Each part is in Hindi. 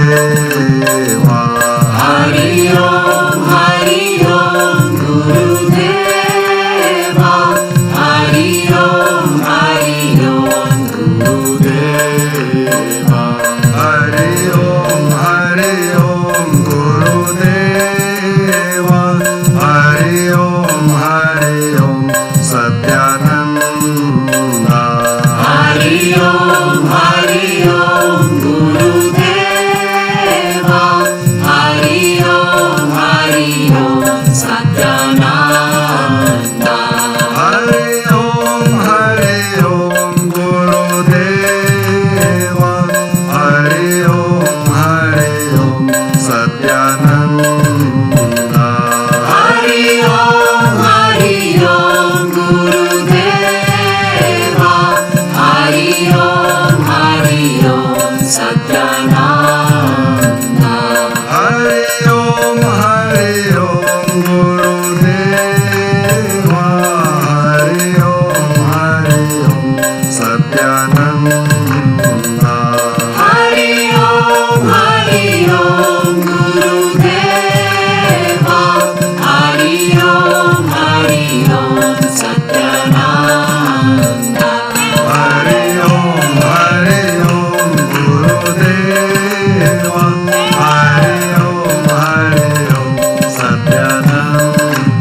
Gurudeva. Hari Om, Hari Om, Gurudeva. Hari Om, Hari Om, Gurudeva. Hari Om, Hari Om, Gurudeva. Hari Om, Hari Om, Satyananda. Hari Om, Hari Om, Gurudeva. Hari Om, Hari Om, Satyananda. Hari Om, Hari Om, Gurudeva. Hari Om, Hari Om, Satyananda. Hari Om, Hari Om, Gurudeva. Hari Om, Hari Om, Satyananda. Hari Om, Hari Om, Gurudeva. Hari Om, Hari Om, Satyananda. Hari Om, Hari Om, Gurudeva. Hari Om, Hari Om, Satyananda. Hari Om, Hari Om, Gurudeva. Hari Om, Hari Om, Satyananda.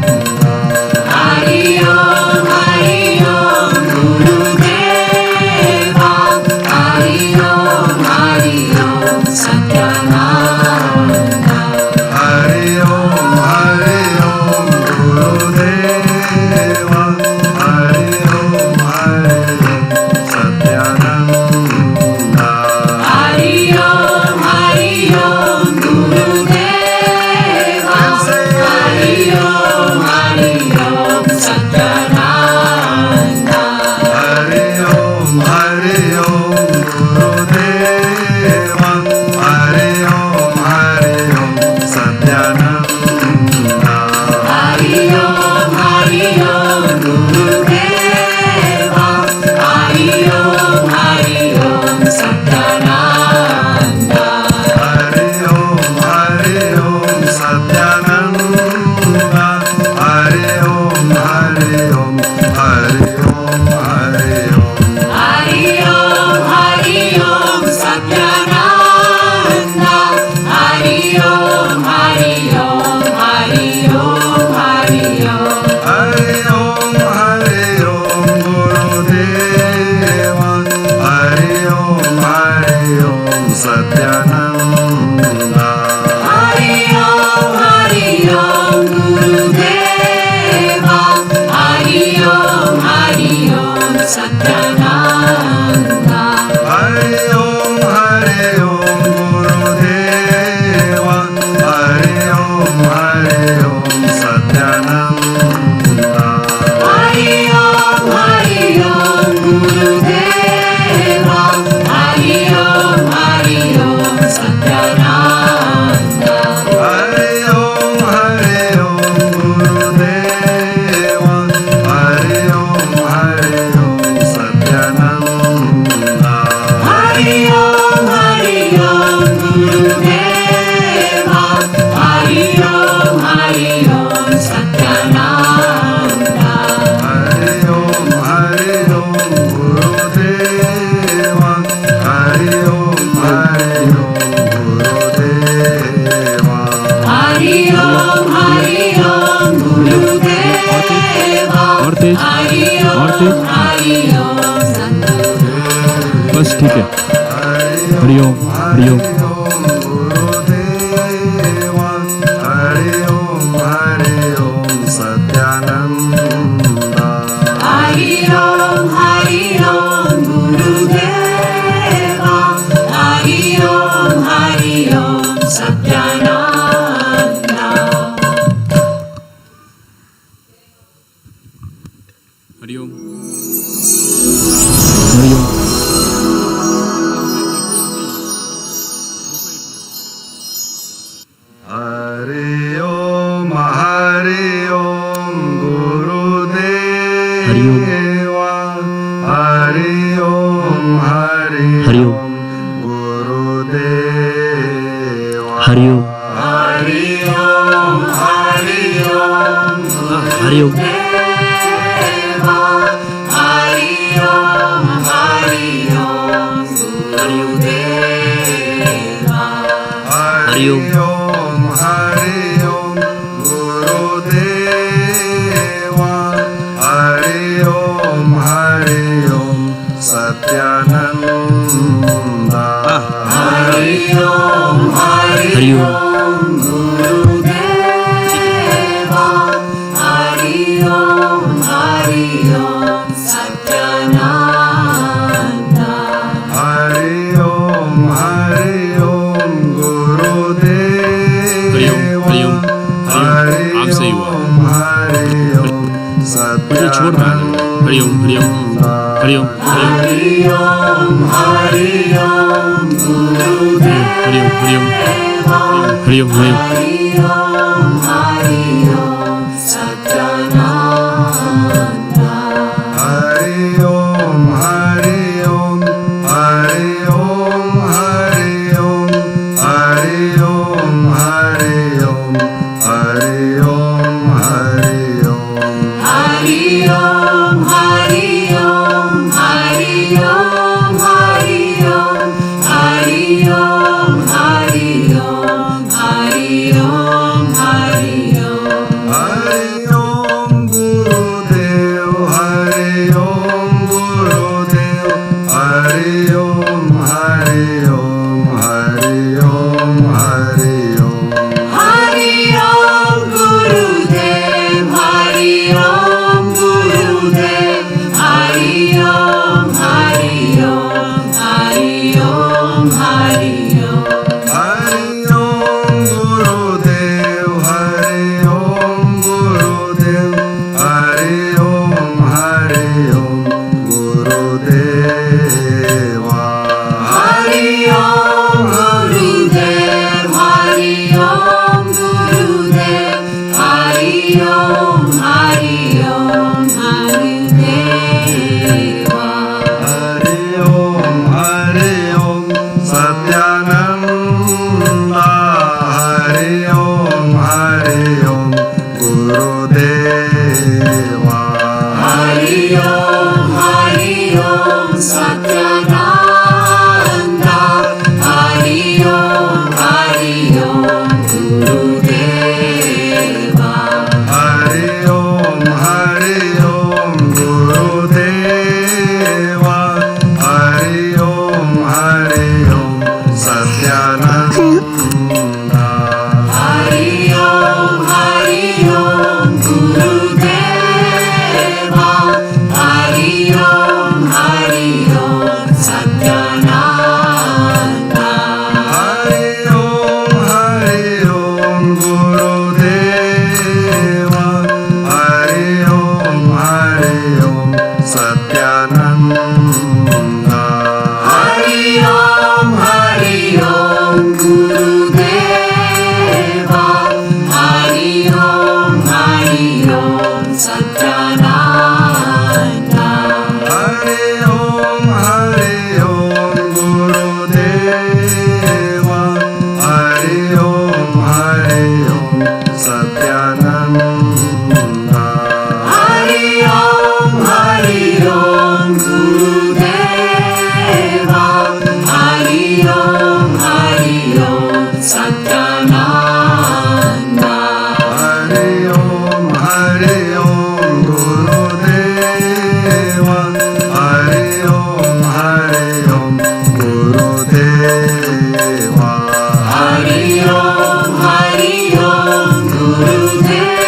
Hari Om, Hari Om, Gurudeva. Hari Om, Hari Om, Satyananda. Hari Om, Hari Om, Gurudeva. Hari Om, Hari Om, Satyananda. Hari Om, Hari Om, Gurudeva. Hari Om, Hari Om, Satyananda. Hari Om, Hari Om, Gurudeva. Hari Om, Hari Om, Satyananda. Hari Om, Hari Om, Gurudeva. Hari Om, Hari Om, Satyananda. Hari Om, Hari Om, Satyananda. Hari Om, Hari Om, Hari Om, Hari Om. Hari Om, Hari Om, Satyananda. Hari Om, Hari Om, Hari Om, Hari Om. Hari Om, Hari Om, Gurudeva. Hari Om, Hari Om, Satyananda. Hari Om, Hari Om, Gurudeva. Hari Om, Hari Om, Satyananda. Hari Om, Hari Om, Gurudeva. Hari Om, Hari Om, Satyananda. Hari Om, Hari Om, Gurudeva. Hari Om, Hari Om, Satyananda. Hari Om, Hari Om, Gurudeva. Hari Om, Hari Om, Satyananda. Hari Om, Hari Om, Gurudeva. Hari Om, Hari Om, Satyananda. Hari Om, Hari Om, Gurudeva. Hari Om, Hari Om, Gurudeva. Hari Om, Hari Om, Gurudeva. Hari Om, Hari Om, Satyananda. बस ठीक है. हरि ओम, हरि ओम. Gurudeva. Hari Om, Hari Om, Satyananda. Hari Om, Hari Om, Gurudeva. Hari Om, Hari Om, Satyananda. Hari ओम, हरि ओम. Hari Om, Hari Om, Gurudeva. Hari Om, Hari Hari ओम. Om, Gurudeva. Hariom Hari Om, Hari Om, Hariom Deva. Hari Om, Hari Om, Gurudeva. Hari Om. Hari Om, Gurudeva. Hari Om, Hari Om, Satyananda. Hari Om, Hari Hariom Om, Gurudeva. Hari Om, Hari Om, Satyananda. Hari Om, Hari Om, Gurudeva. Hariom Hariom आपसे ही हुआ Hari Om, मुझे छोड़ रहा है Hariom Hariom Hariom Hari Om, Hari Om, Gurudeva. Hariom Hariom Hariom Hariom Hari Om, Hari Om, Satyananda. Hari Om, Hari Om, Hari Om, Hari Om, Hari Om, Hari Om, Hari Om, Hari Om. Hari Om, Hari Om, Hari Om, Hari Om, Hari Om, Hari Om, Hari Om, Hari Om. Hari Om, Gurudev. Hari Om, Gurudev. Hari Om, Hari Om, Hari Om, Hari Om. Hari Om, Gurudev. Hari Om, Gurudev. Hari Om, Hari Om, Hari Om, Hari Om. Hari Om, Gurudev. Hari Om, Gurudev. Hari Om, Hari Om, Gurudeva. Hari Om, Gurudev. Hari Om, Gurudev. Hari Om, Hari Om, Gurudeva. Hari Om, Hari Om, Satyananda. Hari Om, Hari Om, Gurudeva. Hari Om, Hari Om, Satyananda. Hari Om, Hari Om, Gurudeva. Hari Om, Hari Om, Gurudeva. Hari Om, Hari Om, Satyananda. Hari Om, Hari Om, Gurudeva. Hari Om, Hari Om, Satyananda. Hari Om, Hari Om, Gurudeva. Hari Om, Hari Om, Satyananda. Hari Om, Hari Om, Gurudeva. Hari Om, Hari Om, Satyananda. Hari Om, Hari Om, Gurudeva. Hari Om, Hari Om, Satyananda. Hari Om, Hari Om, Gurudeva. Hari Om, Hari Om, Satyananda. Hari Om, Hari Om, Gurudeva. Hari Om, Hari Om, Gurudeva. Hari Om, Hari Om, Gurudeva.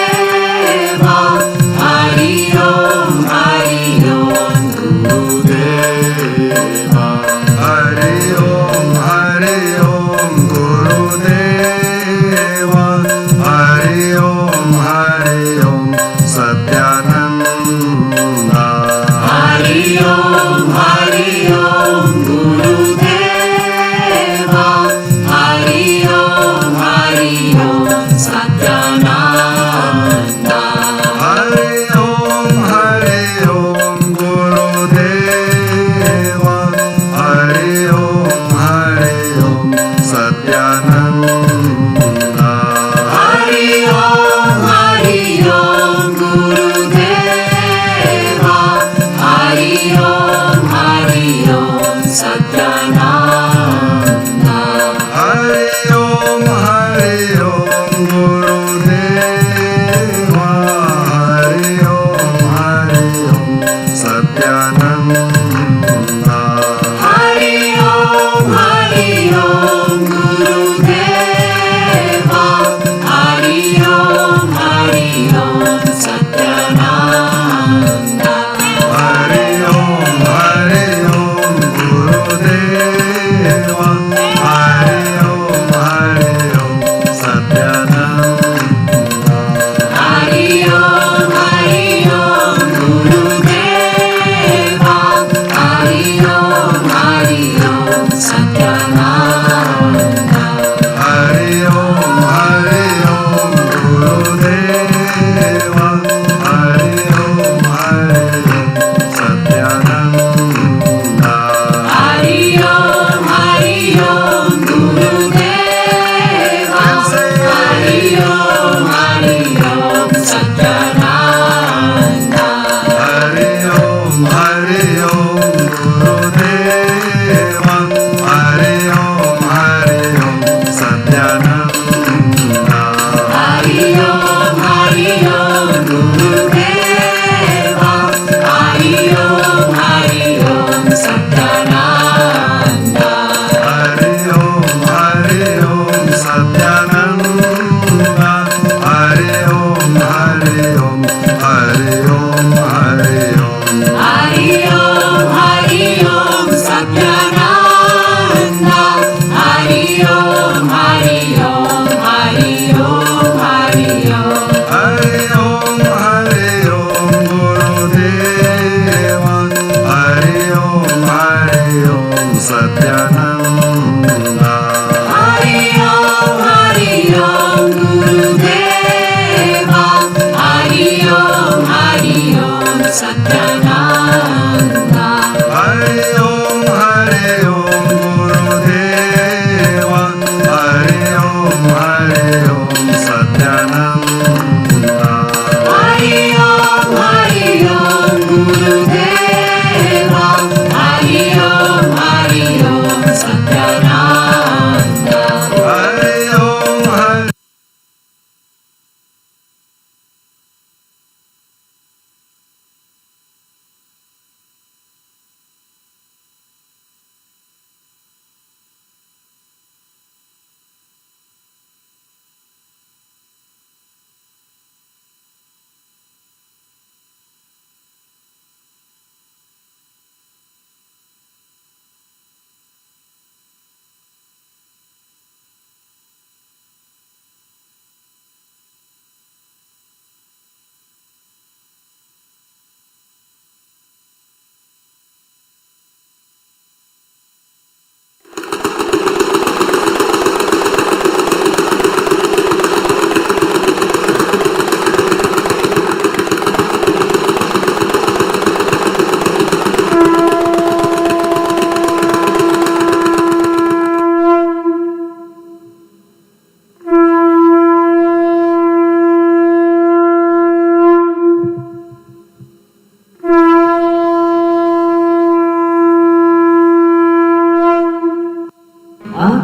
Hari Om, Hari Om, Gurudeva. Hari Om, Hari Om, Gurudeva. Hari Om, Hari Om, Satyananda. Hari Om, Hari Om, Gurudeva. Hari Om, Hari Om, Satyananda. Hari Om, Hari Om, Gurudeva. Hari Om, Hari Om, Satyananda.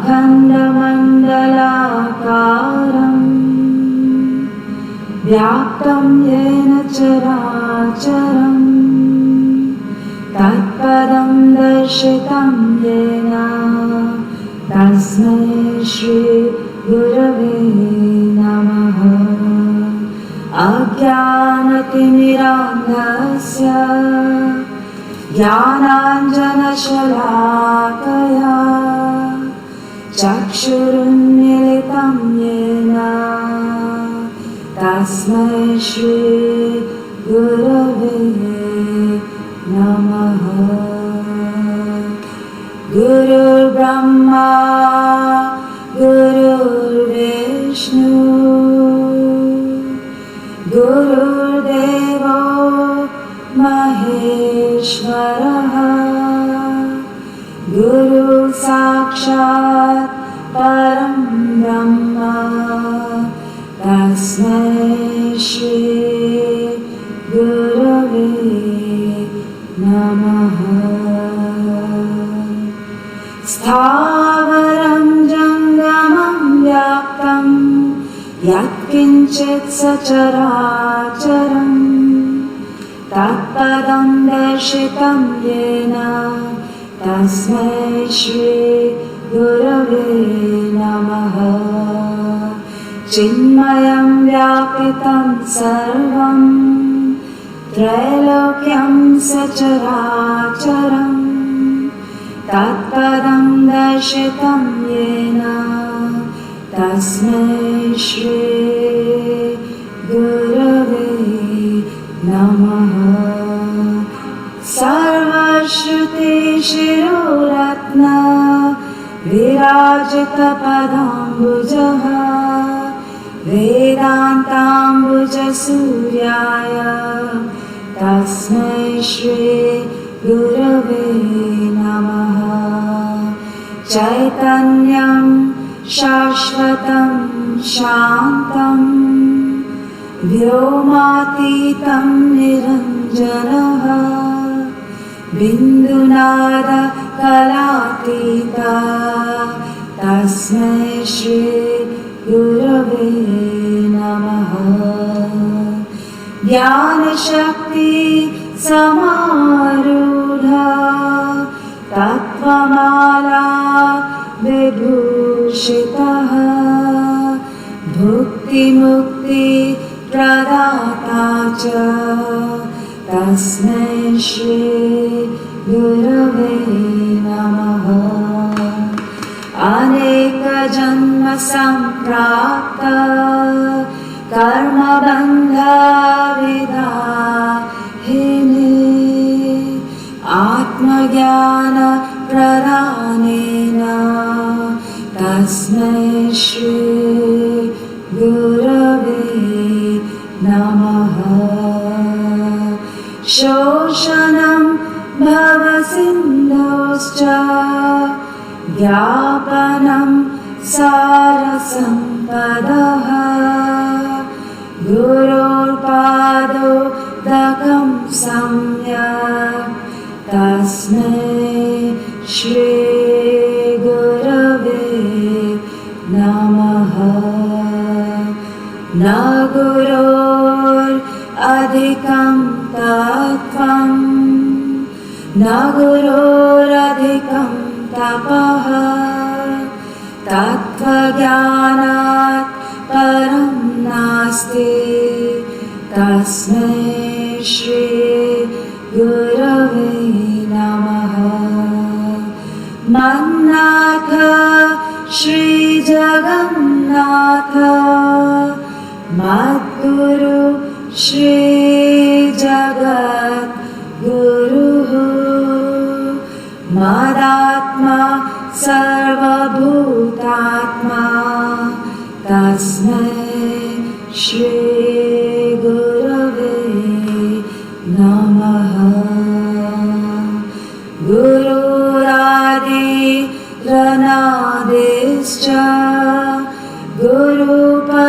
अखण्डमण्डलाकारम् व्याप्तं येन चराचरम् तत्पदं दर्शितं येन तस्मै श्री गुरवे नमः। अज्ञानतिमिरान्धस्य ज्ञानाञ्जनशलाकया चक्षुरुन्मीलितं येन तस्मै श्री गुरवे नमः। गुरुर्ब्रह्मा गुरुर्विष्णु गुरुर्देवो महेश्वरः गुरुः साक्षात् परं ब्रह्म तस्मै श्री गुरवे नमः। स्थावरं जङ्गमं व्याप्तं यत्किञ्चित् सचराचरं तत्पदं दर्शितं येन तस्मै श्री गुरवे नमः। चिन्मयं व्यापितं सर्वं त्रैलोक्यं सचराचरं तत्पदं दर्शितं येन तस्मै श्री गुरवे नमः। सर्वश्रुतिशिरोरत्न विराजितपदाम्बुजः वेदान्ताम्बुजसूर्याय तस्मै श्री गुरवे नमः। चैतन्यं शाश्वतं शान्तं व्योमातीतं निरञ्जनः बिन्दुनादकलातीता तस्मै श्री गुरवे नमः। ज्ञानशक्ति समारूढा तत्त्वमाला विभूषितः भुक्तिमुक्ति प्रदाता च तस्मै श्री गुरवे नमः। अनेकजन्म सम्प्राप्त कर्मबन्धविदाहिने आत्मज्ञान प्रदानेन तस्मै श्री गुरवे नमः। शोषणं भवसिन्धोश्च ज्ञापनं सारसम्पदः गुरोर्पादोदकं सम्यक् तस्मै श्री गुरवे नमः। न गुरोरधिकं तत्त्वं न गुरोरधिकं तपः तत्त्वज्ञानात् परं नास्ति तस्मै श्री गुरवे नमः। मन्नाथ श्रीजगन्नाथ मद्गुरु श्रीजगद्गुरुः मदात्मा सर्वभूतात्मा तस्मै श्री गुरवे नमः। गुरुरादिरनादिश्च गुरुपरमदैवतं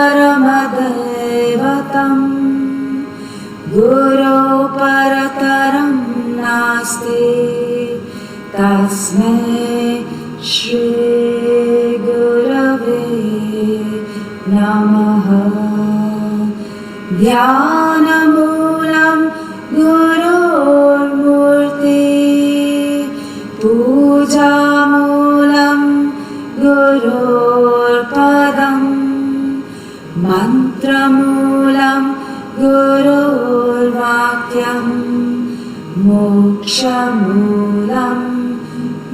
गुरोपरतरं नास्ति तस्मै श्री नमः ध्यानमूलं गुरोर्मूर्ति पूजामूलं गुरोर्पदम् मन्त्रमूलं गुरोर्वाक्यम् मोक्षमूलं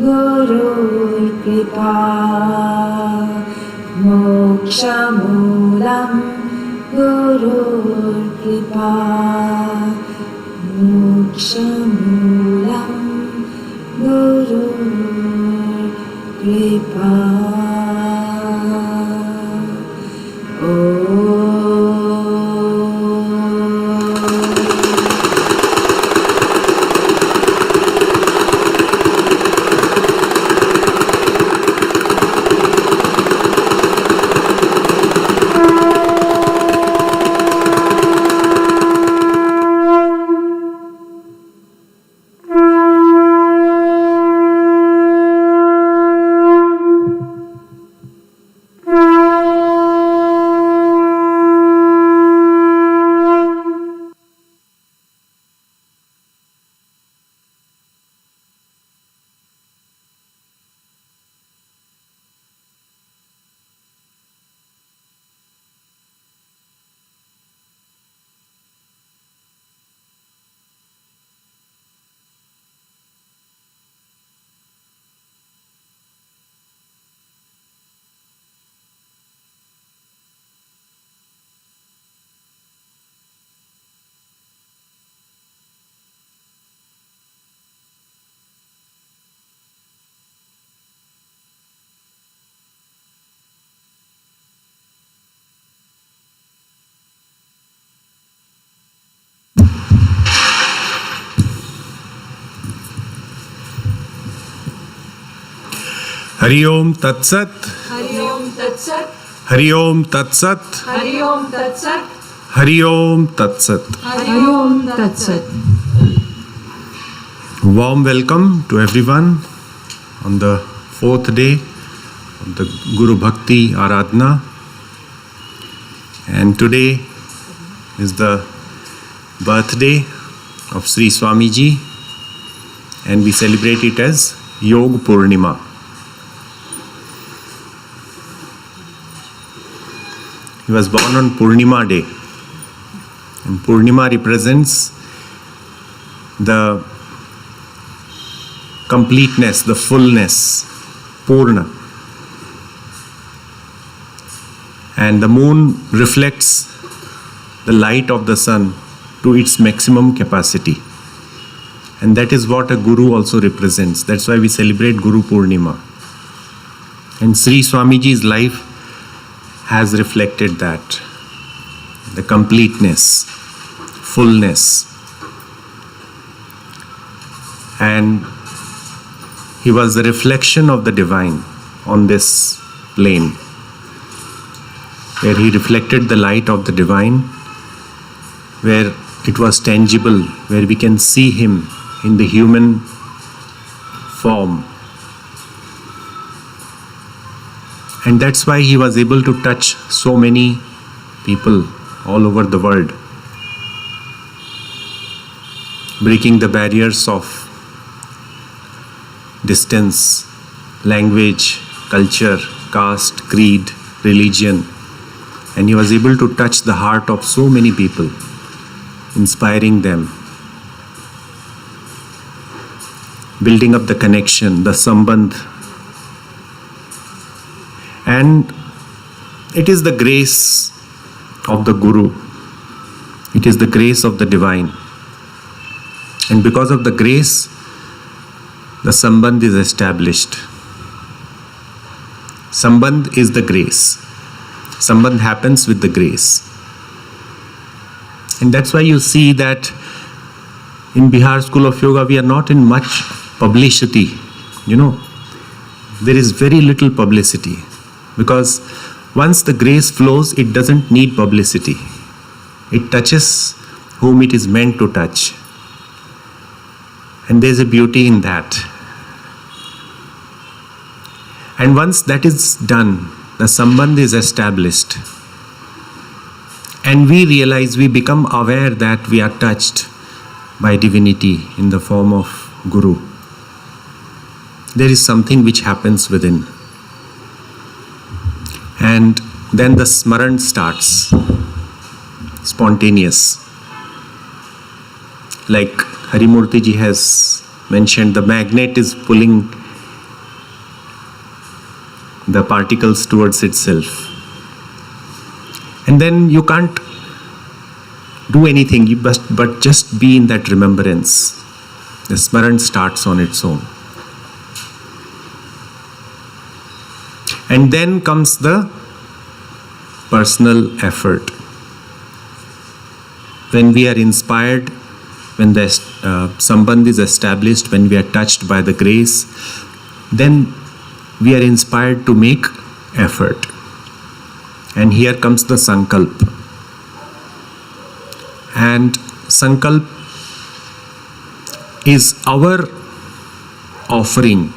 गुरोर्कृपा मोक्षमूलं गुरोर्कृपा मोक्षमूलं गुरोर्कृपा हरि ओम तत्सत हरि ओम तत्सत हरि ओम तत्सत हरि ओम तत्सत हरि ओम तत्सत हरि ओम तत्सत Warm welcome to everyone on the fourth day of the Guru Bhakti Aradhana, and today is the birthday of Sri Swamiji, and we celebrate it as Yoga Purnima. He was born on Purnima day, and Purnima represents the completeness, the fullness, Purna. And the moon reflects the light of the sun to its maximum capacity. And that is what a Guru also represents. That's why we celebrate Guru Purnima. And Sri Swamiji's life has reflected that. The completeness, fullness. And he was the reflection of the divine on this plane, where he reflected the light of the divine, where it was tangible, where we can see him in the human form. And that's why he was able to touch so many people all over the world, breaking the barriers of distance, language, culture, caste, creed, religion. And he was able to touch the heart of so many people, inspiring them, building up the connection, the sambandh. And it is the grace of the Guru. It is the grace of the divine. And because of the grace, the sambandh is established. Sambandh is the grace. Sambandh happens with the grace. And that's why you see that in Bihar School of Yoga, we are not in much publicity. There is very little publicity. Because once the grace flows, it doesn't need publicity. It touches whom it is meant to touch. And there's a beauty in that. And once that is done, the sambandh is established. And we realize, we become aware that we are touched by divinity in the form of Guru. There is something which happens within. And then the smaran starts, spontaneous. Like Harimurti ji has mentioned, the magnet is pulling the particles towards itself. And then you can't do anything, but just be in that remembrance. The smaran starts on its own. And then comes the personal effort. When we are inspired, when the sambandh is established, when we are touched by the grace, then we are inspired to make effort. And here comes the sankalp. And sankalp is our offering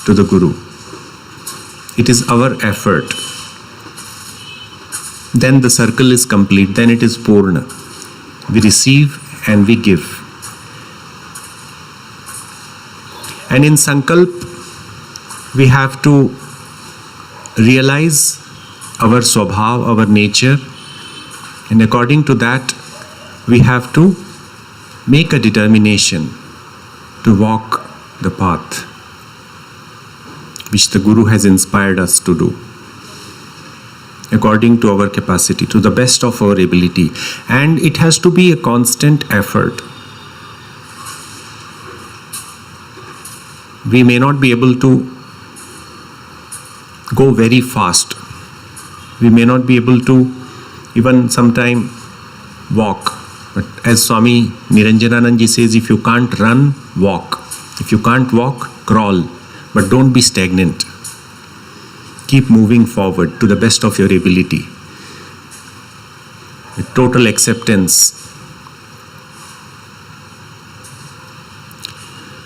to the Guru. It is our effort. Then the circle is complete. Then it is Purna. We receive and we give. And in sankalp, we have to realize our swabhav, our nature, and according to that, we have to make a determination to walk the path which the Guru has inspired us to do, according to our capacity, to the best of our ability. And it has to be a constant effort. We may not be able to go very fast. We may not be able to even sometime walk. But as Swami Niranjananand ji says, if you can't run, walk. If you can't walk, crawl. But don't be stagnant. Keep moving forward to the best of your ability. With total acceptance.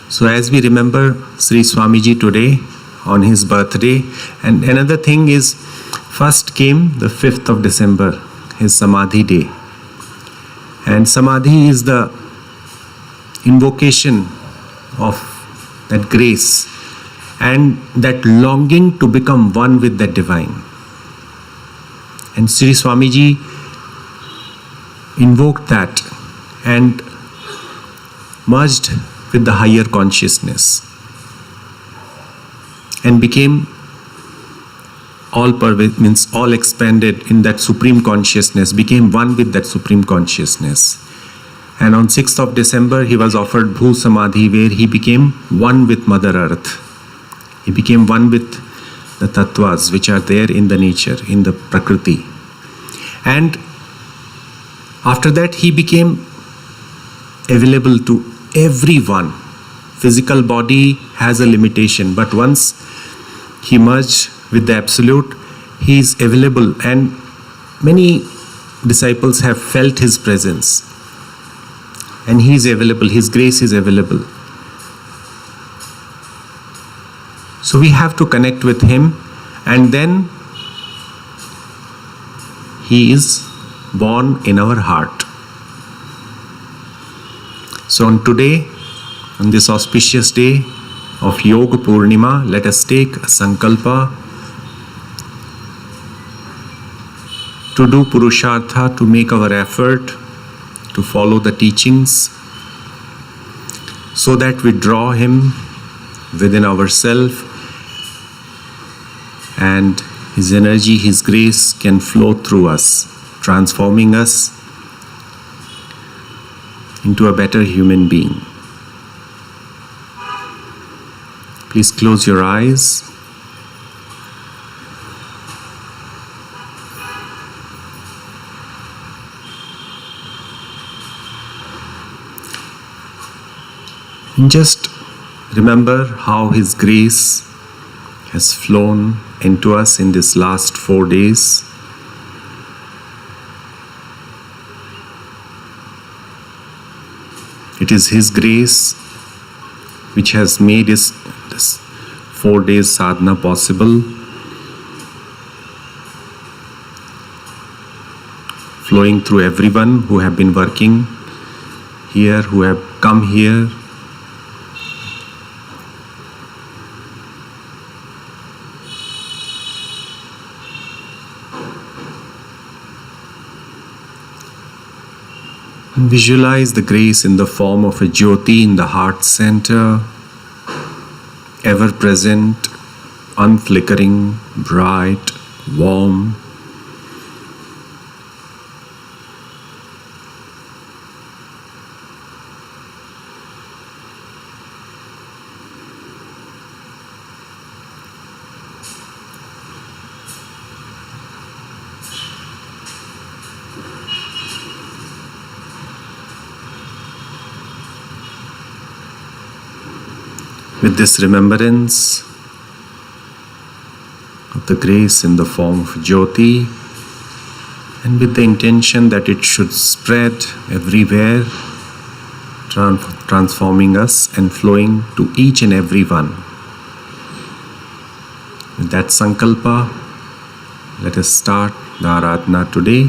So as we remember Sri Swamiji today on his birthday, and another thing is, first came the 5th of December, his Samadhi day. And Samadhi is the invocation of that grace and that longing to become one with the divine. And Sri Swamiji invoked that and merged with the higher consciousness and became all expanded in that supreme consciousness, became one with that supreme consciousness. And on 6th of December, he was offered Bhu Samadhi, where he became one with Mother Earth. He became one with the tattvas which are there in the nature, in the Prakriti. And after that, he became available to everyone. Physical body has a limitation, but once he merged with the Absolute, he is available, and many disciples have felt his presence. And he is available, his grace is available. So we have to connect with him, and then he is born in our heart. So on today, on this auspicious day of Yoga Purnima, let us take a sankalpa to do Purushartha, to make our effort, to follow the teachings, so that we draw him within ourselves, and his energy, his grace can flow through us, transforming us into a better human being. Please close your eyes. And just remember how his grace has flown into us in this last 4 days. It is his grace which has made this 4 days sadhana possible. flowing through everyone who have been working here, who have come here. And visualize the grace in the form of a Jyoti in the heart center, ever present, unflickering, bright, warm. With this remembrance of the grace in the form of Jyoti, and with the intention that it should spread everywhere, transforming us and flowing to each and every one. With that sankalpa, let us start the Aradhana today.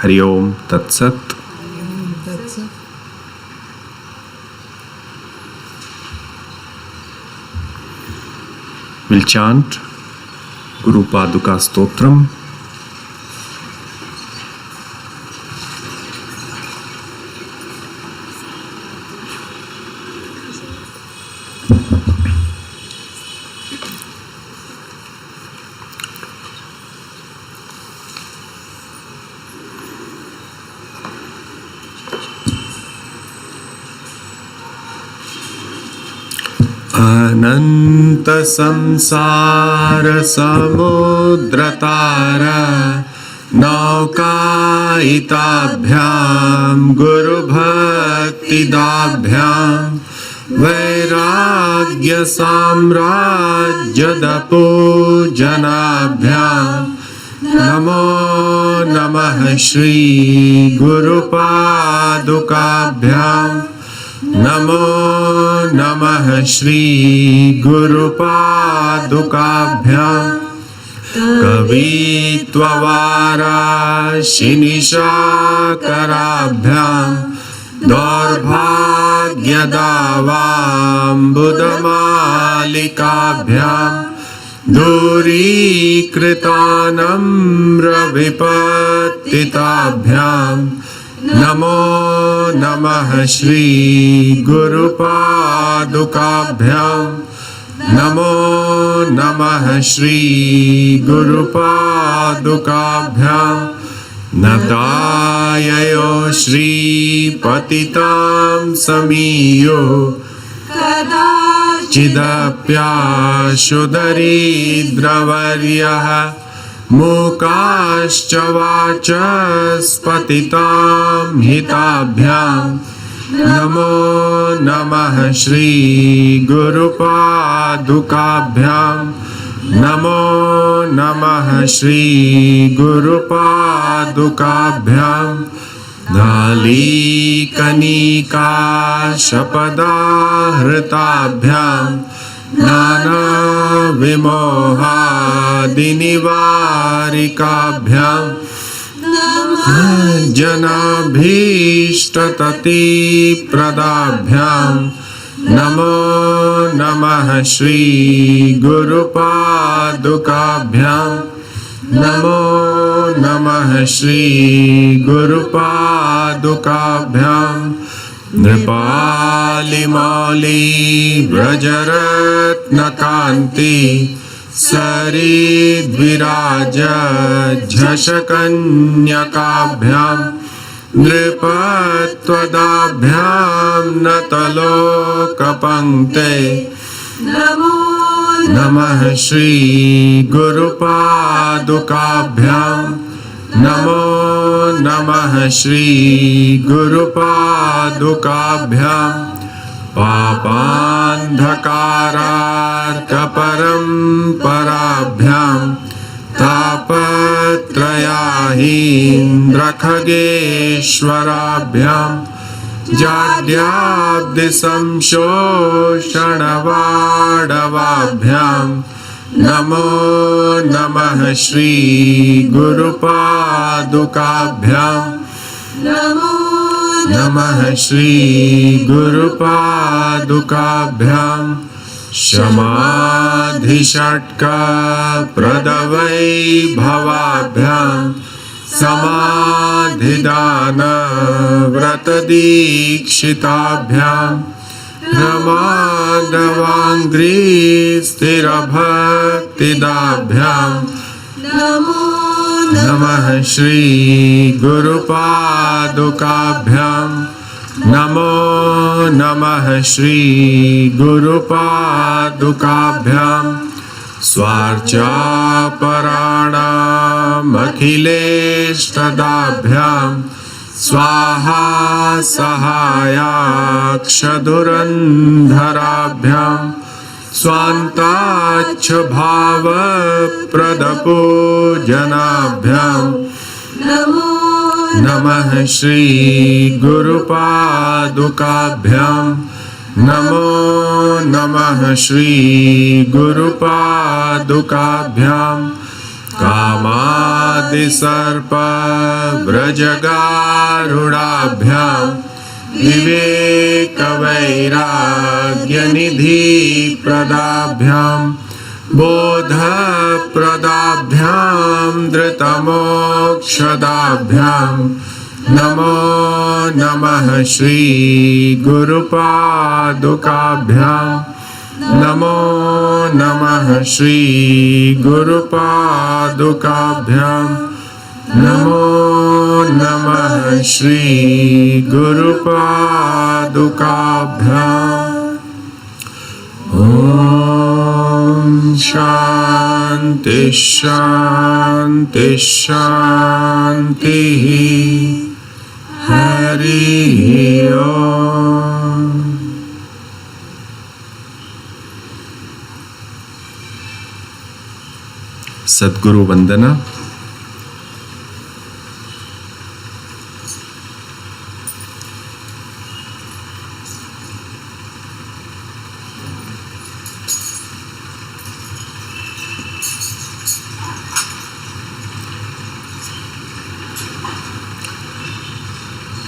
Hari Om Tat Sat. We'll chant Guru Paduka Stotram. Ananta samsara samudratara naukaitabhyam guru bhakti dabhyam vairagya samrajyadapo janabhyam namo namah shri guru padukabhyam Namo Namah Shri Guru Padukabhyam Kavittvavara Shinishakarabhyam Darbhagyadavam Buddhamalikabhyam Durikritanam Ravipattitabhyam Namo Namah Shri Guru Padukabhyam Namo Namah Shri Guru Padukabhyam Nadayayo Shri Patitam Samiyo Chidapya Shudaridravariyaha Mukascha vachaspatitam hitabhyam Namo Namah Shri Guru Padukabhyam Namo Namah Shri Guru Padukabhyam Dhali Kanika Shapada Hritabhyam Nana Vimoha Dinivarikabhyam Janabhishtatati Pradabhyam Namo Namah Shri Guru Padukabhyam Namo Namah Shri Guru Padukabhyam Nripali Mali Vrajaratna Kanti Sarid Viraja Jhashakanyakabhyam Nripattvadabhyam Natalokapangte Namah Shri Guru Padukabhyam Namo Namah Shri Guru Padukabhyam Papandhakarar Parabhyam Tapatrayahindrakageshwarabhyam Jadyabdi Samshoshanavadavabhyam नमो नमः श्री गुरुपादुकाभ्यां नमो नमः श्री गुरुपादुकाभ्यां समाधिषट्का प्रदवैभवाभ्यां समाधिदान व्रतदीक्षिताभ्यां प्रमादवाङ्घ्रि स्थिरभक्तिदाभ्यां नमो नमः श्री गुरुपादुकाभ्यां नमो नमः श्री गुरुपादुकाभ्यां स्वार्चापराणामखिलेष्टदाभ्यां स्वाहा सहायाक्षधुरन्धराभ्यां स्वान्ताच्छ भावप्रदपूजनाभ्यां नमो नमः श्री गुरुपादुकाभ्यां नमो नमः श्री गुरुपादुकाभ्यां कामादिसर्पव्रजगारुडाभ्यां विवेकवैराग्यनिधिप्रदाभ्यां बोधप्रदाभ्यां धृतमोक्षदाभ्यां नमो नमः श्री गुरुपादुकाभ्यां नमो नमः श्री गुरुपादुकाभ्यां नमो नमः श्री गुरुपादुकाभ्यां ॐ शान्ति शान्ति शान्तिः हरि ओम। सद्गुरु वंदना।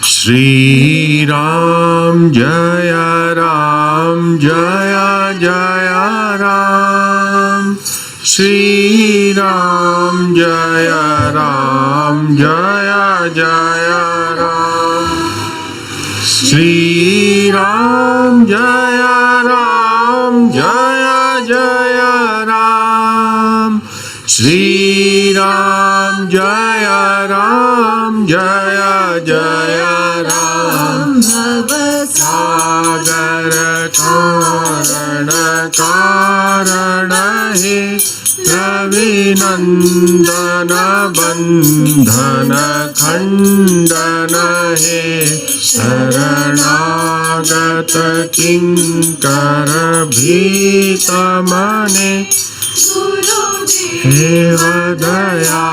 श्री राम जय जय राम, श्री राम जय जय राम, श्री राम जय जय राम, श्री राम जय जय राम। सागर कारण कारण हे रविनंदन बंधन खंडन हे शरणागत किंकर भीत मने हेव दया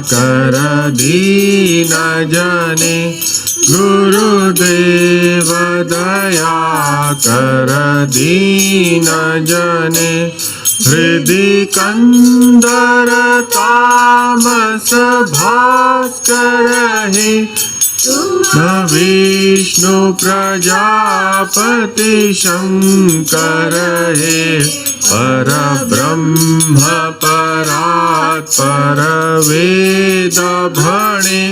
कर दीन जने, गुरुदेव दया कर दीन जने। हृदि कंदर तामस भास्कर हे, विष्णु प्रजापति शंकर हे। पर ब्रह्म परात्पर वेद भणे,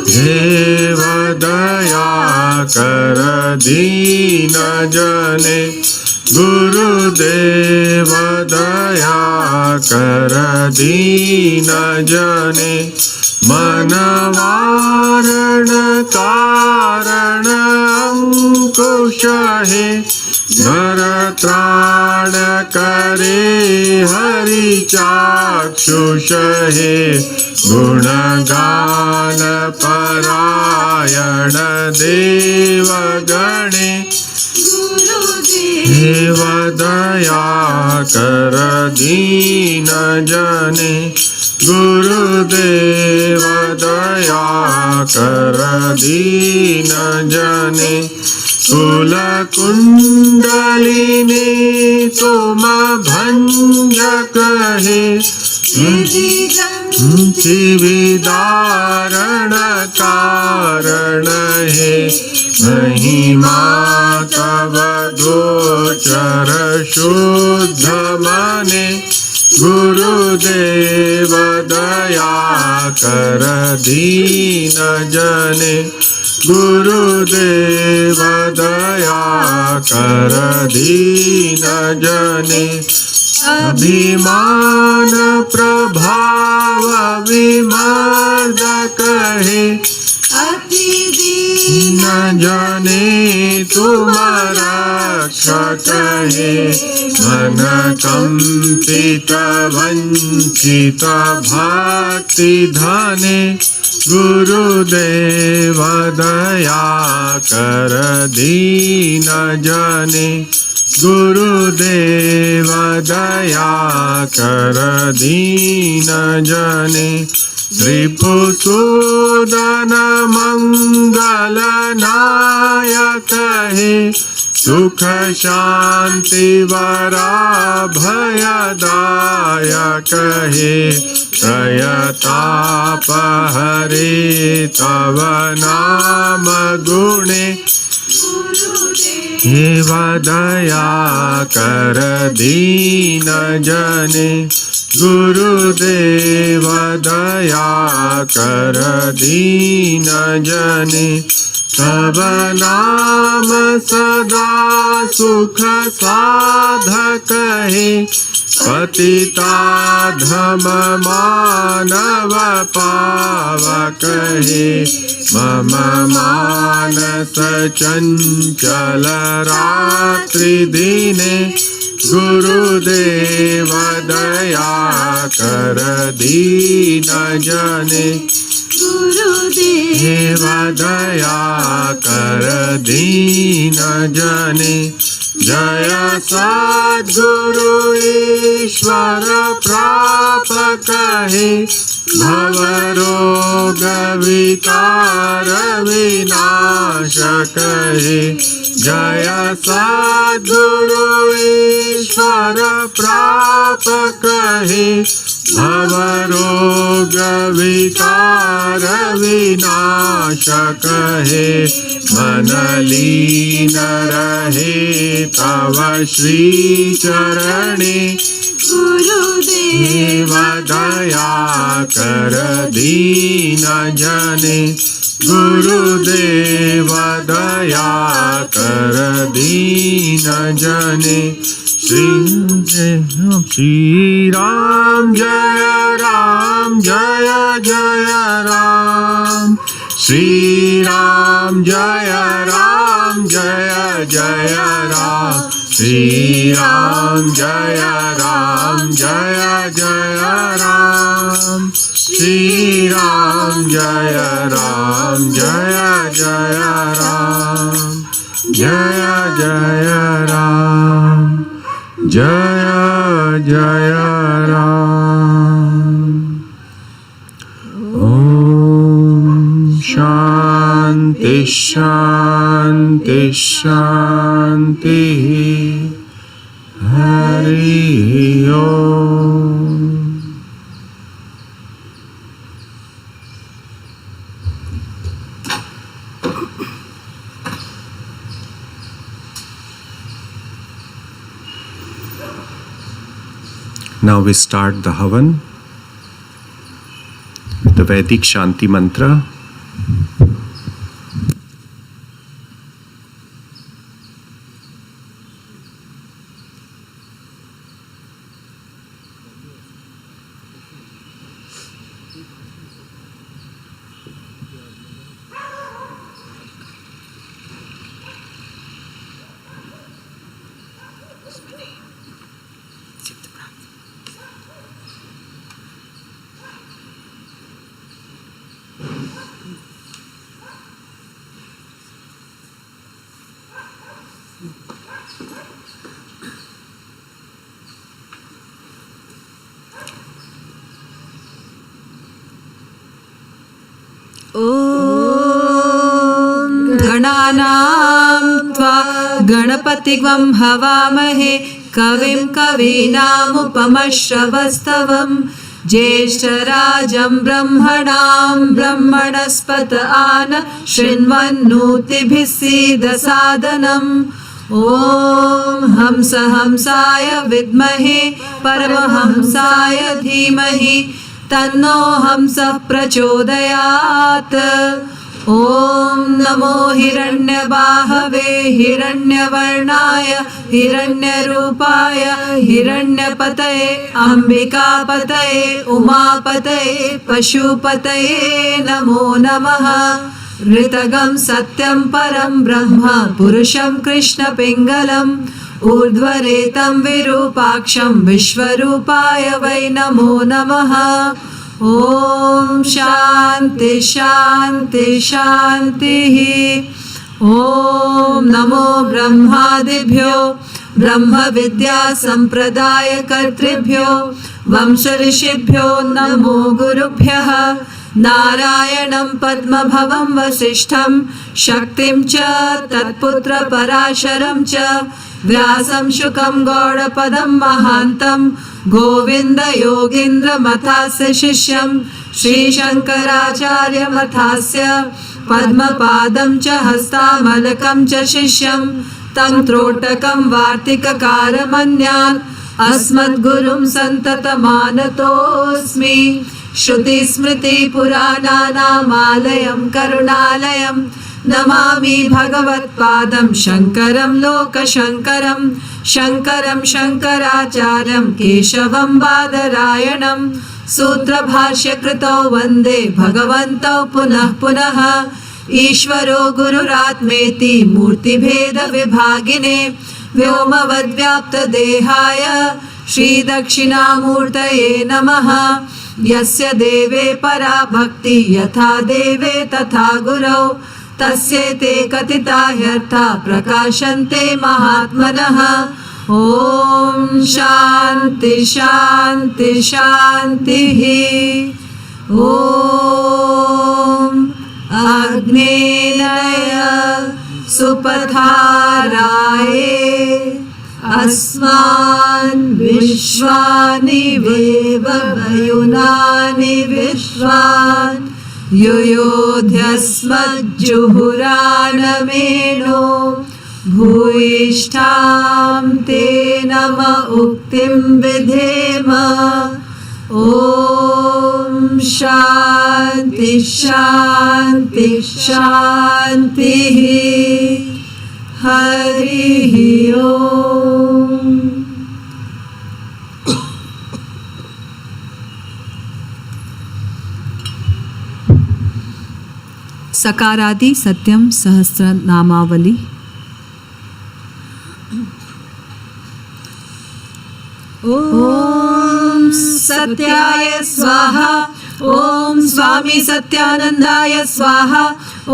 देव दया कर दीन जने। गुरुदेव दया कर दीन जने। मन वारण कारण अंकुश हे, नर त्राण करे हरि चाक्षुष हे। गुणगान परायण देव गणे, देव दया कर दीन जने। गुरुदेव दया कर दीन जने। कुल कुंडलिनी तुम भंजक है विदारण कारण है महिमा तव गोचर शुद्ध मने गुरुदेव दया कर दीन जने गुरुदेव दया कर दीन जने अभिमान प्रभाव विमर्दक है अति दीन न जाने तुम रक्षक है मन कंपित वंचित भक्ति धने गुरुदेव दया कर दीन जने गुरुदेव दया कर दीन जने त्रिपुसूदन मंगल नायक है सुख शांति वरा भयदायक है त्रयताप हरे तव नाम गुणे देव दया कर दीन जने गुरुदेव दया कर दीन जने तब नाम सदा सुख साधक है पतिता धम मानव पावक है मम मानस चंचल रात्रि दिने गुरुदेव दया कर दीन जने गुरुदेव दया कर दीन जने जय सद्गुरु ईश्वर प्रापक है भव रोग विकार विनाशक है जय सद्गुरु ईश्वर प्रापक है भव रोग विकार विनाशक है मन लीन रहे तव श्री चरणे गुरुदेव दया कर दीन जने गुरुदेव दया कर दीन जने श्री राम जय जय राम श्री राम जय जय राम श्री राम जय जय राम श्री राम जय जय राम जय जय राम जय जय राम ओम शांति शांति शांति हरि ओम। Now we start the Havan with the Vedic Shanti Mantra. ॐ गणानां त्वा गणपतिग्वं हवामहे कविं कवीनामुपमश्रवस्तवम् ज्येष्ठराजं ब्रह्मणां ब्रह्मणस्पत आन शृण्वन्नोतिभिः सीदसादनम् ॐ हंस हंसाय विद्महे परमहंसाय धीमहि तन्नो हंसः प्रचोदयात् ॐ नमो हिरण्यबाहवे हिरण्यवर्णाय हिरण्यरूपाय हिरण्यपतये अम्बिकापतये उमापतये पशुपतये नमो नमः ऋतगं सत्यं परं ब्रह्म पुरुषं कृष्णपिङ्गलम् ऊर्ध्वरेतं विरूपाक्षं विश्वरूपाय वै नमो नमः ॐ शान्ति शान्ति शान्तिः ॐ नमो ब्रह्मादिभ्यो ब्रह्मविद्या सम्प्रदायकर्तृभ्यो वंशऋषिभ्यो नमो गुरुभ्यः नारायणं पद्मभवं वसिष्ठं शक्तिं च तत्पुत्र पराशरं च व्यासं शुकं गौडपदं महान्तं गोविन्द योगीन्द्रमथास्य शिष्यं श्रीशङ्कराचार्यमथास्य पद्मपादं च हस्तामलकं च शिष्यं तं त्रोटकं वार्तिककारमन्यान् अस्मद्गुरुं सन्ततमानतोऽस्मि श्रुतिस्मृतिपुराणानामालयं करुणालयं नमामि भगवत्पादं शङ्करं लोकशङ्करं शङ्करं शङ्कराचार्यं केशवं बादरायणं सूत्रभाष्यकृतौ वन्दे भगवन्तौ पुनः पुनः ईश्वरो गुरुरात्मेति मूर्तिभेदविभागिने व्योमवद्व्याप्तदेहाय श्रीदक्षिणामूर्तये नमः यस्य देवे परा भक्ति यथा देवे तथा गुरौ तस्येते कथिता ह्यर्था प्रकाशन्ते महात्मनः ॐ शान्ति शान्ति शान्तिः ॐ अग्नेय सुपथाराये अस्मान् विश्वानि वेवयुनानि विश्वान् युयोध्यस्मज्जुहुरानमेनो भूयिष्ठां ते नम उक्तिं विधेम ॐ शान्ति शान्ति शान्तिः हरिः ओम् सकारादि सत्यम सहस्र नामावली। ॐ सत्याय स्वाहा ॐ स्वामी सत्यानंदाय स्वाहा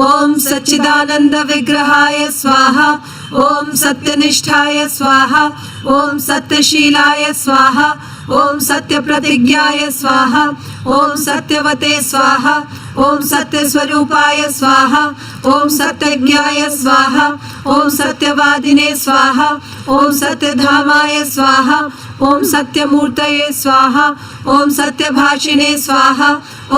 ॐ सच्चिदानंद विग्रहाय स्वाहा ॐ सत्यनिष्ठाय स्वाहा ॐ सत्यशीलाय स्वाहा ॐ सत्यप्रतिज्ञाय स्वाहा ॐ सत्यवते स्वाहा ॐ सत्यस्वरूपाय स्वाहा ॐ सत्यज्ञाय स्वाहा ॐ सत्यवादिने स्वाहा ॐ सत्यधामाय स्वाहा ॐ सत्यमूर्तये स्वाहा ॐ सत्यभाषिणे स्वाहा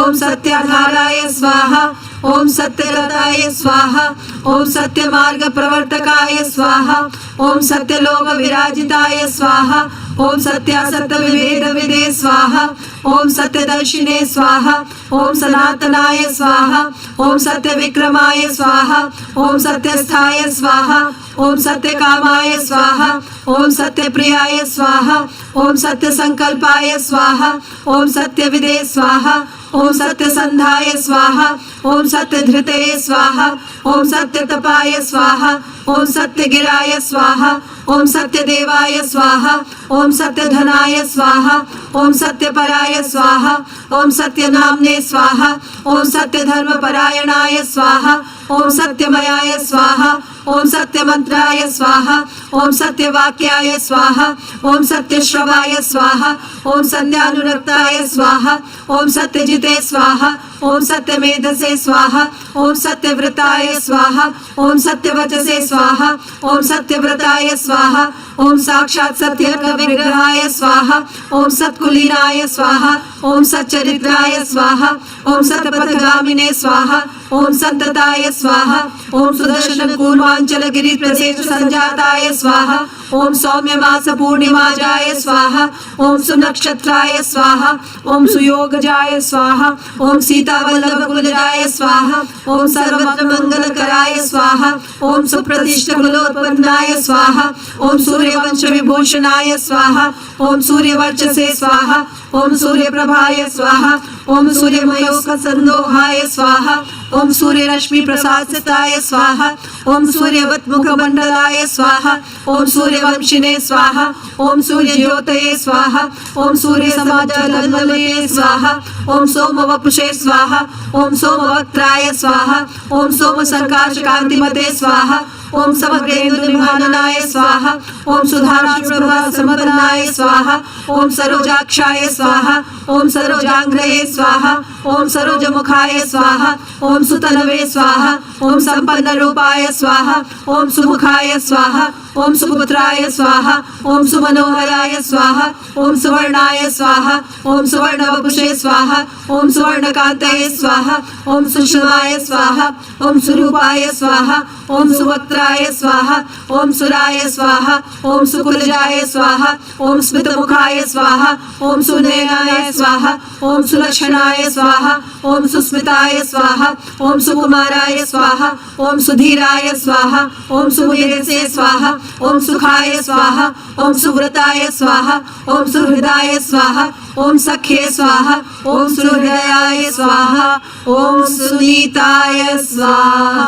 ॐ सत्याधाराय स्वाहा ॐ सत्यरताय स्वाहा ॐ सत्यमार्गप्रवर्तकाय स्वाहा ॐ सत्यलोकविराजिताय स्वाहा ॐ सत्यासत्यविभेदविदे स्वाहा ॐ सत्यदर्शिने स्वाहा ॐ सनातनाय स्वाहा ॐ सत्यविक्रमाय स्वाहा ॐ सत्यस्थाय स्वाहा ॐ सत्यकामाय स्वाहा ॐ सत्यप्रियाय स्वाहा ॐ सत्यसंकल्पाय स्वाहा ॐ सत्यविदे स्वाहा ॐ सत्यसन्धाय स्वाहा ॐ सत्यधृते स्वाहा ॐ सत्यतपाय स्वाहा ॐ सत्यगिराय स्वाहा ॐ सत्यदेवाय स्वाहा ॐ सत्यधनाय स्वाहा ॐ सत्यपराय स्वाहा ॐ सत्यनाम्ने स्वाहा ॐ सत्यधर्मपरायणाय स्वाहा ॐ सत्यमयाय स्वाहा ॐ सत्यमन्त्राय स्वाहा ॐ सत्यवाक्याय स्वाहा ॐ सत्यश्रवाय स्वाहा ॐ सत्यानुरक्ताय स्वाहा ॐ सत्यजिते स्वाहा ओम सत्यमेधसे स्वाहा, ओम सत्यव्रताय स्वाहा, ओम सत्यवचसे स्वाहा, ओम सत्यव्रताय स्वाहा, ओम साक्षात् सत्यर्क विग्रहाय स्वाहा, ओम सत्कुलीनाय स्वाहा, ओम सच्चरित्राय स्वाहा, ओम सतपथगामिने स्वाहा, ओम संतताय स्वाहा, ओम सुदर्शन कूर्मांचल गिरि प्रदेश संजाताय स्वाहा, ओम सौम्य मास पूर्णिमाजाय स्वाहा, ओम सुनक्षत्राय स्वाहा, ओम सुयोगजाय स्वाहा, ओम सीतावल्लभ कुलजाय स्वाहा, ओम सर्वत्र मंगलकराय स्वाहा, ओम सुप्रतिष्ठ कुलोत्पन्नाय स्वाहा, ओम सूर्यवंश विभूषणाय स्वाहा, ओम सूर्यवर्चसे स्वाहा, ओम सूर्यप्रभाय स्वाहा, ओम सूर्यमयोक संदोहाय स्वाहा, ओम सूर्यरश्मि प्रसादिताय स्वाहा, ओम सूर्यवत् मुखमंडलाय स्वाहा, ओम सूर्यवंशिने स्वाहा, ओम सूर्य ज्योतये स्वाहा, ओम सूर्य समाजलमलये स्वाहा, ओम सोमवपुषे स्वाहा, ओम सोमवक्त्राय स्वाहा, ओम सोम संकाश कांतिमते स्वाहा, ओम समग्रेंद्र विमाननाय स्वाहा, ओम सुधाप्रभा समदनाय स्वाहा, ओम सरोजाक्षाय स्वाहा, ओम सरोजांग्रये स्वाहा, ओम सरोजमुखाय स्वाहा, ओम सुतनवे स्वाहा, ओम संपन्न रूपाय स्वाहा, ओम सुमुखाय स्वाहा, ओम सुपुत्राय स्वाहा, ओम सुमनोहराय स्वाहा, ओम सुवर्णाय स्वाहा, ओम सुवर्णवपुषे स्वाहा, ओम सुवर्णकांतये स्वाहा, ओम सुषमाय स्वाहा, ओम सुरूपाय स्वाहा, ओम सुवक्त्राय स्वाहा, ओम सुराय स्वाहा, ओम सुकुलजाय स्वाहा, ओम स्मितमुखाय स्वाहा, ओम सुनयनाय स्वाहा, ओम सुलक्षणाय स्वाहा, ओम सुस्मिताय स्वाहा, ओम सुकुमाराय स्वाहा, ओम सुधीराय स्वाहा, ओम सुवीरसे स्वाहा, ओम सुखाय स्वाहा, ओम सुव्रताय स्वाहा, ओम सुहृदाय स्वाहा, ओम सख्ये स्वाहा, ओम सुहृदयाय स्वाहा, ओम सुनीताय स्वाहा।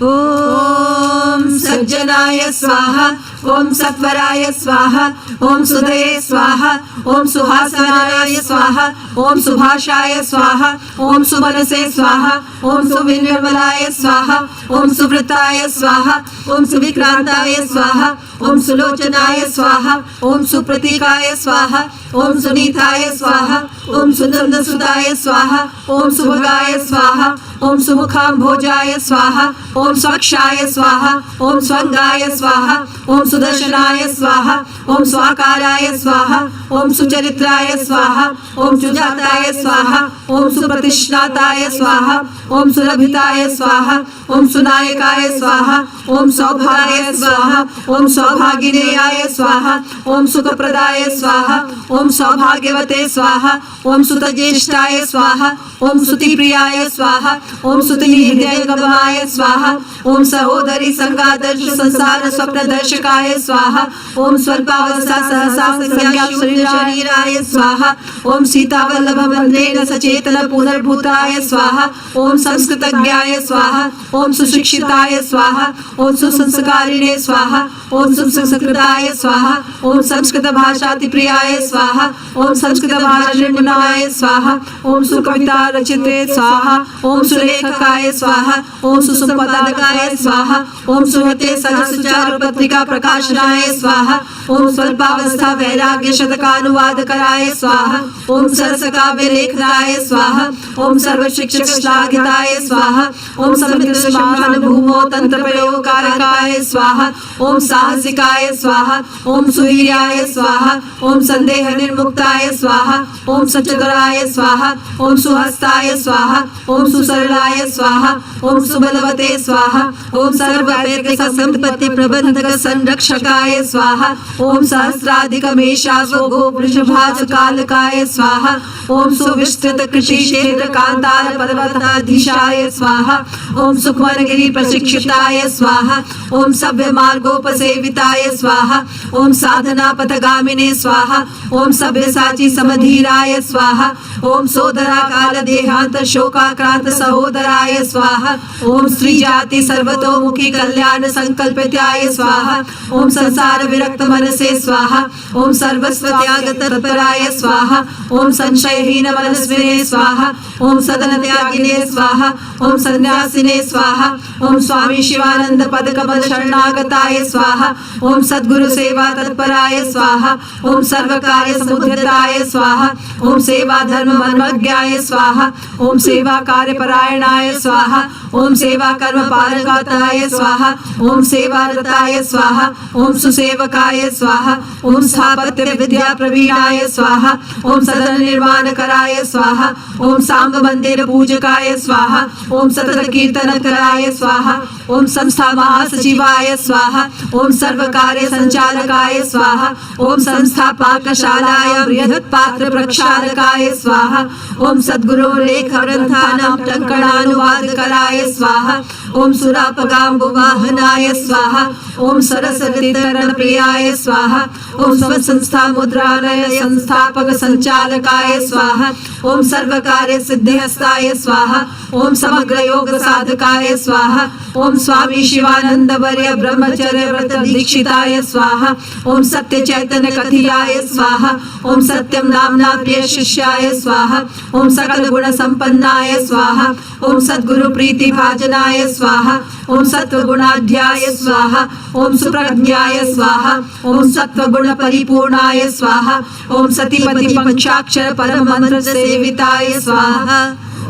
ओम सज्जनाय स्वाहा, ओम सत्वराय स्वाहा, ओम सुदये स्वाहा, ओम सुहासनाय स्वाहा, ओम सुभाषाय स्वाहा, ओम सुमनसे स्वाहा, ओम सुविनिर्मलाय स्वाहा, ओम सुवृताय स्वाहा, ओम सुविक्रांताय स्वाहा, ओम सुलोचनाय स्वाहा, ओम सुप्रतीकाय स्वाहा, ओम सुनीताय स्वाहा, ओम सुनंदसुताय स्वाहा, ओम सुभगाय स्वाहा, ओम सुमुखाम्भोजाय स्वाहा, ओम स्वक्षाय स्वाहा, ओम स्वंगाय स्वाहा, ओम सुदर्शनाय स्वाहा, ओम स्वाकाराय स्वाहा, ओम सुचरित्राय स्वाहा, ओम सुजाताय स्वाहा, ओम सुप्रतिष्ठाताय स्वाहा, ओम सुरभिताय स्वाहा, ओम सुनायकाय स्वाहा, ओम सौभाग्याय स्वाहा, ओम सौभागिनेयाय स्वाहा, ओम सुखप्रदाय स्वाहा, ओम सौभाग्यवते स्वाहा, ओम सुतज्येष्ठाय स्वाहा, ओम सुतिप्रियाय स्वाहा, ओम सुतिहृदयगमाय स्वाहा, ओम सहोदरी संगादर्श संसार स्वप्नदर्शकाय स्वाहा, ओम स्वल्पावस्था सहसा संज्ञा शरीराय स्वाहा, ओम सीतावल्लभ मंद्रेण सचेतन पुनर्भूताय स्वाहा, ओम संस्कृतज्ञाय स्वाहा, ओम सुशिक्षिताय स्वाहा, ओम सुसंस्कारिणे स्वाहा, ओम सुसंस्कृताय स्वाहा, ओम संस्कृत भाषातिप्रियाय स्वाहा, ओम संस्कृत भाषानिपुणाय स्वाहा, ओम सुकविता रचिते स्वाहा, ओम सुलेखकाय स्वाहा, ओम सुसंपादकाय स्वाहा, ओम सुहते सहसुचारु पत्रिका प्रकाशनाय स्वाहा, ओम स्वल्पावस्था वैराग्य शतकानुवाद कराय स्वाहा, ओम सरसकाव्य लेखनाय स्वाहा, ओम सर्वशिक्षक श्लाघिताय स्वाहा, ओम समित्र भूमो तंत्र प्रयोगकारकाय स्वाहा, ओम साहसिकाय स्वाहा, ओम सुवीर्याय स्वाहा, ओम संदेह निर्मुक्ताय स्वाहा, ओम सचतुराय स्वाहा, ओम सुहस्ताय स्वाहा, ओम सुसरलाय स्वाहा, ओम सुबलवते स्वाहा, ओम सर्वैर्ग संपत्ति प्रबंधक संरक्षकाय स्वाहा, ओम सहस्राधिक मेषावगो वृषभाज कालकाय स्वाहा, ओम सुविस्तृत कृषि क्षेत्र कांतार पर्वताधीशाय स्वाहा, ओम सुखवनगिरि प्रशिक्षिताय स्वाहा, ओम सभ्य मार्गोपसेविताय स्वाहा, ओम साधना पथगामिने स्वाहा, ओम सभ्यसाची समधीराय स्वाहा, ओम सोदरा काल देहांत शोकाक्रांत सहोदराय स्वाहा, ओम स्त्री जाति सर्वतोमुखी कल्याण संकल्पिताय स्वाहा। ओम संसार विरक्त मनसे स्वाहा। ओम सर्वस्व त्याग तत्पराय स्वाहा। ओम संशयहीन मनस्विने स्वाहा। ओम सदन त्यागिने स्वाहा। ओम संन्यासिने स्वाहा। ओम स्वामी शिवानंद पद कमल शरणागताय स्वाहा। ओम सद्गुरु सेवा तत्पराय स्वाहा। ओम सर्व कार्य समुद्रताय स्वाहा। ओम सेवा धर्म मर्मज्ञाय स्वाहा। ओम सेवा कार्य परायणाय स्वाहा। ओम सेवा कर्म पारंगताय स्वाहा। ओम सेवा रताय स्वाहा। ओम सुसेवकाय स्वाहा। ओम स्थापत्य विद्या प्रवीणाय स्वाहा। ओम सदन निर्माण कराय स्वाहा। ओम सांब मंदिर पूजकाय स्वाहा। ओम सतत कीर्तन कराय स्वाहा। ओम संस्था महासचिवाय स्वाहा। ओम सर्व कार्य संचालकाय स्वाहा। ओम संस्था पाकशालाय बृहत् पात्र प्रक्षालकाय स्वाहा। ओम सद्गुरु लेख ग्रंथानां टंकणानुवाद कराय स्वाहा। ओम सुरापगाम्बुवाहनाय स्वाहा। ओम सरस्वती तरण प्रियाय स्वाहा। ओम स्वसंस्था मुद्रालय संस्थापक संचालकाय स्वाहा। ओम सर्व कार्य सिद्धिहस्ताय स्वाहा। ओम समग्र योग साधकाय स्वाहा। ओम स्वामी शिवानंद वर्य ब्रह्मचर्य व्रत दीक्षिताय स्वाहा। ओम सत्य चैतन्य कथिताय स्वाहा। ओम सत्यम नामना प्रिय शिष्याय स्वाहा। ओम सकल गुण संपन्नाय स्वाहा। ओम सद्गुरु प्रीति भाजनाय स्वाहा। ओम सत्व गुणाध्याय स्वाहा। ओम सुप्रज्ञाय स्वाहा। ओम सत्व गुण परिपूर्णाय स्वाहा। ओम सतीपति पंचाक्षर परम मंत्र सेविताय स्वाहा।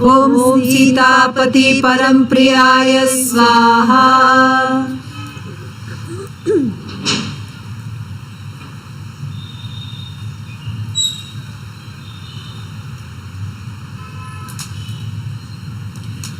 ओम सीतापति परम प्रियाय स्वाहा।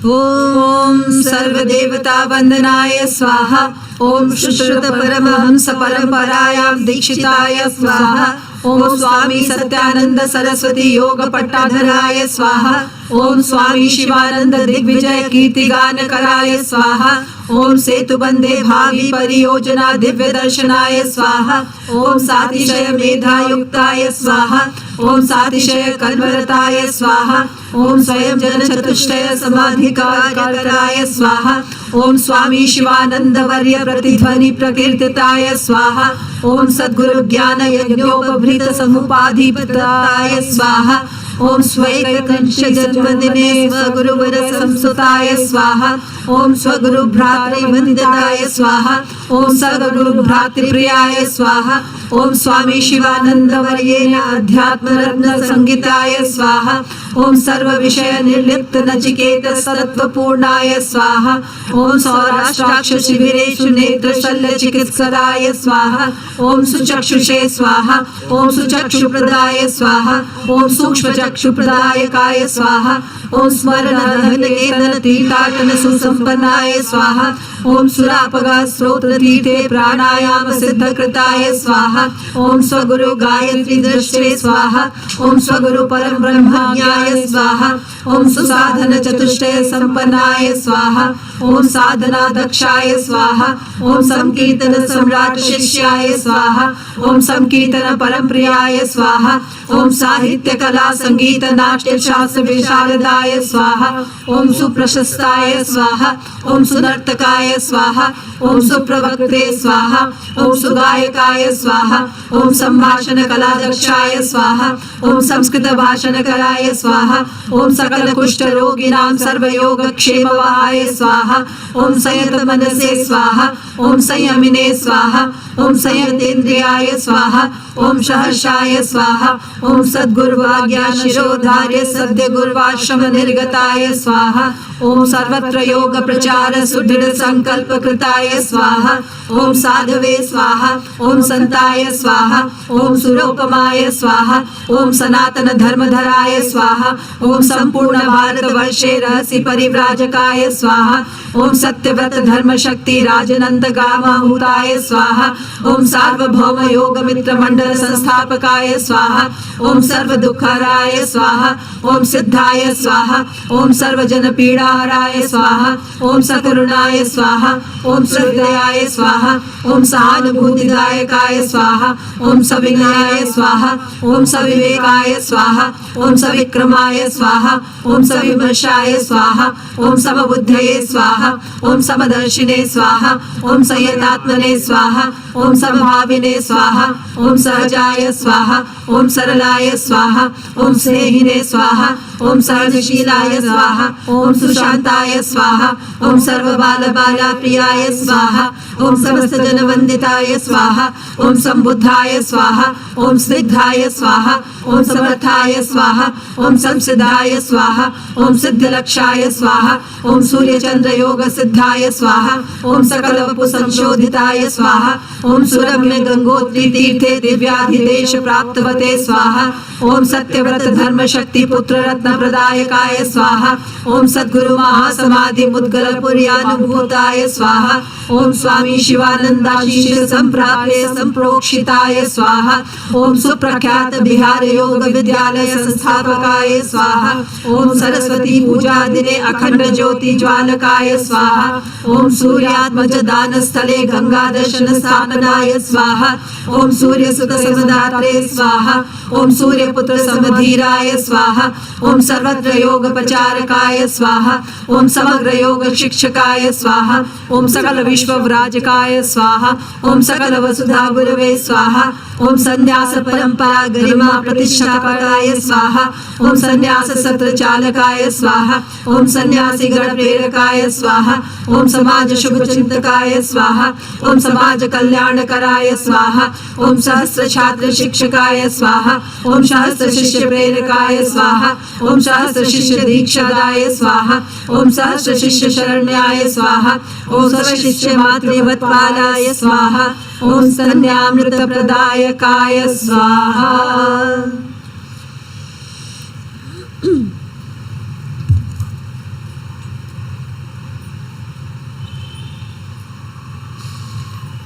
ओम सर्वदेवता वंदनाय स्वाहा। ओम शुश्रुत परमहंस परंपरायां दीक्षिताय स्वाहा। ओम स्वामी सत्यानंद सरस्वती योग पट्टाधराय स्वाहा। ओम स्वामी शिवानंद दिग्विजय कीर्तिगान कराय स्वाहा। ओम सेतु बंदे भावी परियोजना दिव्य दर्शनाय स्वाहा। ओम सातिशय मेधायुक्ताय स्वाहा। ओम सातिशय कल्परताय स्वाहा। ओम स्वयं जन चतुष्टय समाधिकाराय स्वाहा। ओम स्वामी शिवानंद वर्य प्रतिध्वनि प्रकीर्तिताय स्वाहा। ओम सद्गुरु ज्ञान यज्ञोपभृत समुपाधिपताय स्वाहा। ओम स्वैकंश जन्मदिने स्वगुरुवर संसुताय स्वाहा। ओम स्वगुरु भ्रातृवंदिताय स्वाहा। ओम सद्गुरु भ्रातृप्रियाय स्वाहा। ओम स्वामी शिवानंद वर्येण अध्यात्म रत्न संगीताय स्वाहा। ओम सर्व विषय निर्लिप्त नचिकेत सत्वपूर्णाय स्वाहा। ओम सौराष्ट्राक्ष शिबिरेषु नेत्र शल्य चिकित्सकाय स्वाहा। ओम सुचक्षुषे स्वाहा। ओम सुचक्षुप्रदाय स्वाहा। ओम सूक्ष्म चक्षुप्रदायकाय स्वाहा। ओम स्मरण केतन तीर्थाटन सुसंपन्नाय स्वाहा। ओम सुरापगा स्रोत्र तीर्थे प्राणायाम सिद्ध कृताय स्वाहा। ओम स्वगुरु गायत्री दृष्टे स्वाहा। ओम स्वगुरु परम ब्रह्मज्ञाय स्वाहा। ओम सुसाधन चतुष्टय संपन्नाय स्वाहा। ओम साधना दक्षाय स्वाहा। ओम संकीर्तन सम्राट शिष्याय स्वाहा। ओम संकीर्तन परम प्रियाय स्वाहा। ओम साहित्य कला संगीत नाट्य शास्त्र विशारदाय स्वाहा। ओम सुप्रशस्ताय स्वाहा। ओम सुनर्तकाय स्वाहा। ओम सुप्रवक्ते स्वाहा। ओम सुगायकाय स्वाहा। ओम संभाषण कला दक्षाय स्वाहा। ओम संस्कृत भाषण कराय स्वाहा। ओम सकल कुष्ठ रोगिणां सर्वयोग क्षेमवाय स्वाहा। ओम संयत मनसे स्वाहा। ओम संयमिने स्वाहा। ओम संयतेन्द्रियाय स्वाहा। ओम सहर्षाय स्वाहा। ओम सद्गुरुवाज्ञा शिरोधार्य सद्य गुरुवाश्रम निर्गताय स्वाहा। ओम सर्वत्र योग प्रचार सुदृढ़ संकल्प कृताय स्वाहा। ओम साधवे स्वाहा। ओम संताय स्वाहा। ओम सुरोपमाय स्वाहा। ओम सनातन धर्मधराय स्वाहा। ओम संपूर्ण भारत वर्षे रहसि परिव्राजकाय स्वाहा। ओम सत्यव्रत धर्म शक्ति राजनंद गामाहुताय स्वाहा। ओम सार्वभौम योग मित्र मंडल संस्थापकाय स्वाहा। ओम सर्व दुःखहराय स्वाहा। ओम सिद्धाय स्वाहा। ओम सर्वजन पीड़ाहराय स्वाहा। ओम सकरुणाय स्वाहा। ओम हृदयाय स्वाहा। ओम सहानुभूतिदायकाय स्वाहा। ओम सविनयाय स्वाहा। ओम सविवेकाय स्वाहा। ओम सविक्रमाय स्वाहा। ओम सविमर्शाय स्वाहा। ओम समबुद्धये स्वाहा। स्वाहा ओम समदर्शिने स्वाहा ओम संयतात्मने स्वाहा ओम समभाविने स्वाहा ओम सहजाय स्वाहा ओम सरलाय स्वाहा ओम स्नेहिने स्वाहा ओम सहनशीलाय स्वाहा ओम सुशांताय स्वाहा ओम सर्वबाल बाला प्रियाय स्वाहा ओम समस्त जनवंदिताय स्वाहा ओम संबुद्धाय स्वाहा ओम स्निग्धाय स्वाहा ओम समर्थाय स्वाहा ओम संसिद्धाय स्वाहा ओम सिद्धलक्षाय स्वाहा ओम सूर्य चंद्र योग सिद्धाय स्वाहा ओम सकल वपु संशोधिताय स्वाहा ओम सुरम्य गंगोत्री तीर्थे दिव्याधिदेश प्राप्तवते स्वाहा ओम सत्यव्रत धर्म शक्ति पुत्र रत्न प्रदायकाय स्वाहा ओम सद्गुरु महासमाधि मुद्गल पुर्यानुभूताय स्वाहा ओम स्वामी शिवानंदाशीष संप्राप्य संप्रोक्षिताय स्वाहा ओम सुप्रख्यात बिहार योग विद्यालय संस्थापकाय स्वाहा ओम सरस्वती पूजा दिने अखंड ज्योति ज्वालकाय स्वाहा ओम सूर्यात्मज दान स्थले गंगा दर्शन स्थापनाय स्वाहा ओम सूर्य सुत समदात्रे स्वाहा ओम सूर्य पुत्र समधीराय स्वाहा ओम सर्वत्र योग प्रचारकाय स्वाहा ओम समग्र योग शिक्षकाय स्वाहा ओम सकल विश्व विराजकाय स्वाहा ओम सकल वसुधा गुरवे स्वाहा ओम संन्यास परंपरा गरिमा प्रतिष्ठापकाय स्वाहा ओम संन्यास सत्र चालकाय स्वाहा ओम सन्यासी गण प्रेरकाय स्वाहा ओम समाज शुभ चिंतकाय स्वाहा ओम समाज कल्याणकराय स्वाहा ओम सहस्त्र छात्र शिक्षकाय स्वाहा ओम सहस्त्र शिष्य प्रेरकाय स्वाहा ओम सहस्त्र शिष्य दीक्षादाय स्वाहा ओम सहस्त्र शिष्य शरण्याय स्वाहा ओम सर्व शिष्य मातृवत्पालाय स्वाहा ओम संन्यामृत प्रदायकाय स्वाहा।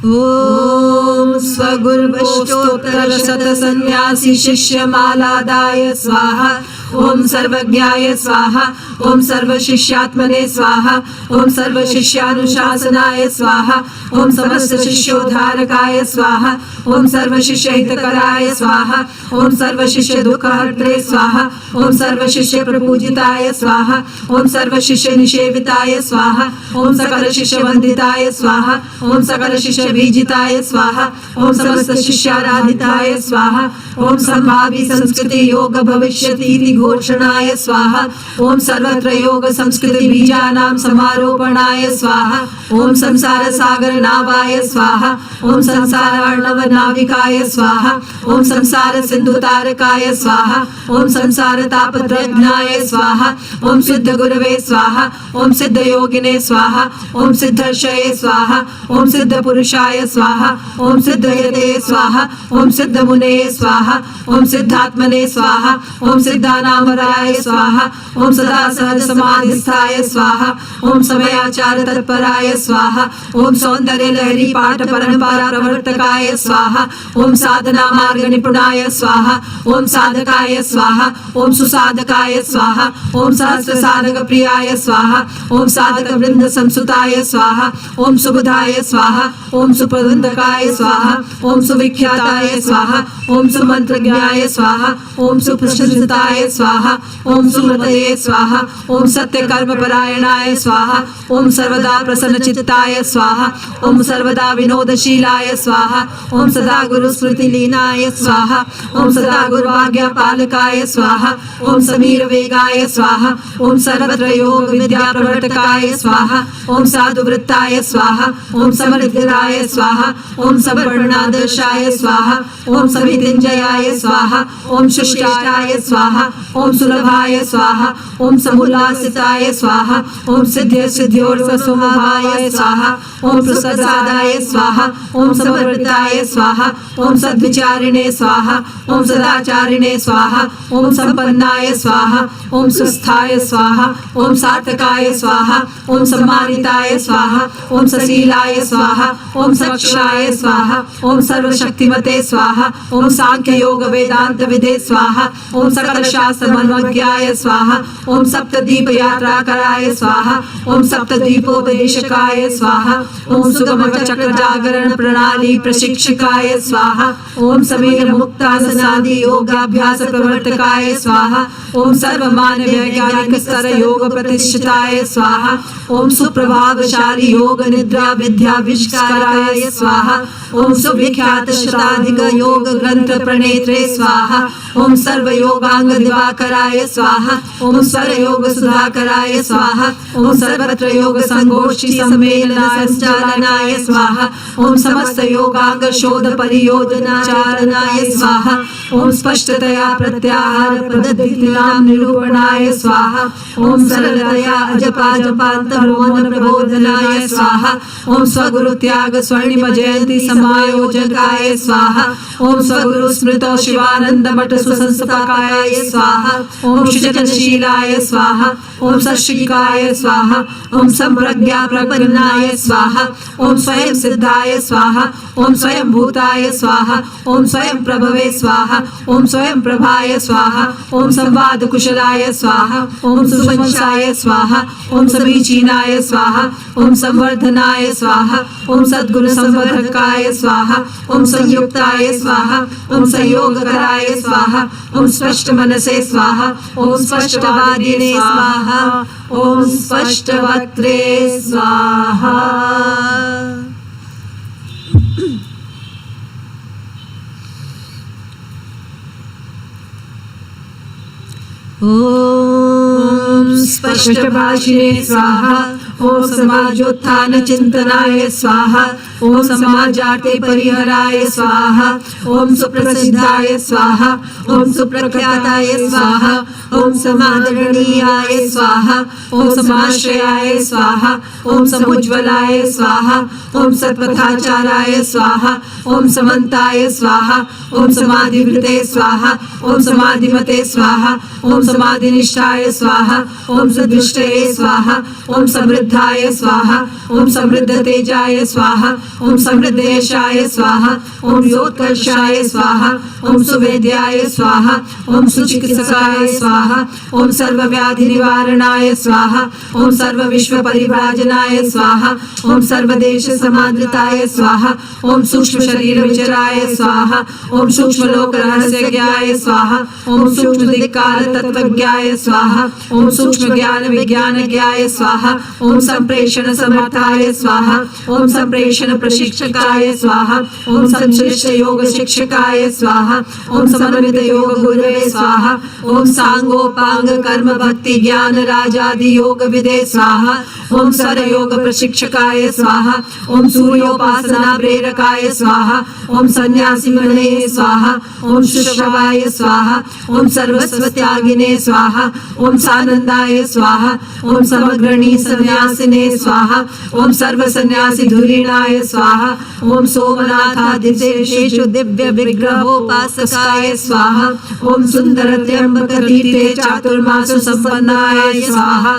ओम स्वगुरुवष्टोत्तर शत सन्यासी शिष्य मालादाय स्वाहा ओम सर्वज्ञाय स्वाहा ओम सर्व शिष्यात्मने स्वाहा ओम सर्व शिष्यानुशासनाय स्वाहा ओम समस्त शिष्योद्धारकाय स्वाहा ओम सर्व शिष्य हितकराय स्वाहा ओम सर्व शिष्य दुःखहर्त्रे स्वाहा ओम सर्व शिष्य प्रपूजिताय स्वाहा ओम सर्व शिष्य निषेविताय स्वाहा ओम सकल शिष्य वंदिताय स्वाहा ओम सकल शिष्य बीजिताय स्वाहा ओम समस्त शिष्याराधिताय स्वाहा ओम संभावी संस्कृति योग भविष्यति घोषणाय स्वाहा ओम सर्वत्र योग संस्कृति बीजानां समारोपणाय स्वाहा ओम संसार सागर नावाय स्वाहा ओम संसार अर्णव नाविकाय स्वाहा ओम संसार सिंधु तारकाय स्वाहा ओम संसार तापत्रज्ञाय स्वाहा ओम सिद्ध गुरवे स्वाहा ओम सिद्ध योगिने स्वाहा ओम सिद्धर्षये स्वाहा ओम सिद्ध पुरुषाय स्वाहा ओम सिद्ध यते स्वाहा ओम सिद्ध मुने स्वाहा ओम सिद्धात्मने स्वाहा ओम सिद्धानामराय स्वाहा ओम सदा सहज समाधिस्थाय स्वाहा ओम समयाचार तत्पराय स्वाहा ओम सौंदर्य लहरी पाठ परंपरा प्रवर्तकाय स्वाहा ओम साधना मार्ग निपुणाय स्वाहा ओम साधकाय स्वाहा ओम सुसाधकाय स्वाहा ओम सहस्र साधक प्रियाय स्वाहा ओम साधक वृंद संसुताय स्वाहा ओम सुबुधाय स्वाहा ओम सुप्रबंधकाय स्वाहा ओम सुविख्याताय स्वाहा ओम सुमंत्रज्ञाय स्वाहा ओम सुप्रसिद्धाय स्वाहा ओम सुमतये स्वाहा ओम सत्य कर्म परायणाय स्वाहा ओम सर्वदा प्रसन्न चित्ताय स्वाहा ओम सर्वदा विनोदशीलाय स्वाहा ओम सदा गुरु स्मृति लीनाय स्वाहा ओम सदा गुरुभाग्य पालकाय स्वाहा ओम समीर वेगाय स्वाहा ओम सर्वत्र योग विद्या प्रवर्तकाय स्वाहा ओम साधु वृत्ताय स्वाहा ओम समृद्धिराय स्वाहा ओम समर्पणादर्शाय स्वाहा ओम समितिंजयाय स्वाहा ओम शिष्टाय स्वाहा ओम सुलभाय स्वाहा ओम समुल्लासिताय स्वाहा ओम सिद्ध सिद्ध्योर्वसुमभाय स्वाहा ओम प्रसादाय स्वाहा ओम समर्पिताय स्वाहा ओम सद्विचारिणे स्वाहा ओम सदाचारिणे स्वाहा ओम संपन्नाय स्वाहा ओम सुस्थाय स्वाहा ओम सार्थकाय स्वाहा ओम सम्मानिताय स्वाहा ओम सशीलाय स्वाहा ओम सक्षाय स्वाहा ओम सर्वशक्तिमते स्वाहा ओम सांख्य योग वेदांत विदे स्वाहा ओम सकल शास्त्र समन्वज्ञाय स्वाहा ओम सप्तदीप यात्रा कराय स्वाहा ओम सप्तदीपोपदेशकाय स्वाहा ओम सुगम चक्र जागरण प्रणाली प्रशिक्षकाय स्वाहा ओम समीर मुक्तासनादि योगाभ्यास प्रवर्तकाय स्वाहा ओम सर्वमान्य वैज्ञानिक स्तर योग प्रतिष्ठिताय स्वाहा ओम सुप्रभावशाली योग निद्रा विद्या विष्काराय स्वाहा ओम सुविख्यात शताधिक योग ग्रंथ प्रणेत्रे स्वाहा ओम सर्व योगांग दिवाकराय स्वाहा ओम स्वर योग सुधाकराय स्वाहा ओम सर्वत्र योग संगोष्ठी सम्मेलन संचालनाय स्वाहा ओम समस्त योगांग शोध परियोजना चालनाय स्वाहा ओम स्पष्टतया प्रत्याहार पद्धतिनां निरूपणाय स्वाहा ओम सरलतया अजपा जपान्तरोमन प्रबोधनाय स्वाहा ओम स्वगुरु त्याग स्वर्णिम जयंती समायोजकाय स्वाहा ओम स्वगुरु स्मृतो शिवानंद मठ सुसंस्थापकाय स्वाहा ओम सृजनशीलाय स्वाहा ओम सश्रीकाय स्वाहा ओम संप्रज्ञा प्रपन्नाय स्वाहा ओम स्वयं सिद्धाय स्वाहा ओम स्वयं भूताय स्वाहा ओम स्वयं प्रभवे स्वाहा ओम स्वयं प्रभाय स्वाहा ओम संवाद कुशलाय स्वाहा ओम सुवंशाय स्वाहा ओम समीचीनाय स्वाहा ओम संवर्धनाय स्वाहा ओम सद्गुरु संवर्धकाय स्वाहा ओम संयुक्ताय स्वाहा ओम संयोगकराय स्वाहा ओम स्पष्ट मनसे स्वाहा ओम स्पष्टवादिने स्वाहा ओम स्पष्टवक्त्रे स्वाहा। ओम स्पष्टभाषिणे स्वाहा ओम समाजोत्थान चिंतनाय स्वाहा ओम समाजार्थे परिहराय स्वाहा ओम सुप्रसिद्धाय स्वाहा ओम सुप्रख्याताय स्वाहा ओम समादरणीयाय स्वाहा ओम समाश्रयाय स्वाहा ओम समुज्ज्वलाय स्वाहा ओम सत्पथाचाराय स्वाहा ओम समन्ताय स्वाहा ओम समाधिवृते स्वाहा ओम समाधिमते स्वाहा ओम समाधिनिष्ठाय स्वाहा ओम सदृष्टये स्वाहा ओम समृद्धाय स्वाहा ओम समृद्ध तेजाय स्वाहा ओम समृद्ध यशाय स्वाहा ओम योत्कर्षाय स्वाहा ओम सुवेद्याय स्वाहा ओम सुचिकित्सकाय स्वाहा ओम सर्वव्याधि निवारणाय स्वाहा ओम सर्व विश्व परिव्राजनाय स्वाहा ओम सर्वदेश समादृताय स्वाहा ओम सूक्ष्म शरीर विचराय स्वाहा ओम सूक्ष्म लोक रहस्यज्ञाय स्वाहा ओम सूक्ष्म दिक्काल तत्वज्ञाय स्वाहा ओम सूक्ष्म ज्ञान विज्ञान ज्ञाय स्वाहा ओम संप्रेषण समर्थाय स्वाहा ओम संप्रेषण प्रशिक्षकाय स्वाहा ओम संश्लिष्ट योग शिक्षकाय स्वाहा ओम समन्वित योग गुरुवे स्वाहा ओम सांगोपांग कर्म भक्ति ज्ञान राजादि योग विदे स्वाहा ओम स्वर योग प्रशिक्षकाय स्वाहा ओम सूर्योपासना प्रेरकाय स्वाहा ओम संन्यासी मणे स्वाहा ओम शुश्रवाय स्वाहा ओम सर्वस्व त्यागिने स्वाहा ओम सानंदाय स्वाहा ओम समग्रणी संन्यासिने स्वाहा ओम सर्व संन्यासी धुरीणाय स्वाहा ओम सोमनाथादिशेषु दिव्य विग्रहोपासकाय स्वाहा ओम सुंदर त्र्यंबक तीर्थे चातुर्मासु संपन्नाय स्वाहा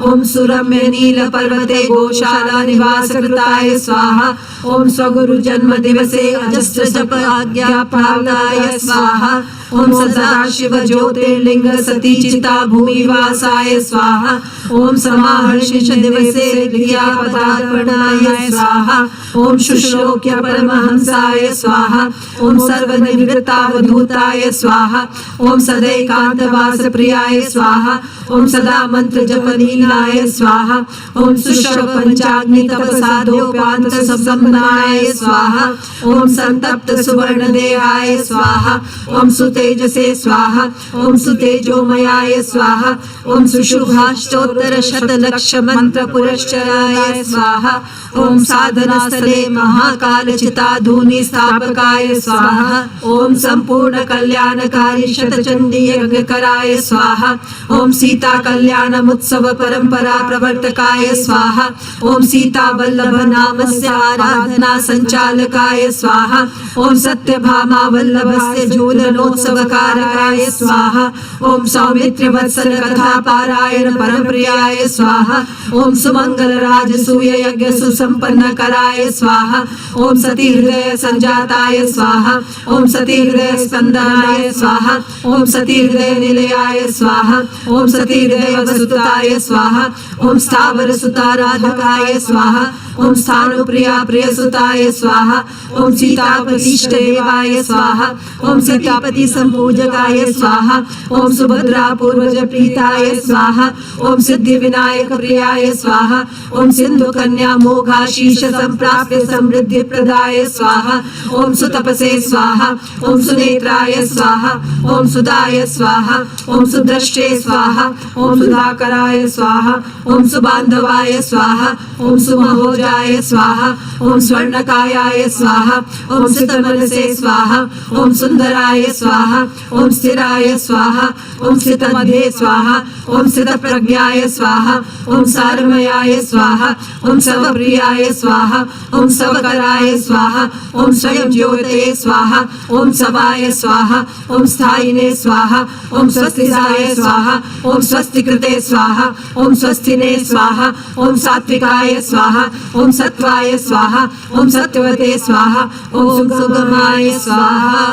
ओम सुरम्य नील पर्वते गोशाला निवास कृताय स्वाहा ओम स्वगुरु जन्म दिवसे अजस्र जप आज्ञा प्राप्ताय स्वाहा ओम सदाशिव ज्योतिर्लिंग सती चिता भूमिवासाय स्वाहा ओम समाहर्षिष दिवसे क्रिया पदार्पणाय स्वाहा ओम शुश्लोक्य परमहंसाय स्वाहा ओम सर्वनिवृत्तावधूताय स्वाहा ओम सदैकांतवास प्रियाय स्वाहा ओम सदा मंत्र जपनीलाय स्वाहा ओम सुश्रव पंचाग्नि तपसाधोप्यान्त संपन्नाय स्वाहा ओम संतप्त सुवर्ण देहाय स्वाहा ओम सुतेजसे स्वाहा ओम सुतेजोमयाय स्वाहा ओम सुशुभाष्टोत्तर शतलक्ष मंत्र पुरश्चराय स्वाहा ओम साधना स्थले महाकाल चिताधूनि स्थापकाय स्वाहा ओम संपूर्ण कल्याणकारी शतचंडी यज्ञ कराय स्वाहा ओम सीता कल्याण उत्सव परंपरा प्रवर्तकाय स्वाहा ओम सीता वल्लभ नामस्य आराधना संचालकाय स्वाहा ओम सत्यभामा वल्लभस्य झूलनोत्सव सवकारकाय स्वाहा ओम सौमित्र वत्सल कथा पारायण परम प्रियाय स्वाहा ओम सुमंगल राजसूय यज्ञ सुसंपन्न कराय स्वाहा ओम सती हृदय संजाताय स्वाहा ओम सती हृदय स्पंदनाय स्वाहा ओम सती हृदय निलयाय स्वाहा ओम सती हृदय वसुताय स्वाहा ओम स्थावर सुताराधकाय स्वाहा ओम स्थानुप्रिया प्रियसुताय स्वाहा ओम सीतापतिष्ठदेवाय स्वाहा ओम सीतापति संपूजकाय स्वाहा ओम सुभद्रा पूर्वज प्रीताय स्वाहा ओम सिद्धि विनायक प्रियाय स्वाहा ओम सिंधु कन्या मोघाशीष संप्राप्य समृद्धि प्रदाय स्वाहा ओम सुतपसे स्वाहा ओम सुनेत्राय स्वाहा ओम सुदाय स्वाहा ओम सुदृष्टे स्वाहा ओम सुधाकराय स्वाहा ओम सुबांधवाय स्वाहा ओम सुमहोजाय स्वाहा ओम स्वर्णकायाय स्वाहा ओम सितमनसे स्वाहा ओम सुंदराय स्वाहा ओम स्थिराय स्वाहा ओम स्थितमध्ये स्वाहा ओम स्थितप्रज्ञाय स्वाहा ओम सारमयाय स्वाहा ओम सर्वप्रियाय स्वाहा ओम सर्वकराय स्वाहा ओम स्वयं ज्योतये स्वाहा ओम सवाय स्वाहा ओम स्थायिने स्वाहा ओम स्वस्तिसाय स्वाहा ओम स्वस्तिकृते स्वाहा ओम स्वस्तिने स्वाहा ओम सात्विकाय स्वाहा ओम सत्वाय स्वाहा ओम सत्यवते स्वाहा ओम सुगमाय स्वाहा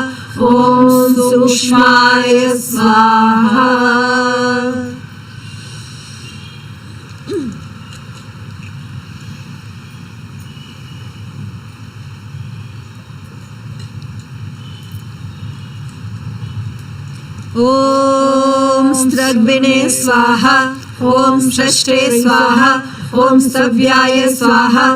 ओम सूक्ष्माय स्वाहा। ओम स्त्रग्विणे स्वाहा ओम षष्ठे स्वाहा ओम स्तव्याय स्वाहा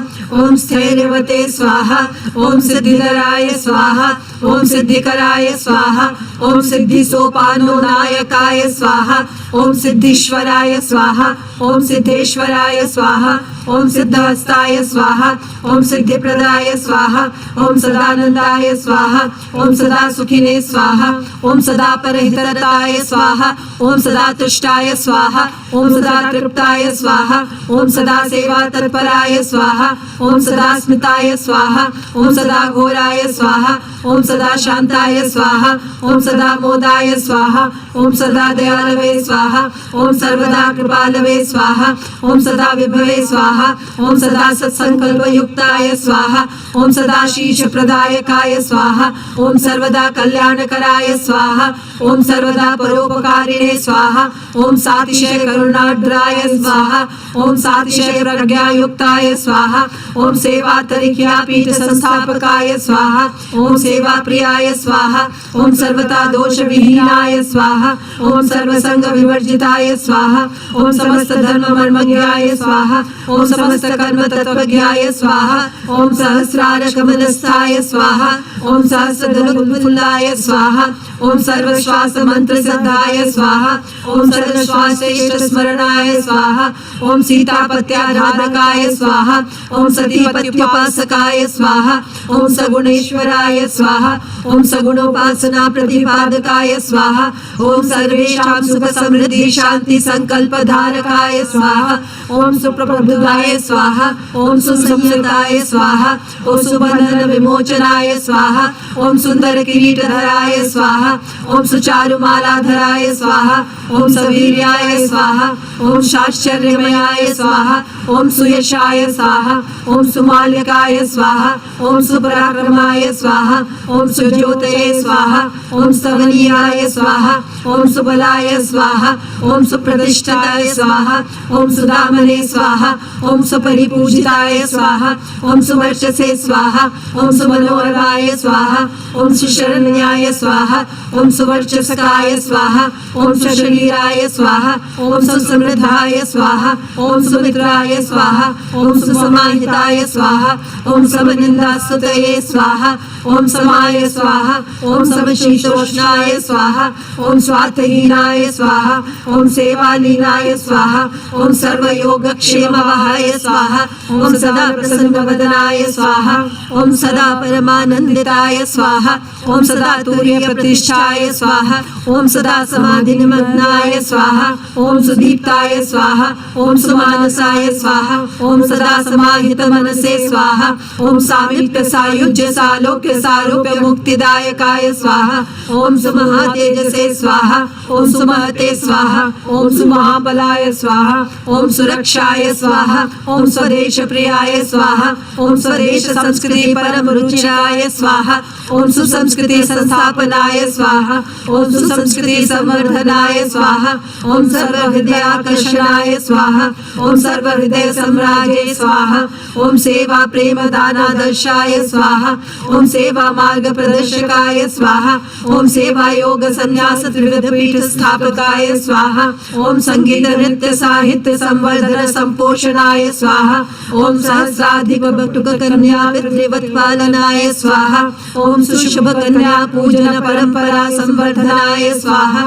ओम स्थैर्यवते स्वाहा ओम सिद्धिधराय स्वाहा ओम सिद्धिकराय स्वाहा ओम सिद्धि सोपानोनायकाय स्वाहा ओम सिद्धीश्वराय स्वाहा ओम सिद्धेश्वराय स्वाहा ओम सिद्धहस्ताय स्वाहा ओम सिद्धिप्रदाय स्वाहा ओम सदानंदाय स्वाहा ओम सदा सुखिने स्वाहा ओम सदा परहितरताय स्वाहा ओम सदा तुष्टाय स्वाहा ओम सदा तृप्ताय स्वाहा ओम सदा सेवा तत्पराय स्वाहा ओम सदा स्मिताय स्वाहा ओम सदा घोराय स्वाहा ओम सदा शांताय स्वाहा ओम सदा मोदाय स्वाहा ओम सदा दयालवे स्वाहा ओम सर्वदा कृपालवे स्वाहा ओम सदा विभवे स्वाहा ओम सदा सत्संकल्प युक्ताय स्वाहा ओम सदा शीश प्रदायकाय स्वाहा ओम सर्वदा कल्याणकराय स्वाहा ओम सर्वदा परोपकारिणे स्वाहा ओम सातिशय करुणार्द्राय स्वाहा ओम सातिशय प्रज्ञायुक्ताय स्वाहा ओम सेवा तरिख्या पीठ संस्थापकाय स्वाहा ओम सेवा प्रियाय स्वाहा ओम सर्वता दोष विहीनाय स्वाहा ओम सर्वसंग विवर्जिताय स्वाहा ओम समस्त धर्म मर्मज्ञाय स्वाहा ओम समस्त कर्म तत्वज्ञाय स्वाहा ओम सहस्रार कमलस्थाय स्वाहा ओम सहस्रधनुर्फुल्लाय स्वाहा ओम सर्वश्वास मंत्र सिद्धाय स्वाहा ओम सर्वश्वासेष्ट स्मरणाय स्वाहा ओम सीतापत्याराधकाय स्वाहा ओम सतीपत्युपासकाय स्वाहा ओम सगुणेश्वराय स्वाहा ओम सगुणोपासना प्रतिपादकाय स्वाहा ओम सर्वेषां सुख समृद्धि शांति संकल्प धारकाय स्वाहा ओम सुप्रबुद्धाय स्वाहा ओम सुसंयताय स्वाहा ओम सुबंधन विमोचनाय स्वाहा ओम सुंदर किरीटधराय स्वाहा ओम सुचारुमालाधराय स्वाहा ओम सवीर्याय स्वाहा ओम शाश्चर्यमयाय स्वाहा ओम सुयशाय स्वाहा ओम सुमाल्यकाय स्वाहा ओम सुपराक्रमाय स्वाहा ओम सुज्योतये स्वाहा ओम स्तवनीयाय स्वाहा ओम सुबलाय स्वाहा ओम सुप्रतिष्ठाय स्वाहा ओम सुदामने स्वाहा ओम सुपरिपूजिताय स्वाहा ओम सुवर्चसे स्वाहा ओम सुमनोरमाय स्वाहा ओम सुशरण्याय स्वाहा ओम सुवर्चसकाय स्वाहा ओम सुशरीराय स्वाहा ओम सुसमृद्धाय स्वाहा ओम सुमित्राय स्वाहा ओम सुसमाहिताय स्वाहा ओम समनिंदास्तुतये स्वाहा ओम समाय स्वाहा ओम समशीतोष्णाय स्वाहा ओम स्वार्थहीनाय स्वाहा ओम सेवालीनाय स्वाहा ओम सर्वयोगक्षेमवहाय स्वाहा ओम सदा प्रसन्नवदनाय स्वाहा ओम सदा परमानंदिताय स्वाहा ओम सदा तुर्य प्रतिष्ठाय स्वाहा ओम सदा समाधिनिमग्नाय स्वाहा ओम सुदीप्ताय स्वाहा ओम सुमानसाय स्वाहा ओम सदा समाहित मनसे स्वाहा ओम सामीप्य सायुज्य सालोक्य सारूप्य मुक्तिदायकाय स्वाहा ओम सुमहातेजसे स्वाहा ओम सुमहते स्वाहा ओम सुमहाबलाय स्वाहा ओम सुरक्षाय स्वाहा ओम स्वदेश प्रियाय स्वाहा ओम स्वदेश संस्कृति परम रुचिराय स्वाहा ओम सुसंस्कृति संस्थापनाय स्वाहा ओम सुसंस्कृति संवर्धनाय स्वाहा ओम सर्व हृदयाकर्षणाय स्वाहा ओम सर्व हृदय सम्राजे स्वाहा ओम सेवा प्रेम दानादर्शाय स्वाहा ओम सेवा मार्ग प्रदर्शकाय स्वाहा ओम सेवा योग संन्यास त्रिविध पीठ स्थापकाय स्वाहा ओम संगीत नृत्य साहित्य संवर्धन संपोषणाय स्वाहा ओम सहस्राधिक बटुक कन्या पितृवत् पालनाय स्वाहा ओम सुशुभ कन्या पूजन परंपरा संवर्धनाय स्वाहा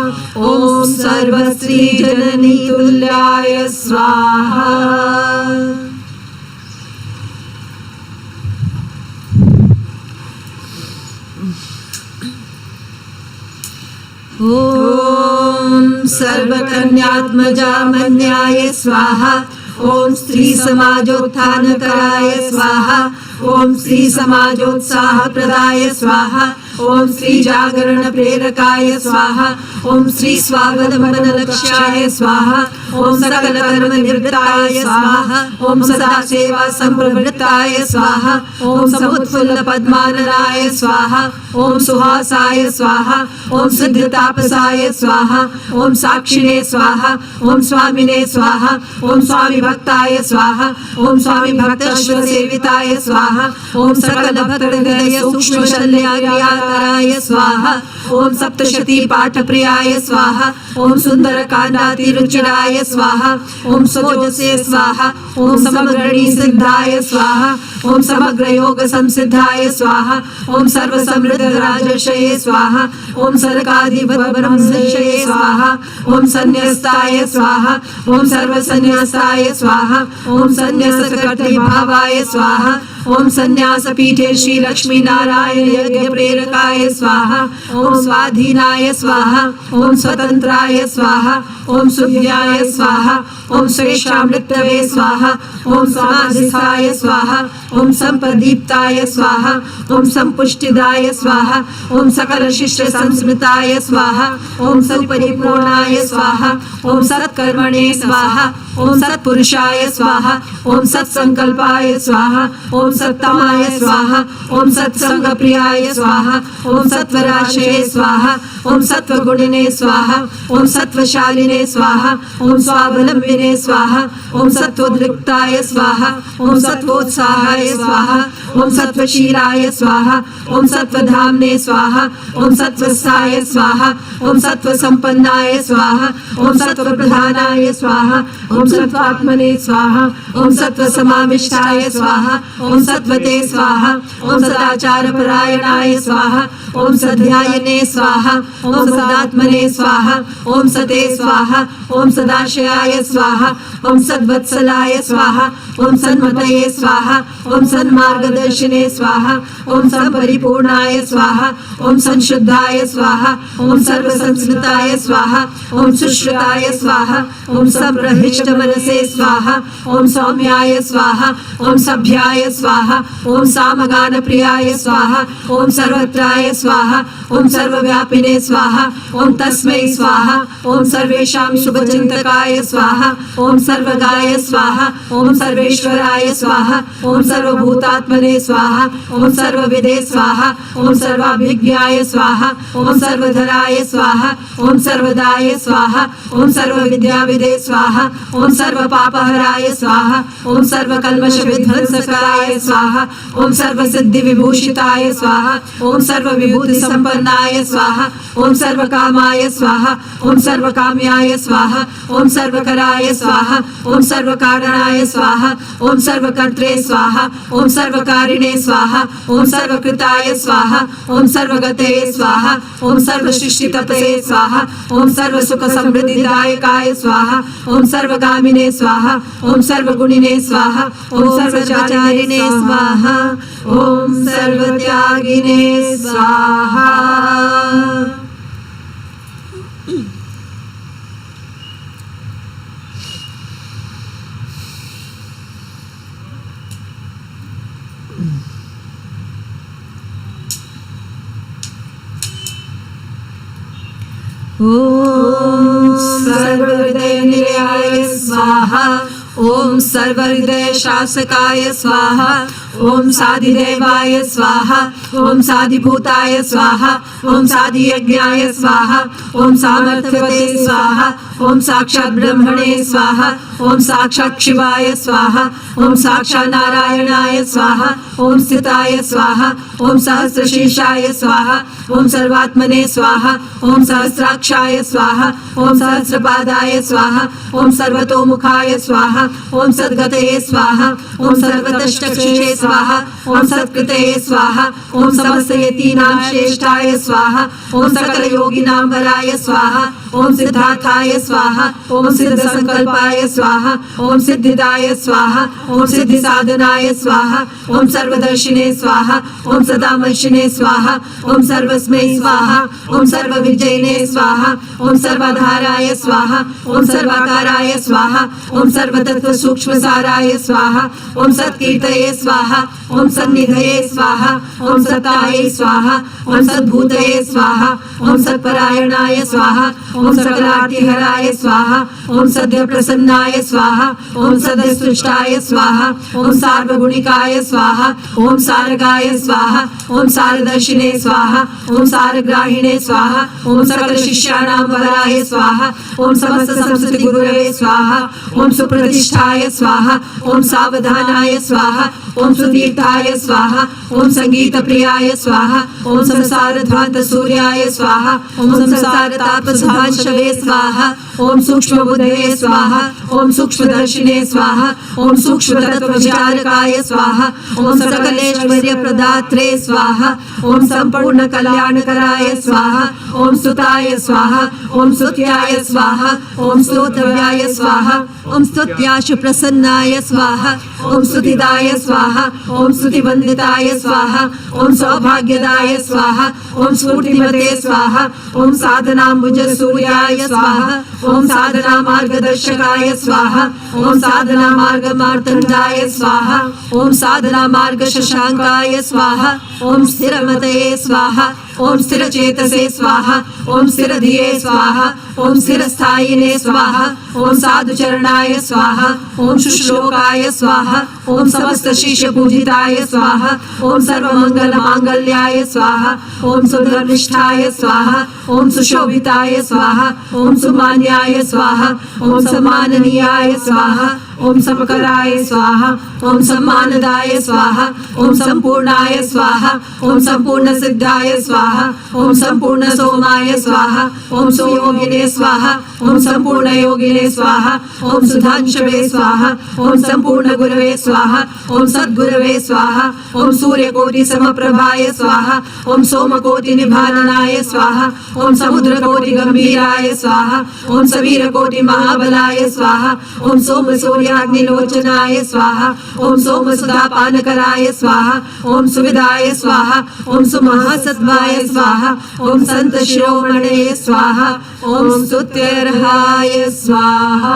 ओम सर्वश्री जननी तुल्याय स्वाहा। ओम सर्वकन्यात्मजा मन्याय स्वाहा ओम स्त्री समाजोत्थान कराय स्वाहा ओम स्त्री समाजोत्साह प्रदाय स्वाहा ओम श्री जागरण प्रेरकाय स्वाहा ओम श्री स्वावलंबन लक्ष्याय स्वाहा ओम सकल कर्म निवृत्ताय स्वाहा ओम सदा सेवा संप्रवृत्ताय स्वाहा ओम समुत्फुल्ल पद्माननाय स्वाहा ओम सुहासाय स्वाहा ओम सिद्धतापसाय स्वाहा ओम साक्षिणे स्वाहा ओम स्वामिने स्वाहा ओम स्वामी भक्ताय स्वाहा ओम स्वामी भक्तश्व सेविताय स्वाहा ओम सकल भक्त हृदय सूक्ष्म शल्याय स्वाहा ओम सप्तशती पाठ प्रियाय स्वाहा ओम सुंदर कांडाति रुचिराय स्वाहा ओम स्वजोसे स्वाहा ओम समग्रणी सिद्धाय स्वाहा ओम समग्र योग संसिद्धाय स्वाहा ओम सर्व समृद्ध राजर्षये स्वाहा ओम सर्गाधिपत ब्रह्मर्षये स्वाहा ओम संन्यस्ताय स्वाहा ओम सर्व संन्यासाय स्वाहा ओम संन्यासकर्तृ भावाय स्वाहा ओम संन्यास पीठे श्री लक्ष्मी नारायण यज्ञ प्रेरकाय स्वाहा ओम स्वाधीनाय स्वाहा ओम स्वतंत्राय स्वाहा ओम सुव्याय स्वाहा ओम श्रेष्ठामृतवे स्वाहा ओम समाधिस्थाय स्वाहा ओम संप्रदीप्ताय स्वाहा ओम संपुष्टिदाय स्वाहा ओम सकल शिष्ट संस्मृताय स्वाहा ओम सत्परिपूर्णाय स्वाहा ओम सत्कर्मणे स्वाहा ओम सत्पुरुषाय स्वाहा ओम सत्संकल्पाय स्वाहा ओम सत्तमाय स्वाहा ओम सत्संग प्रियाय स्वाहा ओम सत्वराशये स्वाहा ओम सत्वगुणिने स्वाहा ओम सत्वशालिने स्वाहा ओम स्वावलंबिने स्वाहा ओम सत्वोद्रिक्ताय स्वाहा ओम सत्वोत्साहाय स्वाहा ओम सत्वशीलाय स्वाहा ओम सत्वधाम्ने स्वाहा ओम सत्वस्थाय स्वाहा ओम सत्वसंपन्नाय स्वाहा ओम सत्वप्रधानाय स्वाहा ओम सत्वात्मने स्वाहा ओम सत्वसमाविष्टाय स्वाहा ओम सत्वते स्वाहा ओम सदाचार परायणाय स्वाहा ओम सध्यायने स्वाहा ओम सदात्मने स्वाहा ओम सते स्वाहा ओम सदाशयाय स्वाहा ओम सद्वत्सलाय स्वाहा ओम सन्मतये स्वाहा ओम सन्मार्गदर्शिने स्वाहा ओम संपरिपूर्णाय स्वाहा ओम संशुद्धाय स्वाहा ओम सर्वसंस्कृताय स्वाहा ओम सुश्रुताय स्वाहा ओम संप्रहिष्ट मनसे स्वाहा ओम सौम्याय स्वाहा ओम सभ्याय स्वाहा ओम सामगान प्रियाय स्वाहा ओम सर्वत्राय स्वाहा ओम सर्वव्यापिने स्वाहा ओम तस्मै स्वाहा ओम सर्वेषां शुभचिन्तकाय स्वाहा ओम सर्वगाय स्वाहा ओम सर्वेश्वराय स्वाहा ओम सर्वभूतात्मने स्वाहा ओम सर्वविदे स्वाहा ओम सर्वाभिज्ञाय स्वाहा ओम सर्वधराय स्वाहा ओम सर्वदाय स्वाहा ओम सर्वविद्याविदे स्वाहा ओम सर्वपापहराय स्वाहा ओम सर्वकल्मष विध्वंसकाय स्वाहा ओम सर्वसिद्धि विभूषिताय स्वाहा ओम सर्वविभूति संपन्नाय स्वाहा ओम सर्वकामाय स्वाहा ओम सर्वकाम्याय स्वाहा ओम सर्वकराय स्वाहा ओम सर्वकारणाय स्वाहा ओम सर्वकर्त्रे स्वाहा ओम सर्वकारिणे स्वाहा ओम सर्वकृताय स्वाहा ओम सर्वगते स्वाहा ओम सर्वसृष्टितपसे स्वाहा ओम सर्वसुख समृद्धिदायकाय स्वाहा ओम सर्वगामिने स्वाहा ओम सर्वगुणिने स्वाहा ओम सर्वचारिणे स्वाहा ओम सर्वत्यागिने स्वाहा। ॐ सर्वहृदयनिलयाय स्वाहा। ॐ सर्वहृदय शासकाय स्वाहा। ॐ साधिदेवाय स्वाहा। ॐ साधिभूताय स्वाहा। ॐ साधियज्ञाय स्वाहा। ॐ सामर्थ्यवते स्वाहा। ॐ साक्षात् ब्रह्मणे स्वाहा। ॐ साक्षात् शिवाय स्वाहा। ॐ साक्षात् नारायणाय स्वाहा। ॐ स्थिताय स्वाहा। ॐ सहस्रशीर्षाय स्वाहा। ॐ सर्वात्मने स्वाहा। ॐ सहस्राक्षाय स्वाहा। ॐ सहस्रपादाय स्वाहा। ॐ सर्वतोमुखाय स्वाहा। ॐ सद्गतये स्वाहा। ॐ सर्वतश्चक्षुषे स्वाहा। ॐ सत्कृतये स्वाहा। ॐ समस्तयतीनां श्रेष्ठाय स्वाहा। ॐ सकलयोगिनां वराय स्वाहा। ॐ सिद्धार्थाय स्वाहा। ॐ सिद्धसंकल्पाय स्वाहा। ॐ सिद्धिदाय स्वाहा। ॐ सिद्धिसाधनाय स्वाहा। ॐ सर्वदर्शिने स्वाहा। ॐ सदामर्शिने स्वाहा। ॐ सर्वस्मै स्वाहा। ॐ सर्वविजयिने स्वाहा। ॐ सर्वाधाराय स्वाहा। ॐ सर्वाकाराय स्वाहा। ॐ सर्वतत्त्वसूक्ष्मसाराय स्वाहा। ॐ सत्कीर्तये स्वाहा। ॐ सन्निधये स्वाहा। ॐ सताये स्वाहा। ॐ सद्भूतये स्वाहा। ॐ सत्परायणाय स्वाहा। ॐ सकलार्तिहराय स्वाहा। ॐ सद्यप्रसन्नाय स्वाहा। ॐ सदसृष्टाय स्वाहा। ॐ सार्वगुणिकाय स्वाहा। ॐ सारगाय स्वाहा। ॐ सारदर्शिने स्वाहा। ॐ सारग्राहिणे स्वाहा। ॐ सकलशिष्याणां वराय स्वाहा। ॐ समस्त संस्कृति गुरवे स्वाहा। ॐ सुप्रतिष्ठाय स्वाहा। ॐ सावधानाय स्वाहा। ॐ सुतीर्थाय स्वाहा। ॐ संगीतप्रियाय स्वाहा। ॐ संसारध्वान्त सूर्याय स्वाहा। ॐ संसारतापसभाषवे स्वाहा। ॐ सूक्ष्मबुद्धये स्वाहा। ॐ सूक्ष्मदर्शिने स्वाहा। ॐ सूक्ष्मतत्त्वविचारकाय स्वाहा। ॐ सकलेश्वर्यप्रदात्रे स्वाहा। ॐ सम्पूर्णकल्याणकराय स्वाहा। ॐ स्तुताय स्वाहा। ॐ स्तुत्याय स्वाहा। ॐ स्तोत्रव्याय स्वाहा। ॐ स्तुत्याश प्रसन्नाय स्वाहा। ॐ स्तुतिदाय स्वाहा। ॐ स्तुतिवन्दिताय स्वाहा। ॐ सौभाग्यदाय स्वाहा। ॐ स्फूर्तिमते स्वाहा। ॐ साधनाम्बुजसूर्याय स्वाहा। ॐ साधनामार्गदर्शकाय स्वाहा। ॐ साधनामार्गमार्तण्डाय स्वाहा। ॐ साधनामार्गशशाङ्काय स्वाहा। ॐ स्थिरमतये स्वाहा। ॐ स्थिरचेतसे स्वाहा। ॐ स्थिरधिये स्वाहा। ॐ स्थिरस्थायिने स्वाहा। ॐ साधुचरणाय स्वाहा। ॐ शुश्लोकाय स्वाहा। ॐ समस्तशिष्यपूजिताय स्वाहा। ॐ सर्वमङ्गलमाङ्गल्याय स्वाहा। ॐ सुधर्मिष्ठाय स्वाहा। ॐ सुशोभिताय स्वाहा। ॐ सुमान्याय स्वाहा। ॐ सम्माननीयाय स्वाहा। ॐ समकराय स्वाहा। ॐ सम्मानदाय स्वाहा। ॐ सम्पूर्णाय स्वाहा। ॐ सम्पूर्णसिद्धाय स्वाहा। ॐ सम्पूर्णसोमाय स्वाहा। ॐ सुयोगिने स्वाहा। ॐ सम्पूर्णयोगिने स्वाहा। ॐ सुधांशवे स्वाहा। ॐ सम्पूर्णगुरवे स्वाहा। ॐ सद्गुरवे स्वाहा। ॐ सूर्यकोटिसमप्रभाय स्वाहा। ॐ सोमकोटिनिभाननाय स्वाहा। ॐ समुद्रकोटिगम्भीराय स्वाहा। ॐ सवीरकोटिमहाबलाय स्वाहा। ॐ सोमसूर्याग्निलोचनाय स्वाहा। ॐ सोमसुधापानकराय स्वाहा। ॐ सुविदाय स्वाहा। ॐ सुमहासत्वाय स्वाहा। ॐ सन्तशिरोमणये स्वाहा। ॐ स्तुत्यर्हाय स्वाहा।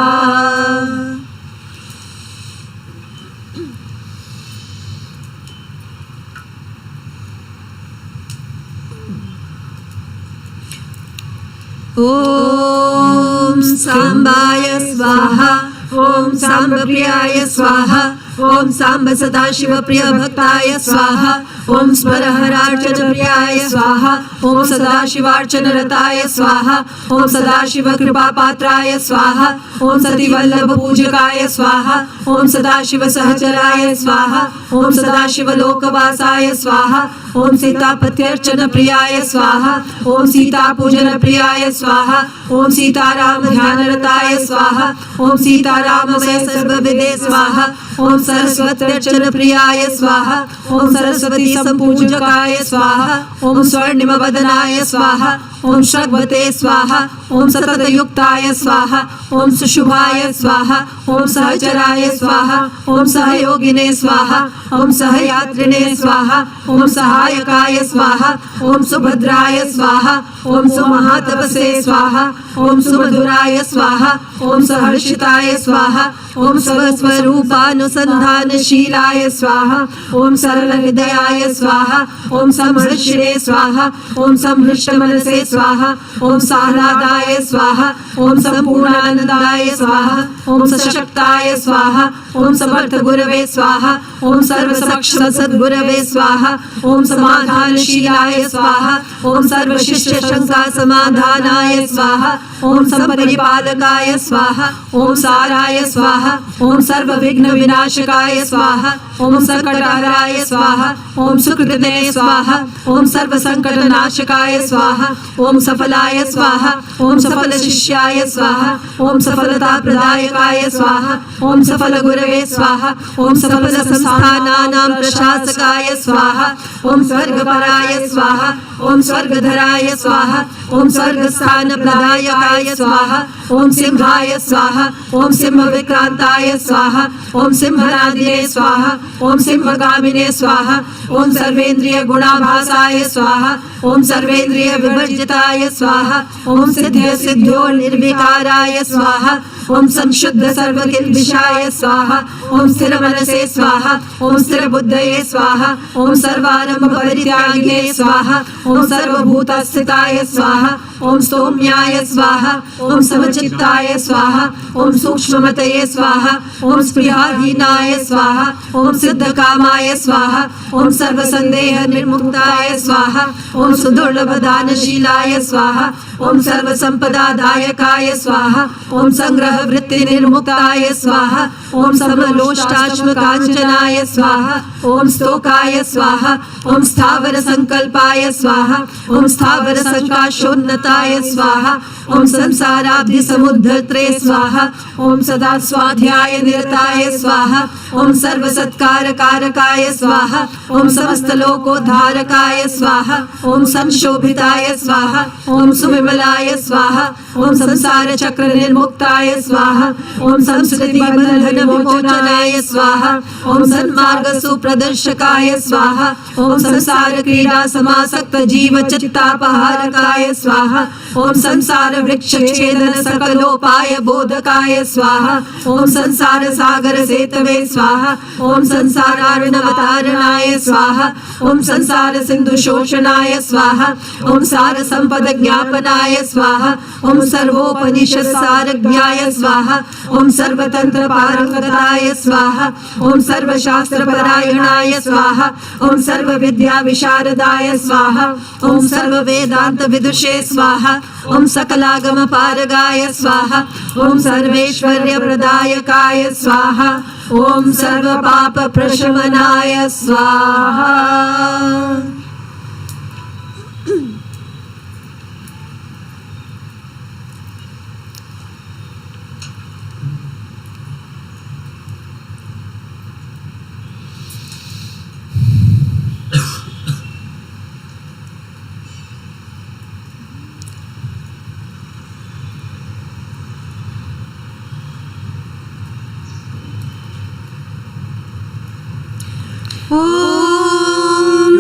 ॐ साम्बाय स्वाहा। ॐ साम्बप्रियाय स्वाहा। ॐ साम्ब सदाशिवप्रिय भक्ताय स्वाहा। ॐ स्मरहरार्चनप्रियाय स्वाहा। ॐ सदाशिवार्चनरताय स्वाहा। ॐ सदाशिवकृपापात्राय स्वाहा। ॐ सतिवल्लभपूजकाय स्वाहा। ॐ सदाशिवसहचराय स्वाहा। ॐ सदाशिवलोकवासाय स्वाहा। ॐ सीतापत्यर्चनप्रियाय स्वाहा। ॐ सीतापूजनप्रियाय स्वाहा। ॐ सीतारामध्यानरताय स्वाहा। ॐ सीताराममय सर्वविदे स्वाहा। ॐ सरस्वत्यर्चनप्रियाय स्वाहा। ॐ सरस्वती सम्पूजकाय स्वाहा। ॐ स्वर्णिमवदनाय स्वाहा। ॐ श्रग्वते स्वाहा। ॐ सततयुक्ताय स्वाहा। ॐ सुशुभाय स्वाहा। ॐ सहचराय स्वाहा। ॐ सहयोगिने स्वाहा। ॐ सहयात्रिणे स्वाहा। ॐ सहायकाय स्वाहा। ॐ सुभद्राय स्वाहा। ॐ सुमहातपसे स्वाहा। ॐ सुमधुराय स्वाहा। ॐ सहर्षिताय स्वाहा। ॐ स्वस्वरूपानुसन्धानशीलाय स्वाहा। ॐ सरलहृदयाय स्वाहा। ॐ संहर्षिणे स्वाहा। ॐ संहृष्टमनसे स्वाहा ओम साहलादाय स्वाहा ओम संपूर्णानंदाय स्वाहा ओम सशक्ताय स्वाहा ओम समर्थ गुरवे स्वाहा ओम सर्वसक्षम सद्गुरवे स्वाहा ओम समाधानशीलाय स्वाहा ओम सर्वशिष्ट शंका समाधानाय स्वाहा ओम संपरिपालकाय स्वाहा ओम साराय स्वाहा ओम सर्व विघ्न विनाशकाय स्वाहा ओम संकटहराय स्वाहा ओम सुकृते स्वाहा ओम सर्व संकट नाशकाय स्वाहा ओम सफलाय स्वाहा ओम सफल शिष्याय स्वाहा ओम सफलता प्रदायकाय स्वाहा ओम सफल गुरवे स्वाहा ओम सफल संस्थानानां प्रशासकाय स्वाहा ओम स्वर्गपराय स्वाहा ओम स्वर्गधराय स्वाहा ओम स्वर्गस्थान प्रदायकाय स्वाहा ओम सिंहाय स्वाहा ओम सिंह विक्रांताय स्वाहा ओम सिंहनादिने स्वाहा ओम सिंहगामिने स्वाहा ओम सर्वेंद्रिय गुणाभासाय स्वाहा ओम सर्वेंद्रिय विवर्जिताय स्वाहा ओम सिद्ध सिद्ध्यो निर्विकाराय स्वाहा ओम संशुद्ध सर्वकिल्बिषाय स्वाहा ओम स्थिर मनसे स्वाहा ओम स्थिर बुद्धये स्वाहा ओम सर्वारंभ परित्यागिने स्वाहा ओम सर्वभूतस्थिताय स्वाहा ओम सौम्याय स्वाहा ओम समचित्ताय स्वाहा ओम सूक्ष्ममतये स्वाहा ओम स्पृहाहीनाय स्वाहा ओम सिद्धकामाय स्वाहा ओम सर्वसंदेह निर्मुक्ताय स्वाहा ओम सुदुर्लभ दानशीलाय स्वाहा ओम सर्वसंपदादायकाय स्वाहा ओम संग्रह वृत्ति निर्मुक्ताय स्वाहा ओम समलोष्टाश्म कांचनाय स्वाहा ओम स्तोकाय स्वाहा ओम स्थावर संकल्पाय स्वाहा ओम स्थावर संकाशोन्नताय स्वाहा ओम संसाराब्धि समुद्धर्त्रे स्वाहा ओम सदा स्वाध्याय निरताय स्वाहा ओम सर्व सत्कार कारकाय स्वाहा ओम समस्त लोकोद्धारकाय स्वाहा ओम संशोभिताय स्वाहा ओम सुविमलाय स्वाहा ओम संसार चक्र निर्मुक्ताय स्वाहा ओम संस्कृति बंधन विमोचनाय स्वाहा ओम सन्मार्ग सुप्रदर्शकाय स्वाहा ओम संसार क्रीडा समासक्त जीव चित्तापहारकाय स्वाहा ओम संसार वृक्ष छेदन सकलोपाय बोधकाय स्वाहा ओम संसार सागर सेतवे स्वाहा ओम संसारार्णवतारणाय स्वाहा ओम संसार सिंधु शोषणाय स्वाहा ओम सार संपद ज्ञापनाय स्वाहा ओम सर्वोपनिषद सारज्ञाय स्वाहा ओम सर्वतंत्र पारंगताय स्वाहा ओम सर्वशास्त्र परायणाय स्वाहा ओम सर्व विद्या विशारदाय स्वाहा ओम सर्व वेदांत विदुषे स्वाहा ओम सकलागम पारगाय स्वाहा ओम सर्वेश्वर्य प्रदायकाय स्वाहा ओम सर्व पाप प्रशमनाय स्वाहा। ओम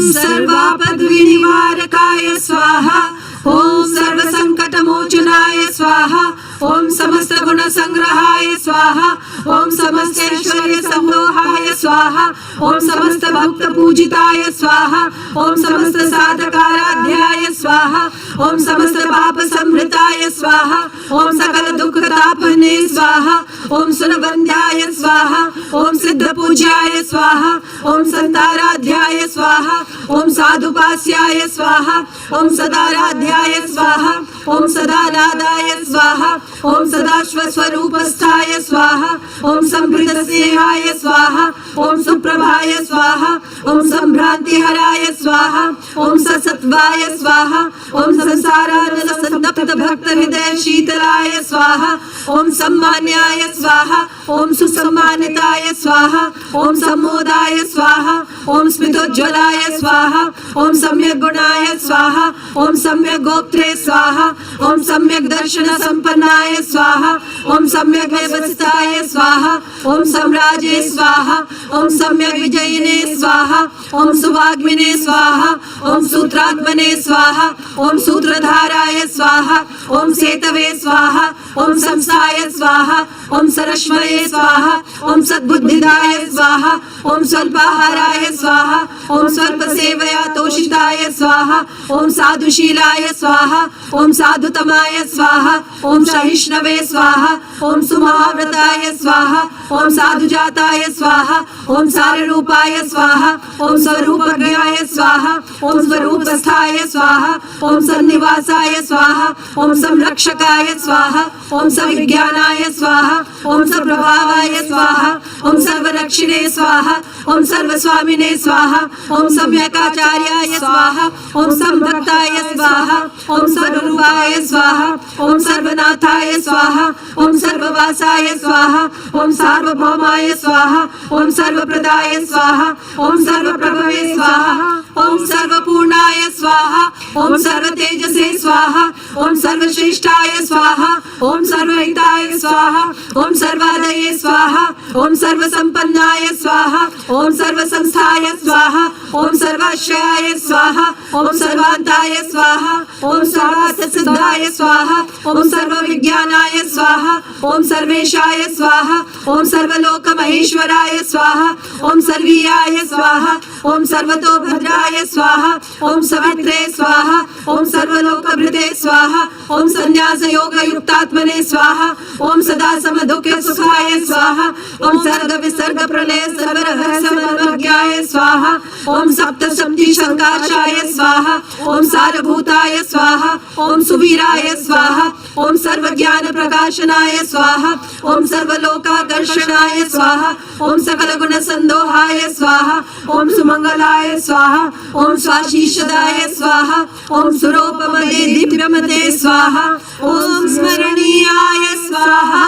सर्वापद्विनिवारकाय स्वाहा ओम सर्व संकट मोचनाय स्वाहा ओम समस्त गुण संग्रहाय स्वाहा ओम समस्त ऐश्वर्य संलोहाय स्वाहा ओम समस्त भक्त पूजिताय स्वाहा ओम समस्त साधकाराध्याय स्वाहा ओम समस्त पाप संहृताय स्वाहा ओम सकल दुख तापने स्वाहा ओम सुरवंद्याय स्वाहा ओम सिद्ध पूज्याय स्वाहा ओम संताराध्याय स्वाहा ओम साधुपास्याय स्वाहा ओम सदाराध्याय स्वाहा ओम सदानादाय स्वाहा ओम सदाश्वस्वरूपस्थाय स्वाहा ओम संभृतस्नेहाय स्वाहा ओम सुप्रभाय स्वाहा ओम संभ्रांतिहराय स्वाहा ओम ससत्वाय स्वाहा ओम संसारानल संतप्त भक्त हृदय शीतलाय स्वाहा ओम सम्मान्याय स्वाहा ओम सुसम्मानिताय स्वाहा ओम सम्मोदाय स्वाहा ओम स्मितोज्ज्वलाय स्वाहा ओम सम्यक गुणाय स्वाहा ओम सम्यक गोप्त्रे स्वाहा ओम सम्यक दर्शन संपन्नाय स्वाहा ओम सम्यक व्यवस्थिताय स्वाहा ओम सम्राजे स्वाहा ओम सम्यक विजयिने स्वाहा ओम सुवाग्मिने स्वाहा ओम सूत्रात्मने स्वाहा, ओम सूत्रधाराय स्वाहा, ओम सेतवे स्वाहा, ओम संस्थाय स्वाहा, ओम सरश्मये स्वाहा, ओम सद्बुद्धिदाय स्वाहा, ओम स्वल्पाहाराय स्वाहा, ओम स्वल्पसेवया तोषिताय स्वाहा, ओम साधुशीलाय स्वाहा, ओम साधुतमाय स्वाहा, ओम सहिष्णवे स्वाहा, ओम सुमहाव्रताय स्वाहा, ओम साधुजाताय स्वाहा, ओम साररूपाय स्वाहा, ओम स्वरूपज्ञाय स्वाहा, ओम स्वरूपस्थाय स्वाहा, ओम सन्निवासाय स्वाहा, ओम संरक्षकाय स्वाहा, ओम सविज्ञानाय स्वाहा, ओम सर्वप्रभावाय स्वाहा, ओम सर्वरक्षिणे स्वाहा, ओम सर्वस्वामिने स्वाहा, ओम सम्यकाचार्याय स्वाहा, ओम संभक्ताय स्वाहा, ओम सर्वरूपाय स्वाहा, ओम सर्वनाथाय स्वाहा, ओम सर्ववासाय स्वाहा, ओम सार्वभौमाय स्वाहा, ओम सर्वप्रदाय स्वाहा, ओम सर्वप्रभवे स्वाहा, ओम सर्वपूर्णाय स्वाहा, ओम सर्वतेजसे स्वाहा, ओम सर्वश्रेष्ठाय स्वाहा, ओम सर्वहिताय स्वाहा, ओम सर्वादये स्वाहा, ओम सर्वसंपन्नाय स्वाहा, ओम सर्वसंस्थाय स्वाहा, ओम सर्वाश्रयाय स्वाहा, ओम सर्वान्ताय स्वाहा, ओम सर्वार्थसिद्धाय स्वाहा, ओम सर्वविज्ञानाय स्वाहा, ओम सर्वेशाय स्वाहा, ओम सर्वलोकमहेश्वराय स्वाहा, ओम सर्वीयाय स्वाहा, ओम सर्वतोभद्राय स्वाहा, ओम सवित्रे स्वाहा, ओम सर्वलोकभृते स्वाहा, ओम संन्यास योग युक्तात्मने स्वाहा, ओम सदा समदुःख सुखाय स्वाहा, ओम सर्ग विसर्ग प्रलय सर्वरहस्यमर्मज्ञाय स्वाहा, ओम सप्तशक्ति शंकाशाय स्वाहा, ओम सारभूताय स्वाहा, ओम सुवीराय स्वाहा, ओम सर्वज्ञान प्रकाशनाय स्वाहा, ओम सर्वलोकाकर्षणाय स्वाहा, ओम सकल गुण संदोहाय स्वाहा, ओम सुमंगलाय स्वाहा, ओम स्वाशीषदाय स्वाहा, ओम सुरोपमदे दिव्यमते स्वाहा, ओम स्मरणीयाय स्वाहा,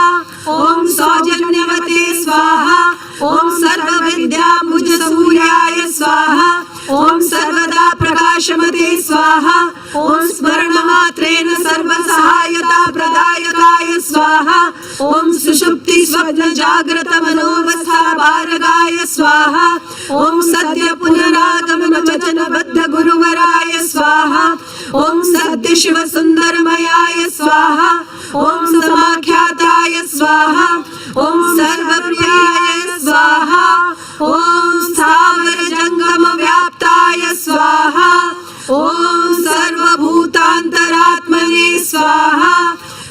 ओम सौजन्यवते स्वाहा, ओम सर्वविद्याम्बुज सूर्याय स्वाहा, ओम सर्वदा प्रकाशमते स्वाहा, ओम स्मरणमात्रेण सर्वसहायता प्रदायकाय स्वाहा, ओम सुषुप्ति स्वप्न जागृत मनोवस्था भारगाय स्वाहा, ओम सद्य पुनरागमन वचनबद्ध गुरुवराय स्वाहा, ओम सत्य शिव सुंदरमयाय स्वाहा, ओम समाख्याताय स्वाहा, ओम सर्वप्रियाय स्वाहा, ओम स्थावर जंगम व्याप्ताय स्वाहा, ओम सर्वभूतांतरात्मने स्वाहा,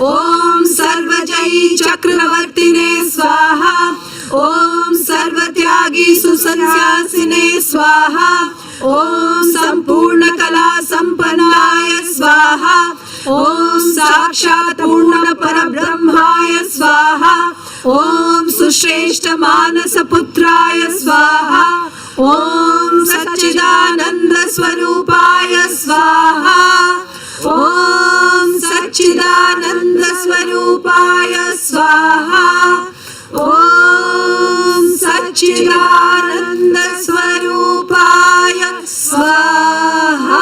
ओम सर्वजयी चक्रवर्तिने स्वाहा, ओम सर्वत्यागी सुसंन्यासिने स्वाहा, ओम संपूर्ण कला संपन्नाय स्वाहा, ओम साक्षात पूर्ण परब्रह्माय स्वाहा, ओम सुश्रेष्ठ मानस पुत्राय स्वाहा, ओम सच्चिदानंद स्वरूपाय स्वाहा, ओम सच्चिदानंद स्वरूपाय स्वाहा, ओम सच्चिदानंद स्वरूपाय स्वाहा।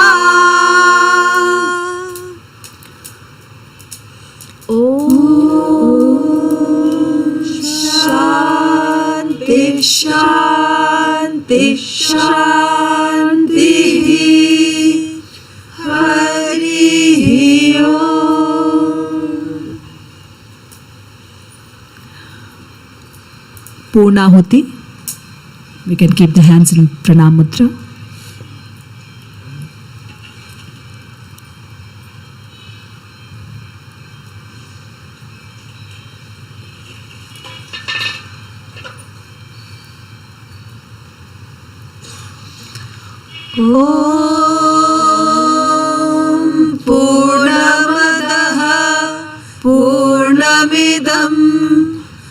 शांति शांति शांति। हरि ओम। Purnahuti. We can keep the hands in pranam mudra. ॐ पूर्णमदः पूर्णमिदं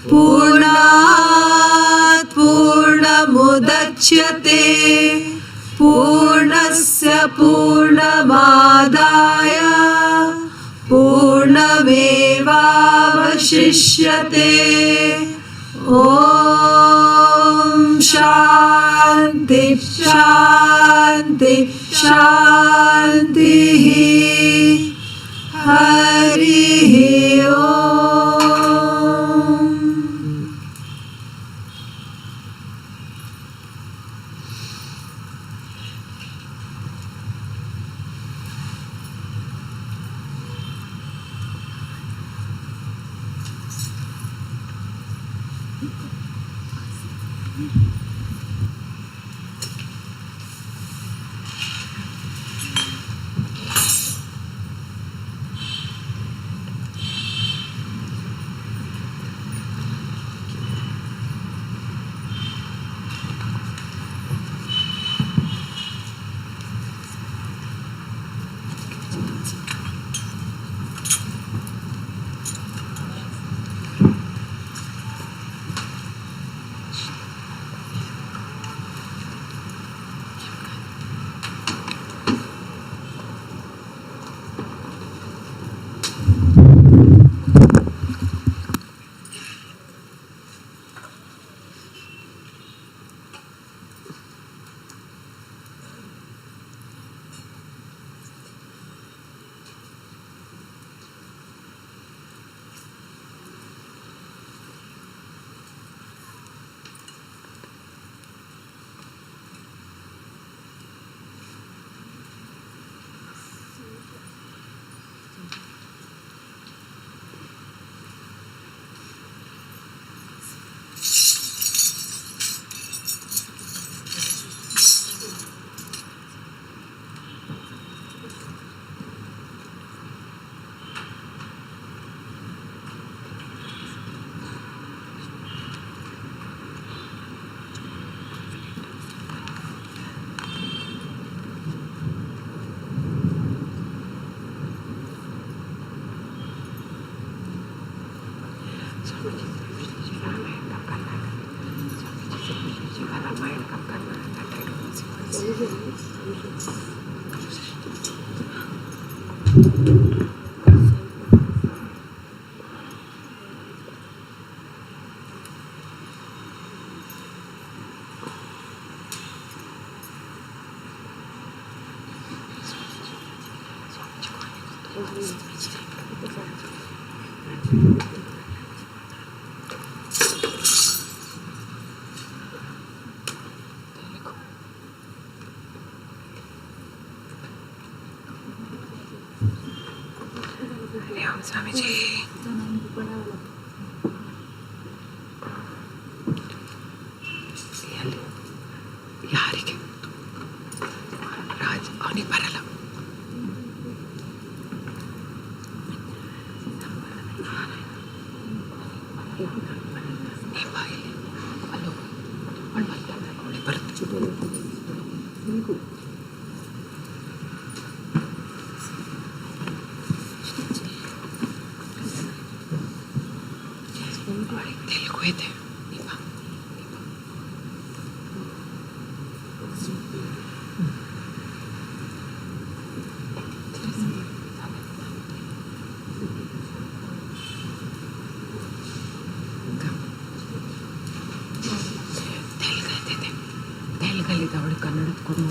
पूर्णात् पूर्णमुदच्यते पूर्णस्य पूर्णमादाय पूर्णमेवावशिष्यते। ॐ शान्ति शान्ति शान्तिः। हरिः ओम्। ಯಾರಿಗೆ ರಾಜ್ ಅವನಿಗೆ ಬರಲ್ಲ. ತೆಲುಗು ಇದೆ. ತೆಲುಗಲ್ಲಿದ್ದ ಅವಳು ಕನ್ನಡದ ಕೊಡು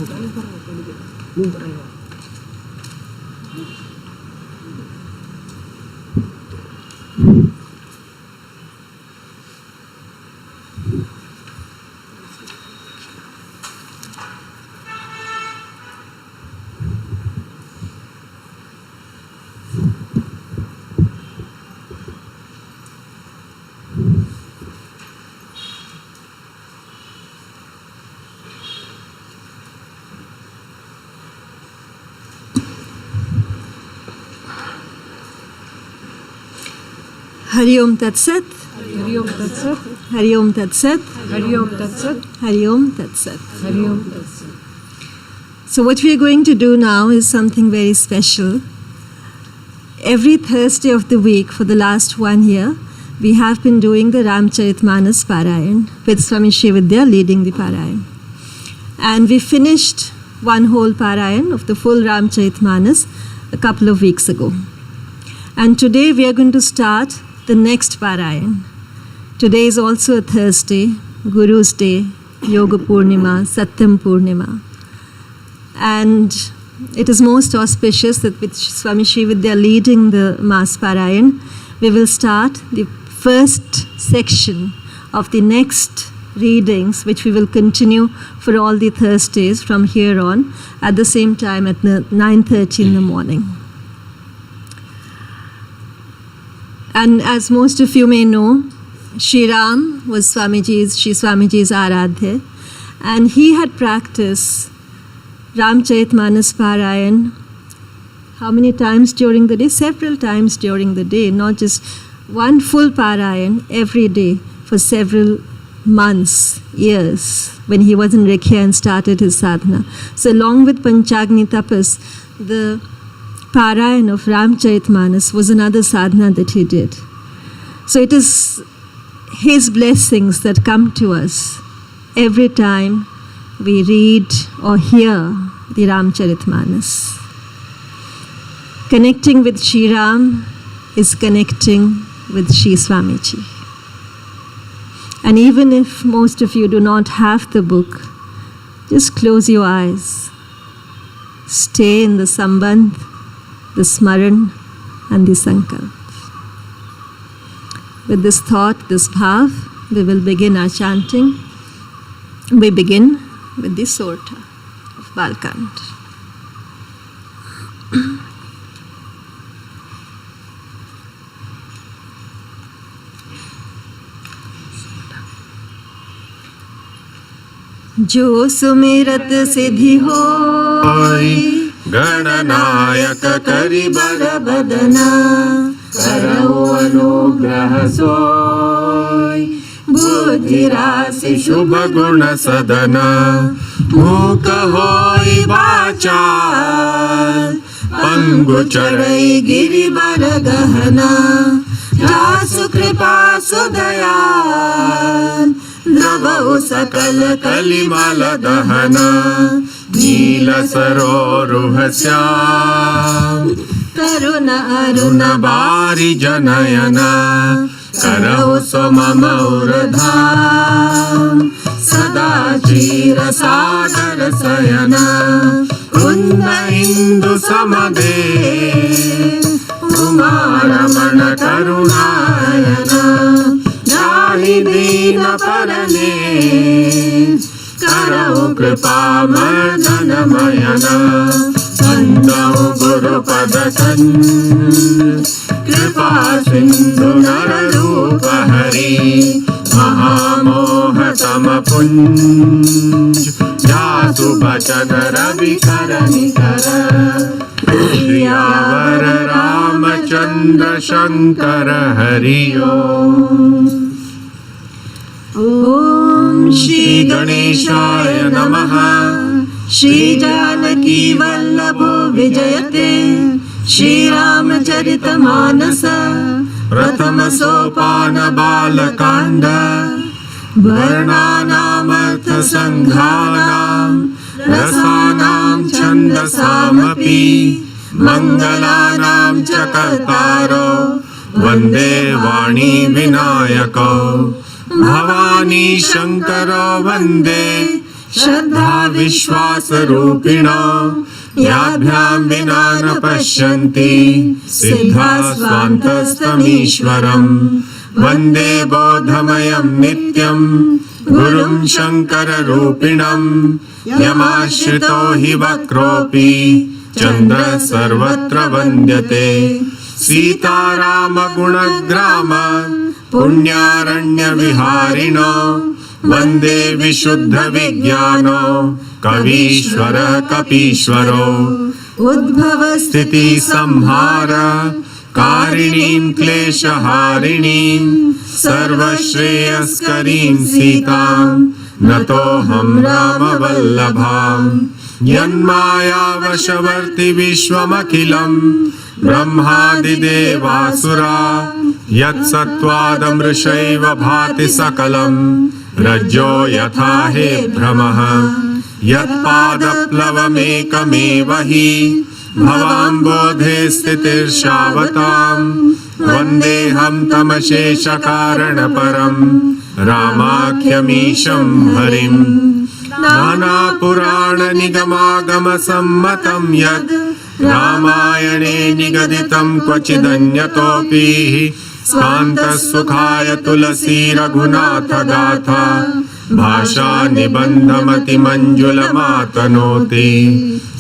Hari Om Tat Sat. Hari Om Tat Sat. Hari Om Tat Sat. Hari Om Tat Sat. Hari Om Tat Sat. Hari Om Tat Sat. So what we are going to do now is something very special. Every Thursday of the week for the last 1 year, we have been doing the Ramcharitmanas Parayan with Swami Shividya leading the Parayan. And we finished one whole Parayan of the full Ramcharitmanas a couple of weeks ago. And today we are going to start the next Parayan. Today is also a Thursday, Guru's Day, Yoga Purnima, Satyam Purnima. And it is most auspicious that with Swami Shividya leading the Mass Parayan, we will start the first section of the next readings, which we will continue for all the Thursdays from here on at the same time at 9:30 in the morning. And as most of you may know, Shri Ram was Swamiji's Aradhya, and he had practiced Ramcharitmanas Parayan how many times during the day? Several times during the day, not just one full Parayan every day for several months, years, when he was in Rekhya and started his sadhana. So along with Panchagni Tapas, the Parayan of Ramcharitmanas was another sadhana that he did. So it is his blessings that come to us every time we read or hear the Ramcharitmanas. Connecting with Shri Ram is connecting with Shri Swamiji. And even if most of you do not have the book, just close your eyes. Stay in the Sambandh, the Smaran and the Sankalp. With this thought, this bhav, we will begin our chanting. We begin with the Sorta of Balkand. जो सुमिरत सिद्धि होय, गणनायक करि बर बदना, करौ अनुग्रह सोय, बुद्धि राशि शुभ गुण सदना, मूक होय वाचाल, पंगु चढ़ै गिरिवर गहना, जासु कृपा सुदयाल, द्रवौ सकल कलिमल दहन नील सरोरुहस्याम तरुण अरुण बारि जनयन करौ सो मम उरधाम सदा क्षीर सागर शयन कुंद इंदु समदे उमारमण करुणायन जाहि दीन परने करौ कृपा मर्दन मयन बंदौ गुरुपद कृपा सिंधु नर रूप हरि महामोह तम पुंज जासु बचन रवि कर निकर सियावर रामचंद्र शंकर हरि ओम। ओम श्री गणेशाय नमः। श्री जानकी वल्लभो विजयते श्री रामचरितमानस प्रथम सोपान बालकांड वर्णानामर्थ संघानां रसानां छन्दसामपि मंगलानां च कर्तारो वंदे वाणी विनायको भवानी शंकरो वंदे श्रद्धा विश्वास रूपिणो याभ्यां विना न पश्यन्ति सिद्धा स्वान्तस्तमीश्वरम् वंदे बोधमयं नित्यं गुरुं शंकर रूपिणं यमाश्रितो हि वक्रोऽपि चन्द्र सर्वत्र वन्द्यते सीताराम गुणग्राम पुण्यारण्य विहारिणो वंदे विशुद्ध विज्ञानो कवीश्वर कपीश्वरो उद्भव स्थिति संहार कारिणीं क्लेशहारिणीं सर्वश्रेयस्करीं सीतां नतोऽहं रामवल्लभां यन्मायावशवर्ति विश्वमखिलं ब्रह्मादिदेवासुरा यत्सत्त्वादमृषैव भाति सकलं रज्जो यथा हे भ्रमः यत्पादप्लवमेकमेव हि भवाम्बोधे स्थितिर्षावतां वन्देऽहं तमशेषकारणपरं रामाख्यमीशं हरिं नानापुराणनिगमागमसम्मतं यद् रामायणे निगदितं क्वचिदन्यतोऽपि स्वान्तसुखाय तुलसी रघुनाथ गाथा भाषा निबन्धमतिमञ्जुलमातनोति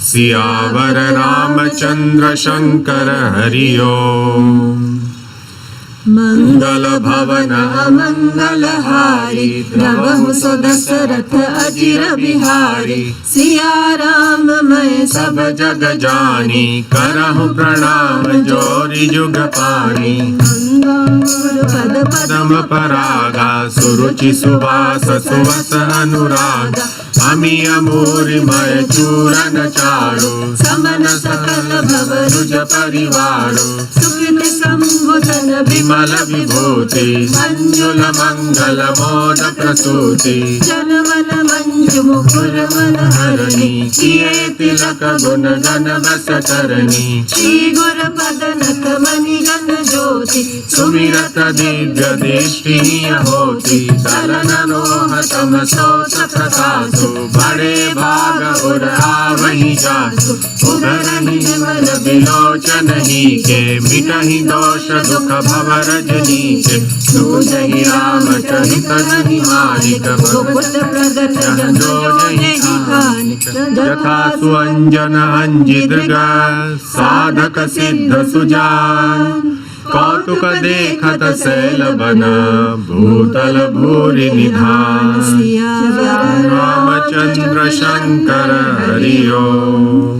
सियावर रामचन्द्र शंकर हरि ओम। मंगल भवन अमंगलहारी द्रवहु सो दशरथ अजिर बिहारी सिया राम मैं सब जग जानी करहु प्रणाम जोरि जुग पानी पद पदम परागा सुरुचि सुवास सुवस अनुराग अमिय मूरि मय चूरन चारु समन सकल भव रुज परिवारो सुकृत संबुधन विमल विभूति मंजुल मंगल मोद प्रसूति जनमन मंजु मुकुर मन हरणी किए तिलक गुण गण बस करनी श्री गुर पदनक मणि गण ज्योति सुमिरत दिव्य दृष्टि होती सरन रोह तम सोत प्रकाशो बड़े भाग उर आवहि जासु उधरहि विमल विलोचन ही के मिटहि दोष दुख भव रजनी के सूझहि रामचरित रहि मानिक गुप्त प्रगट जनो जहि कानिक यथा सुअंजन अंजि दृग साधक सिद्ध सुजान कौतुक देखत शैल बन भूतल भूरि निधान रामचंद्र शंकर हरि ओम।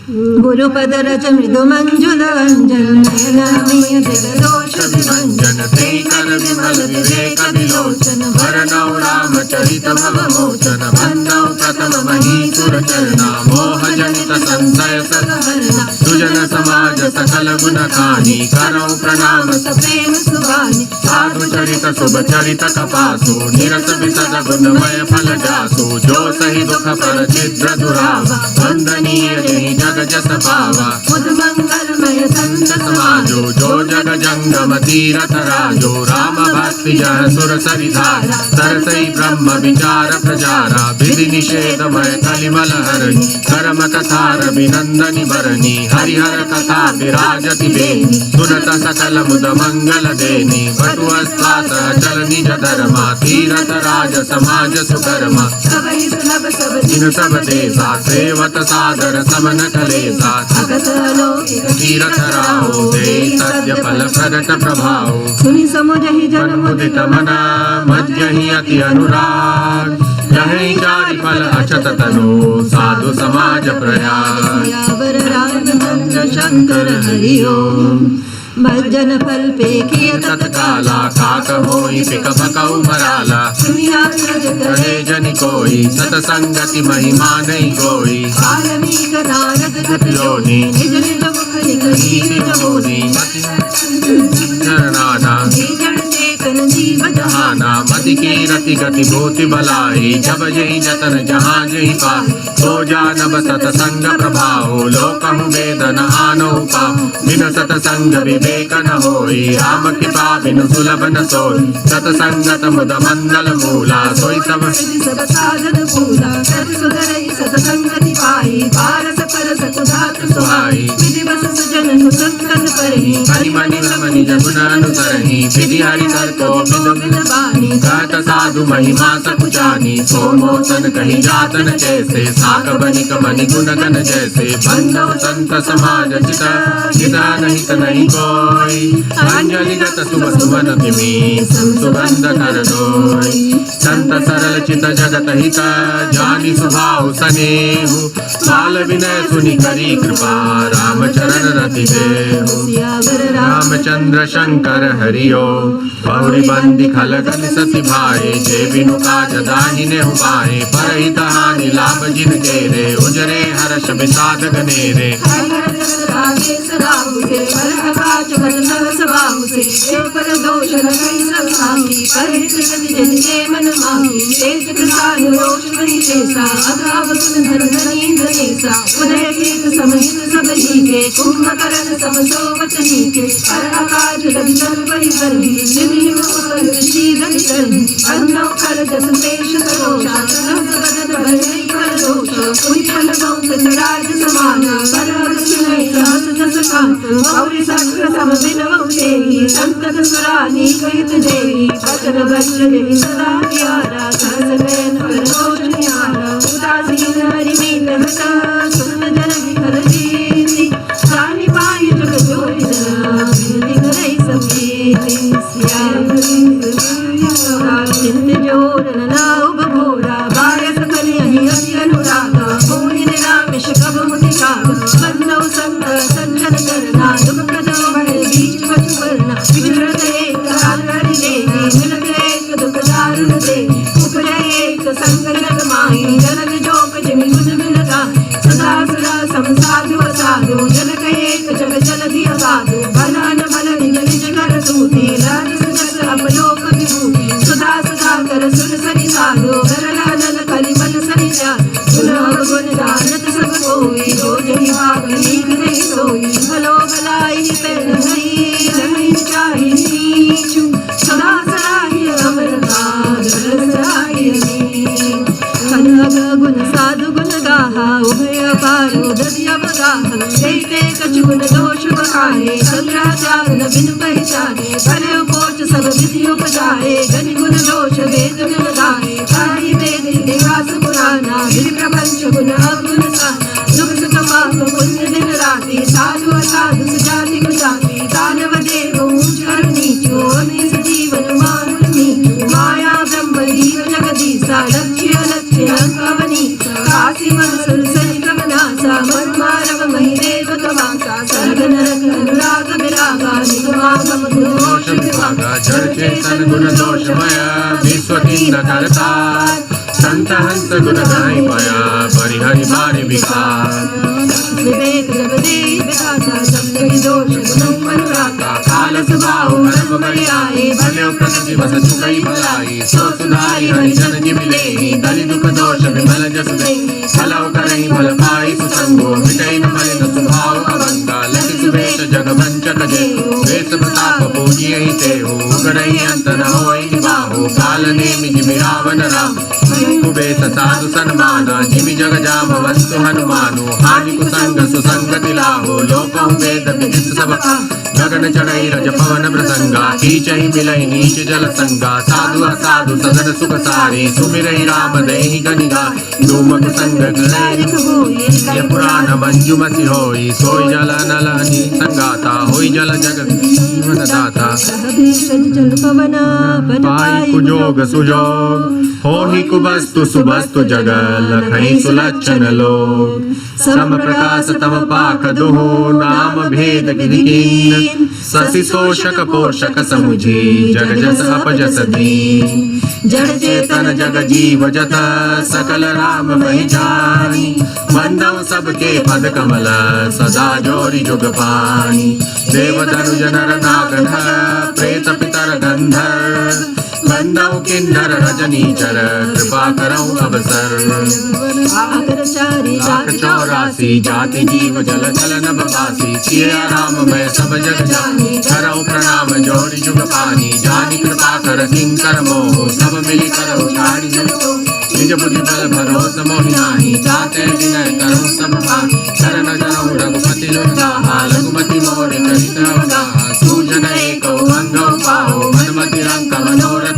गुरुपद रज मृदु मंजुल अंजन नयनमय जगदोष विभंजन श्रीकर विमल विवेक विलोचन भरणौ रामचरित भवमोचन बंदौ प्रथम महीसुर चरणा मोह जनित संशय सदहरणा सुजन समाज सकल गुण खानी करौ प्रणाम सप्रेम सुभानि साधु चरित शुभ चरित कपासु निरत विसद गुणमय फल जासु जो सही दुख पर छिद्र दुरावा वंदनीय जहि जग जस पावा बुध मंगलमय संत समाजो जो जग जंगम तीरथ राजो राम भक्ति जह सुर सरिधारा सरसई ब्रह्म विचार प्रचारा विधि निषेधमय कलिमल हरणी कर्म कथा रविनंदनी भरणी हरिहर कथा विराजति बेनी सुनत सकल मुद मंगल देनी बटुअस्वास चल निज धर्मा तीरथ राज समाज सुकर्मा सब हित लब सब जिन सब देसा सेवत सादर समन कलेसा तीरथ राहो दे सत्य फल प्रगट प्रभाव सुनि समुझहि जन मुदित मना मध्यहि अति अनुराग जहि चारि फल अचत तनो साधु समाज प्रयाग रामचंद्र शंकर हरि ओम भजन फल पे किय तत्काला काक होई पिक भकौ मराला सुनिया कहे जन कोई सतसंगति महिमा नहीं कोई वाल्मीकि नारद घट लोनी निज निज मुख निकली होनी चरणाना चेतन जीव जहाना मति की रति गति भूति बलाई जब जही जतन जहाँ जही पाए सो जानब सतसंग प्रभाव लोकहु वेदन आनो पाओ बिन सतसंग विवेक न होई राम कृपा बिनु सुलभ न सोई सतसंगत मुद मंगल मूला सोई सब साधन पूला सत सुधरई सतसंगति पाई पारस परस कुधात सुहाई विधि बस सुजन सुसंगत परहि हरि मनि रमनि जगुन अनुसरहि विधि हरि कर को बिंदु बिंदु बानी कहत साधु महिमा सकुचानी सोमोचन कही जातन कैसे साक बनिक मनि गुण गण जैसे बंधु संत समाज चिता चिता नहीं त नहीं कोई अंजलि गत शुभ सुमन तिमी सुगंध कर दोई संत सरल चित जगत हित जानी स्वभाव सनेहु बाल विनय सुनि करी कृपा राम चरण रति देहु रामचंद्र शंकर हरि ओम बहुरी बंदी खलगन सति भाई जे बिनु काज दाहिने हुआए परहित हानि लाभ जिन के रे उजरे हर्ष विषाद गनेरे पर दोष नहीं सखाई परहित जन के मन माही तेज प्रसाद रोष महि जैसा अगाव गुण धन धनी धनेसा उदय कीत समहित सब लीके कुंभकर्ण सम सोवत नीके पर आकाश लग जल वही करही निधि मुख शीदल करही अन्नौ कर जस पेश सरोषा सहस बदन भरई कर दोष कोई फल बहुत राज समाना पर सुनई सहस जस कांत गौरी सक्र सम बिनव तेहि संतत सुरानी कहित देहि वचन वज्र सदा प्यारा सहस नयन पर दोष न्यारा उदासीन हरि मीत हता सुन जन विकल जीति सानि पाहि जग जोरि जना विनति करई समीति चिंत जोर नाउ बघोरा बायस कलियहि अति अनुरागा मोहि निरामिष कब मुति कागा बंदौ संग संजन करना दुख प्रदो भय बीच पछु वरना विचरत एक हाल हरि देहि मिलत एक दुख दारुण देहि उपजय एक संग जग माहि जनक जोग जिमि गुण बिन गाहि सदा सदा सम साधु असाधु जनक एक जग जलधि अगाधु बलन बल निज निज कर सूति लालिस जस अपलोक विभूति सुधा सुधा कर सुर सरि साधु गरला नल कलिमल सरि जाधु सुलभ गुण जानत सब कोई जो जहि भाग नीक नहीं सोई भलो भलाई पैन हई नहीं चाहि नीचु सदा सराहि अमरता दर सराहि खनग गुण साधु गुण गाहा उभय पारो दरिया बगाहा देते कछु गुण दोष बखाए संग्रह त्याग न बिनु पहचाने भले कोच सब विधि उपजाए गनि गुण दोष वेद न लगाए ताहि वेद इतिहास पुराना विधि प्रपंच गुण अवगुण साना सुख सुख पाप पुण्य दिन राति साधु असाधु सुजाति कुजाति दानव देव ऊंच और नीचो निज जीवन मानुष नीचो माया ब्रह्म जीव जगदीसा लक्ष्य लक्ष्य अंकवनी काशी मन सुर सरित मनासा मन मारव महि समागम दोष विभाग जड़ चेतन गुण दोषमय विश्व किन्न करता संत हंस गुण गाई पाया परिहरि बारि विकार विवेक द्रवदे विधाता शब्द दोष गुण अनुराता काल स्वभाव कर्म बलियाए भले प्रकृति बस चुकई भलाई सो सुधाई हरि जन जिमिले दलि दुख दोष विमल जस दे फलव करई फल पाई सुसंगो मिटई न मलिन स्वभाव अवंगा लति सुवेश जग वंचक जे वेश प्रताप पूजिए ते हो करई अंत न होई निबाहो काल नेमि जिमि रावण राम कुबेश साधु सन्माना जिमि जग जाम वस्तु हनुमानो हानि कुसंग सुसंगति लाहो लोक वेद विदित सब गगन चढ़ई रज पवन प्रसंगा कीचहि मिलई नीच जल संगा साधु असाधु सदन सुख सारी सुमिरई राम देहि गनिगा धूम कुसंग ये पुराण मंजुमति होई सोई जल नलनि संगाता होई जल जग जीवन दाता जल पवना पाई कुजोग सुजोग होहि कुवस्तु सुवस्तु जगल लखई सुलक्षण लोग सम प्रकाश तम पाक दुहो नाम भेद गिरिकीन ससि शोषक पोषक समुझी जग जस अपजस दीन जड़ चेतन जग जीव जत सकल राम महि जानी बंदव सबके पद कमल सदा जोरि जुग पानी देव धनुज नर नागन प्रेत पितर गंधर्व बंदव किन्नर रजनीचर कृपा करऊं अवसर लाख 84 जाति जीव जल जल नभ बासी सिया राम मैं सब जग जानी करऊं प्रणाम जोरि जुग पानी जानी कृपा कर किंकर मोह सब मिली करऊं छाड़ी जगतो निज बुद्धि बल भरोस मोहि नाही जाते विनय करऊं सब भाग शरण करऊं रघुपति लोकदाहा लघुमति मोर करित अवगाहा सूजन एको अंगौ पाहो मनमति रंग मनोरथ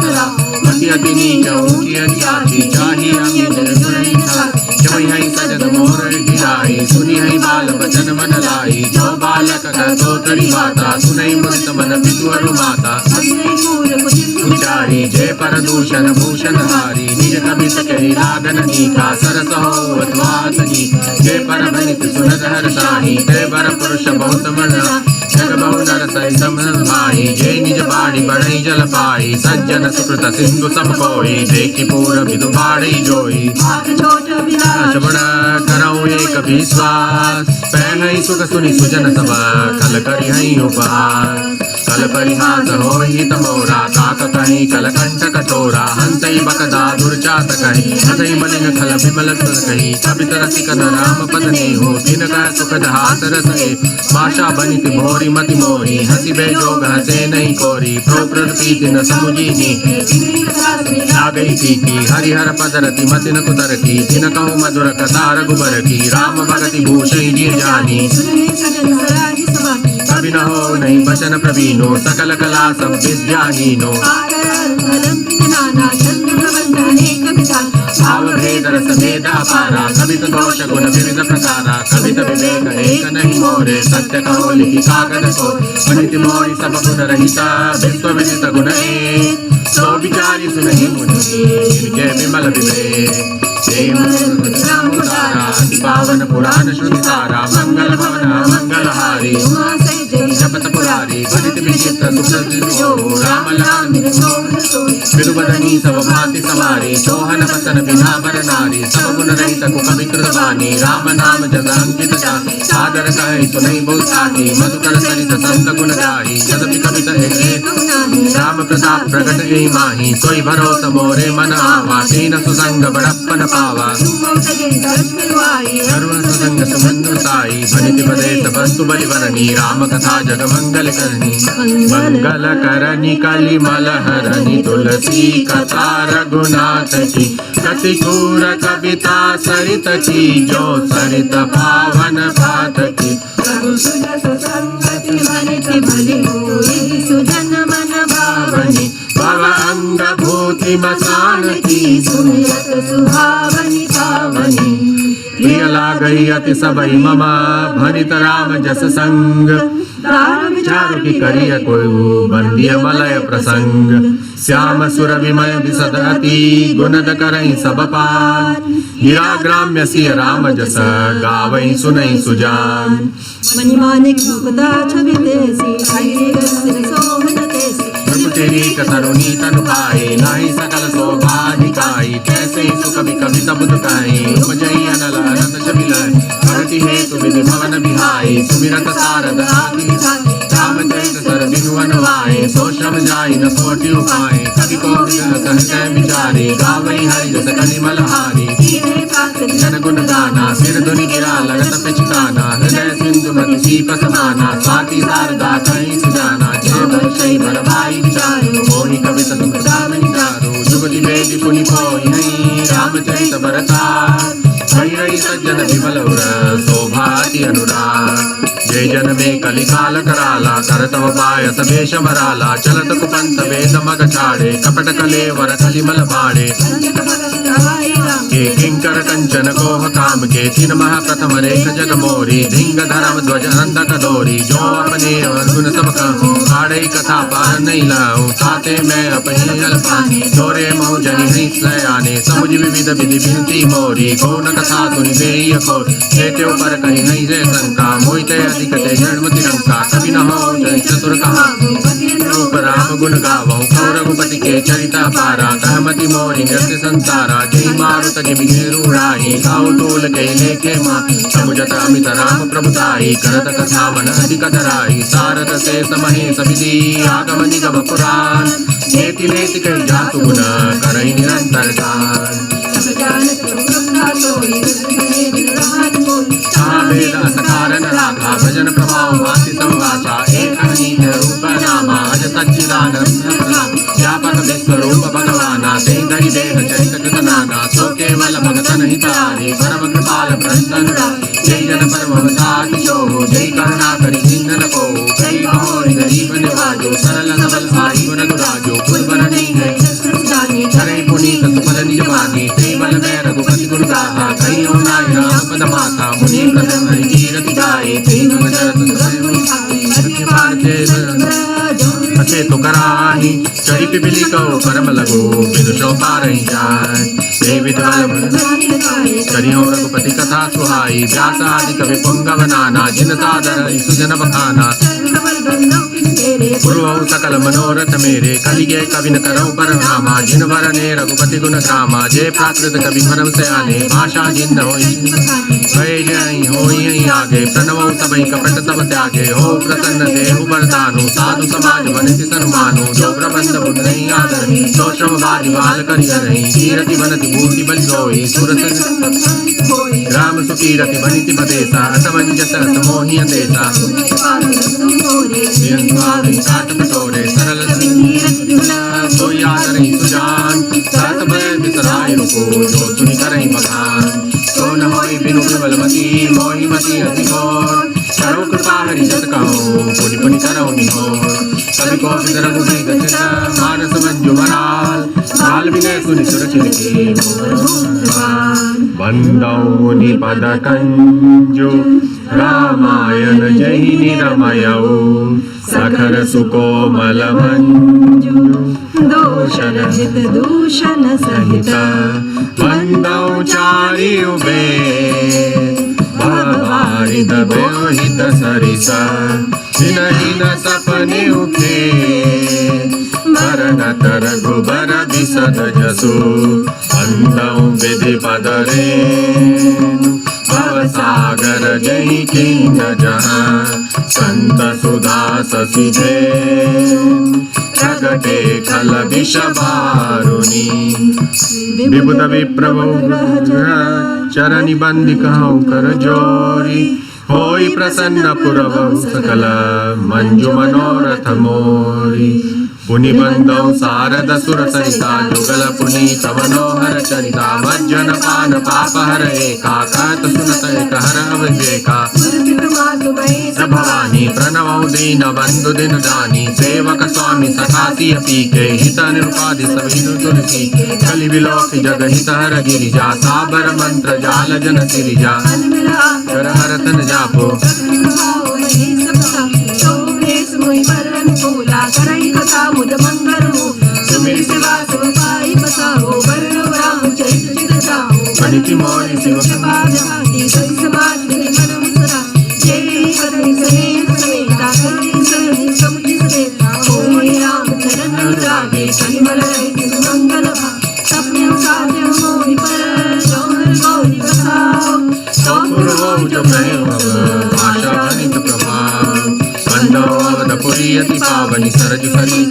मति अति नीच ऊंची अति चाही अमीर गुरई था जय हई सजन मोर गिराई सुनी हई बाल बचन मन लाई जो बालक तो तरी माता सुनई मृत मन पितुअरु माता उचारी जय पर दूषण भूषण हारी निज कबित कही लागन नीका सरस हो अथवातनी जय पर बनित सुनत हर साही जय पर पुरुष बहुत मना जग बहु नर सहि समन भाई जय निज बाड़ी बढ़ई जल पाई सज्जन सुकृत सिंधु सब कोई देखी पूर विदु बाड़ी जोई श्रवण करऊं एक विश्वास पहनई सुख सुनि सुजन सब कल करि हई उपहास कल परिहास होई तमोरा काक कहीं कल कंठ कठोरा हंसई बकदा दुर्चात कहीं हंसई मलिन खल विमल कहीं कवित रसिक राम पद नेहो दिन का सुखद हास रसए भाषा बनित भोरी मति मोही हंसी बेजोग हंसे नहीं कोरी प्रो प्रीति न समुझीनी आ गई की हरिहर पदरति मति न कुदर की दिन कहूँ मधुर कथा रघुबर की राम भगति भूषई जी जानी कवि न हो नहीं वचन प्रवीणो सकल कला सब विद्याहीनो भाव भेद रस भेद अपारा कवित दोष गुण विविध प्रकारा कवित विवेक एक नहीं मोरे सत्य कहो लिखि कागद को वनिति मोरी सब गुण रहिता विश्व विदित गुण एक सो विचारी सुनहि मुनि जिनके विमल विवेक अति पावन पुराण श्रुति सारा मंगल भवन मंगल हारी जपत पुरारी भजित विचित्र सुप्रसिद्धो राम लाल बिरुबदनी सब भांति सवारी चौहन वसन बिना बर नारी सब गुण रहित कवि कृत वाणी राम नाम जग अंकित जाति सादर कहे सुनई बहुत साथी मधुकर सरित संत गुण गाही यद्यपि कवित एक राम प्रताप प्रकट गई माही सोई भरोस मोरे मन आवा तीन सुसंग बड़प्पन पावा करुण सुसंग सुमंदु साई भनिति पदेश वस्तु बलिवरणी राम कथा जग मंगल करनी मंगल करनी कलि मल हरनी तुलसी कथा रघुनाथ की कति क्रूर कविता सरित की जो सरित पावन भात की सुजन मन भावनी भव अंग भूति मसान की सुनियत सुहावनी पावनी प्रिय लागई अति सबई मम भनित राम जस संग चारु की करिय कोई बंदिय मलय प्रसंग श्याम सुर विमय विसदति गुणद करई सब पान निराग्राम्य सिय राम जस गावई सुनई सुजान मणिमाणिक मुकुदा छवि तेसी सोहन तेसी तेरी कतरुणी तनु पाए नाही सकल सौभाधिकाई तैसे सुख कवि तब दुखाई उपजई अनल अनंत छबिल करति हेतु विधि भवन बिहाई सुमिरत सारद आदि रामचरित सर बिनुवन वाए सो श्रम जाई न कोटि उपाय कवि को सहजय विचारी गावई हरि जस कलिमल हारी जन गुण गाना सिर धुनि गिरा लगत पिचकाना हृदय सिंधु मति सीप समाना स्वाति शारदा कहीं सुजाना जय वर्षई भर भाई मोहि कवि तुम दामनि चारो जुगति वेदी पुनि कोई नहीं रामचरित बरतार भैरई सज्जन विमल उर शोभाति अनुराग जय जन में कलिकाल कराला करतव पायस वेश मराला चलत कुपंत वेद मग छाड़े कपट कले वर कलिमल भाड़े के किंकर कंचन कोह काम के तीन महा प्रथम रेख जग मोरी धिंग धर्म ध्वज अंधक डोरी जो अपने गुण सब भाड़े कथा पार नहीं लाऊं ताते मैं अपनी अल्पानी चोरे मोह जनि नहीं सयाने समुझ विविध विधि बिनती मोरी कौन कथा सुनि देय को जेते ऊपर कहीं नहीं रे शंका मोहिते अधिक ते जन्म तिरंका कभी न हो जय चतुर कहा रूप राम गुण गावो रघुपति के चरिता पारा कहमति मोरी नृत्य संसारा जय मारुत के बिघेरूढ़ाई साउ तोल के लेखे माँ समुझत अमित राम प्रभुताई करत कथा मन अधिक धराई सारद से समहे सविधि आगम निगम पुराण लेति लेति कही जातु गुण करई निरंतर गान वेद सकारन राधा भजन प्रभाव माति संवाचा एक अनीत रूप नामा अज सच्चिदानंद व्यापक विश्व रूप भगवाना ते धरि देह चरित कृत नाना सो केवल भगतन हितारी परम कृपाल प्रसन्न जय जन परम अवतार किशो जय करुणा करि जिंदन को कई बहोरि गरीब निवाजो सरल सबल साई गुण गुराजो कुलवर नहीं है करे पुनीत सुफल निज वाणी ते बल में रघुपति गुण गाहा कई नाय राम पद माता मुनि प्रसन्न हरि कीरति गाए ते भगत असे तो कराही चढ़ी पिपली को परम लगो विदुषो पारही जाय हे विद्वान करियो रघुपति कथा सुहाई व्यास आदि कवि पुंगव नाना जिन सादर सुजन बखाना पूर्व सकल मनोरथ मेरे कलिगे कवि न करौ परनामा जिन वरने रघुपति गुण कामा जय प्राकृत कवि भरम से आने भाषा जिन होई भय जय होई आगे प्रणवो सबई कपट सब त्यागे हो प्रसन्न देहु वरदानु साधु समाज वनिति सन्मानु जो प्रबंध बुध नहीं आदर सो श्रम बाज बाल करिय नहीं कीरति बनति बूटी बलि सोई सुरस राम सुकीरति बनिति बदेसा असमंजस समोहि देसा साठ पटोरे सरल सोई आदरई सुजान सात भय बिसराय रुको जो सुनि करई बखान सो न होई बिनु विमलमती मोहि मति अधिकोर करो कृपा हरि जस कहो पुनि पुनि करो निहोर कवि को विदर बुद्धि गति मानस मंजु मराल बाल विनय सुनि सुरचित की बंदौ मुनि पद कंजु रामायण जहि निरमयौ सखर सुकोमल मंजु दूषण हित दूषण सहित बंदौ चारि उबे भवारिद बेहित सरिसा हिन हिन सपने उठे भरन तर गुबर बिसद जसु बंदौ विधि पदरे भव सागर जहि किंग जहाँ संत सुधा ससिधे प्रगटे खल विष बारुनी विबुध विप्रभु चरनि बंदी कहूँ कर जोरी होई प्रसन्न पुरवौ सकल मंजु मनोरथ मोरी पुनि बंदौ शारद सुर सरिता जुगल पुनीत मनोहर चरिता मज्जन पान पाप हर एका कहत सुनत एक हर अविवेका भवानी प्रणवौ दीन बंधु दिन दानी सेवक स्वामी सखासी अपी के हित निरुपाधि सविनु तुलसी कलि विलोक जग हित हर गिरिजा साबर मंत्र जाल जन सिरिजा कर हर तन जापो पनिति मोरि शिव जहाती सति समाज मेरे मन मुस्कुरा जय पदनी समेत समेता करनी सही समुझ समेता ओम राम चरण अनुरागे कलिमल रहित सुमंगल भाव सप्यम साध्यम मोहि पर जौहर गौरी बसाओ तो पूर्वो जपयो भाषा भनित प्रभाव पुरी अति पावनि सरज सरी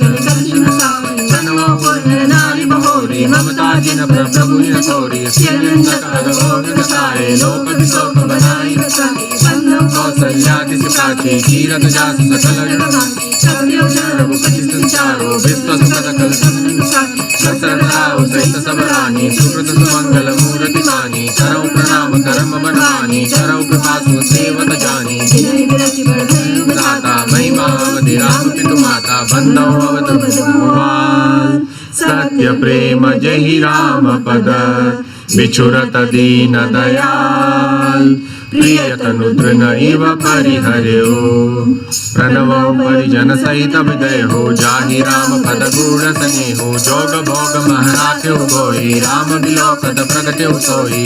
प्रणव नारी बहोरी ममता जिन प्रभु निन तोरी लोक विशोक बनाई कौशल्यादि प्राची कीरत जासु सकल रघुपति संचारो विश्व सुखद कल ससराओ सहित सबरानी सुकृत सुमंगल मूर्ति पानी करौ प्रणाम करम बनवानी करौ कृपासु सेवत जानी दाता महिमा अवधि राम पितु माता बंदौ अवतु भगवान सत्य प्रेम जहि राम पद बिछुरत दीन दयाल प्रिय तनुद्र नैव परिहर्यो प्रणवो परिजन सहित विदय हो जाहि राम पद गुण स्नेहो जोग भोग महराख्यो गोई राम बिलोकत प्रगट्यो सोई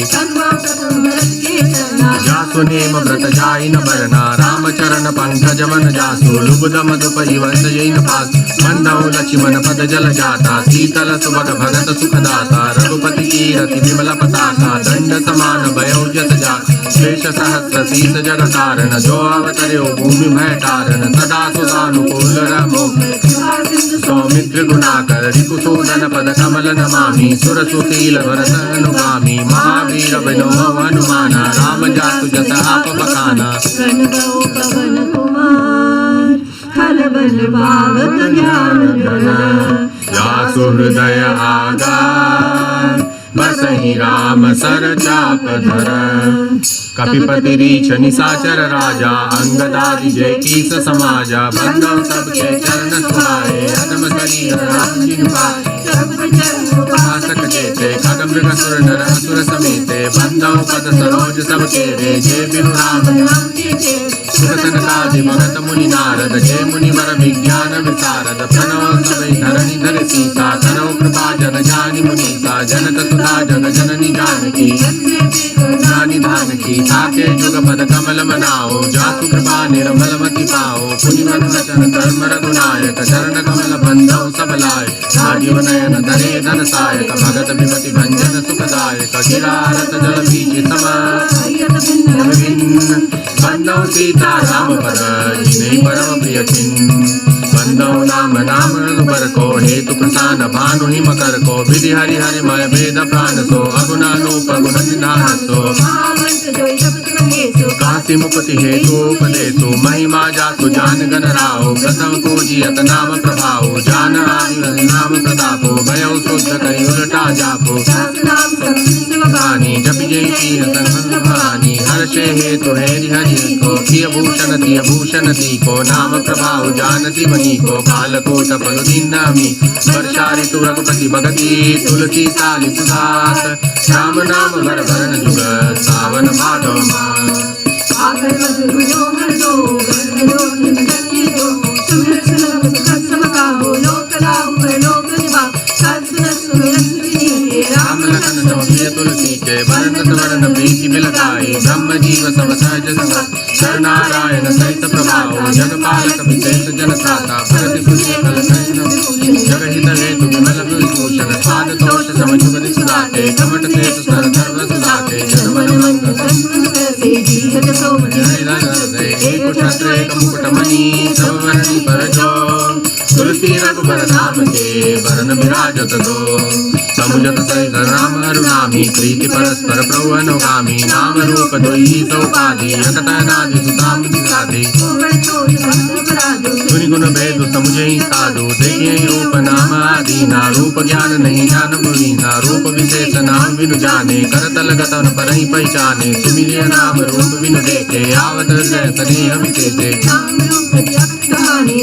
जासु नेम व्रत जाई न बरना राम चरण पंकज मन जासु लुबुद मधुपरि वर्ष जैन पास बंधौ लक्ष्मण पद जल जाता शीतल सुभग भगत सुखदाता रघुपति कीरति विमल पताका दंड समान भयो जस जा शेष सहस्र शीस जग कारण जो अवतर्यो भूमि भय तारण सदा सुखानुकूल रमो सौमित्र गुणाकर रिपुसूदन पद कमल नमामि सुर सुशील भरत अनुगामी महावीर विनो हनुमान राम जातु जस आप बखाना कनबो पवन कुमार खल बल भावत ज्ञान धन जासु हृदय आगार बसहि राम सर चाप धर कपिपति रीछ निशाचर राजा अंगदादि जय कीस समाजा बंधव सबके चरण सुहाए अदम शरीर राम जिन पाए उपासक जेते खग मृग सुर नर असुर समेते बंधव पद सरोज सब केरे जय बिनु राम नाम जीते सुरतन काज भगत मुनि नारद जय मुनि वर विज्ञान विशारद प्रणव सबै धरणी धर सीता करौ कृपा जन जानि मुनीसा जनक सुधा जग जननी जानकी जानि धान की ताके जुग पद कमल मनाओ जासु कृपा निर्मल मति पाओ पुनि मन वचन कर्म रघुनायक चरण कमल बंधौ सब लाय राजीव नयन धरे धन सायक भगत विमति भंजन सुखदायक गिरारत जल बीच सम बंधौ सीता राम पद जिने परम प्रिय चिन्ह बंधौ नाम नाम रघुबर को हेतु प्रसाद भानु हिम कर को विधि हरि हरि मय वेद प्राण सो अगुणानूप गुण निधान सो काशी मुक्ति हेतु उपदेशो महिमा जासु जान गण राहो प्रथम पूजियत नाम प्रभाव जान आदि नाम प्रतापो भयो शुद्ध करि उलटा जापो जपि जय की संघानी हर्षे हेतु हेरि हरि को किय भूषण तिय भूषण दी को नाम प्रभाव जानति मनी को कालकोट पलु दीनामी वर्षा ऋतु रघुपति भगति तुलसी साली सुधास राम नाम भर भरण जुग सावन भादो मास आकर मधुर मनोहर दो गणो धन्य दो सुमिर सुलभ सुखद समकाहो लोक लाभ लोक निवास सत्सुर सुमिर सुनि राम लखन सम तुलसी के वरण वरण प्रीति बिलकाई ब्रह्म जीव सब सहज संग शरणारायण सहित प्रभाव जगपालक विशेष जन त्राता भरति सुनिय कल जग हित हेतु विमल विभूषण साध दोष समझुगति सुधाते कमट शेष सर धर्म सुधाते जनमन मंगल जीवत सोमन एक छत्र एक मुकुट मणि सब वर्णी पर जो तुलसी रघुबर नाम के वरण विराजत दो समुजत सहित राम अरुणामी प्रीति परस्पर प्रभु अनुगामी नाम रूप दोई सौपाधि अकत नादि सुताम दिसाधि सुनि गुण भेद समुझे साधु देखिए रूप नाम आदीना रूप ज्ञान नहीं जान बुरीना रूप विशेष नाम बिनु जाने करतल गतन पर ही पहचाने सुमिलिय नाम रूप बिनु देखे आवत हृदय स्नेह विशेषे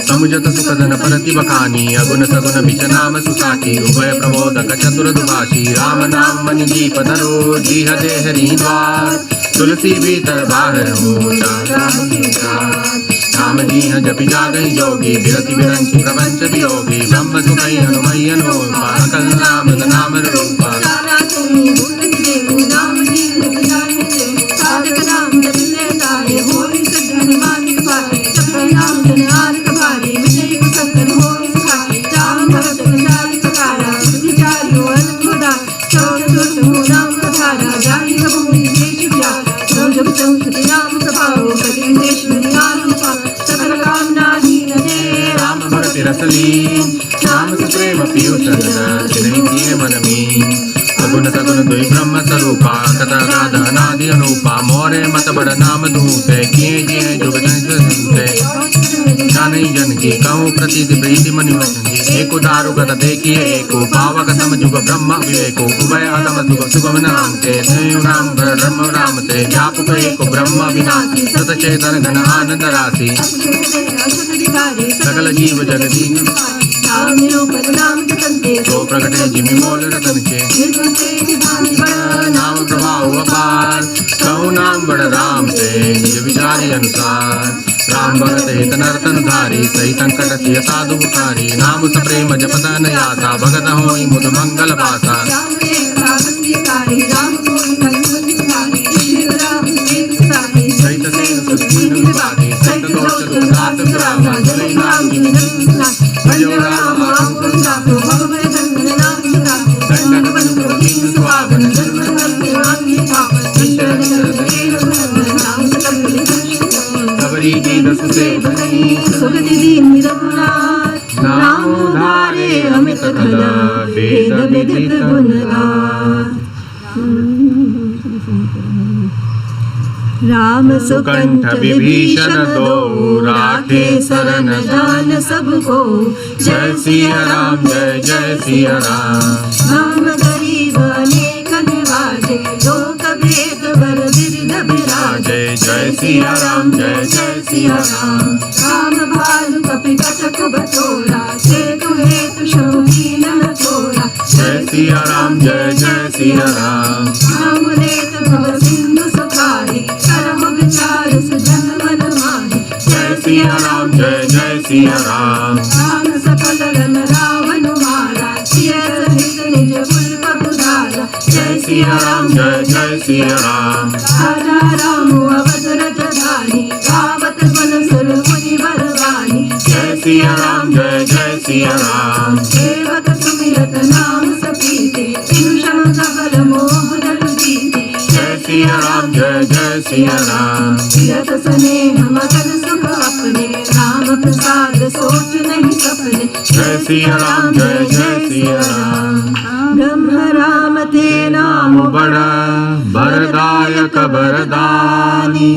समुजत सुखदन परति बखानी अगुण सगुण बिच नाम सुसाखी उभय प्रबोधक चतुर दुभाषी राम नाम मणि दीप धरो जीह देहरी द्वार तुलसी भीतर बाहर हो राम जीह जपि जागहि जोगी विरति विरंचि प्रपंच वियोगी ब्रह्म सुखै हनुमय्य नो पाकल नाम नाम रूपा शुभं श्रुतिनाम प्रभावो कटिंदेश्वरी आनंदा सकल कामनाधीनते राम भक्ति रसलीन नाम सुप्रेम पीयूष जिन्हें किए मन में सगुन सगुन दुई ब्रह्म स्वरूपा कथा गाधा अनादि अनूपा मोरे मत बड़ नाम धूते किए जिए जुग सुनते जाने जन की कहूँ प्रतीति प्रीति मनि वचन एको दारु गत देखिए एको पावक समझुग ब्रह्म विवेको उभय आदम सुख सुगम नाम ते नाम ब्रह्म राम ते व्यापक एको ब्रह्म विनाशी सत चेतन घन आनंद राशि सकल जीव जगदीन तो प्रकटे जिमि मोल रतन के नाम प्रभाव अपार कहूँ नाम बड़ राम ते निज विचारी अनुसार राम भरत हित नर्तन धारी सही संकट सिय साधु बुखारी नाम सप्रेम जपत नयासा भगत होई मुद मंगल भाषा सहित सेन सुखीन विवादी सहित दोष दुर्घात विरामा जलई नाम भजो राम आत्म दंडक बंधु दीन सुहावन सबरी की दस सेवनी सुगति दीन रघुनाथ नाम धारे अमित कला वेद विदित गुणगान राम सुकंठ विभीषण दो राखे शरण जान सबको जय सिया राम जय जय सिया राम नाम गरीब अनेक निवाजे लोक भेद बर बिरध बिराजे जय जय सिया राम जय जय सिया राम राम भालु कपि कटक बटोरा सेतु हेतु शौकीन न छोड़ा जय सिया राम जय जय सिया राम राम लेत भव सिंधु सुखारी करम विचार सुजन मन माही जय सिया राम जय जय सिया राम राम सकल रन रावण मारा सिय सहित निज कुल पपुधारा जय सिया राम जय जय सिया राम राजा राम अवध रजधानी गावत बन सुर मुनि बलवानी जय सिया राम जय जय सिया राम सेवक सुमिरत नाम सपीते पिनुषम सबल मोह जल जीते जय सिया राम जय जय सिया राम तीरथ स्नेह मगन सुख अपने राम प्रसाद सोच नहीं सपने जय सिया राम जय जय सिया राम ब्रह्म राम ते नाम बड़ा वरदायक वरदानी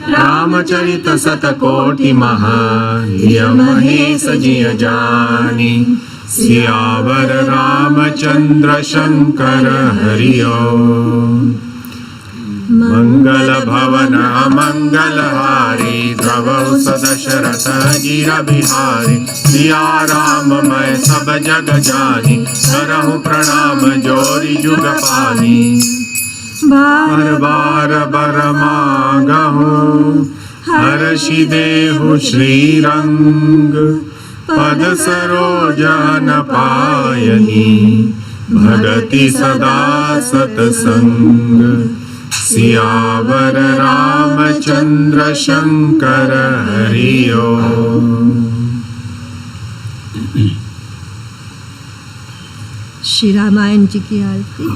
रामचरित शतकोटि महा महेश जिय जानी सियावर रामचंद्र शंकर हरिओ मंगल भवन अमंगल हारी द्रवहु सदशरथ अजीर बिहारी सिया राम मैं सब जग जानी करहु प्रणाम जोरी जुग पानी बार बार बर मांगहु हर्षि देहु श्रीरंग पद सरोजन पायनी भगति सदा सतसंग सियावर रामचंद्र शंकर हरिओ। श्री रामायण जी की आरती।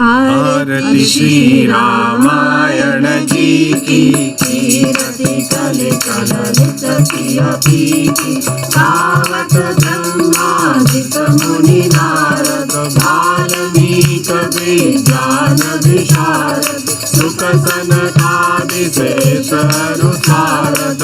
आरती श्री रामायण जी की कीरति कले कललित सिया पीति गावत ब्रह्मादिक मुनि नारद वाल्मीक विज्ञान विशारद सुख सनकादि शेष सारद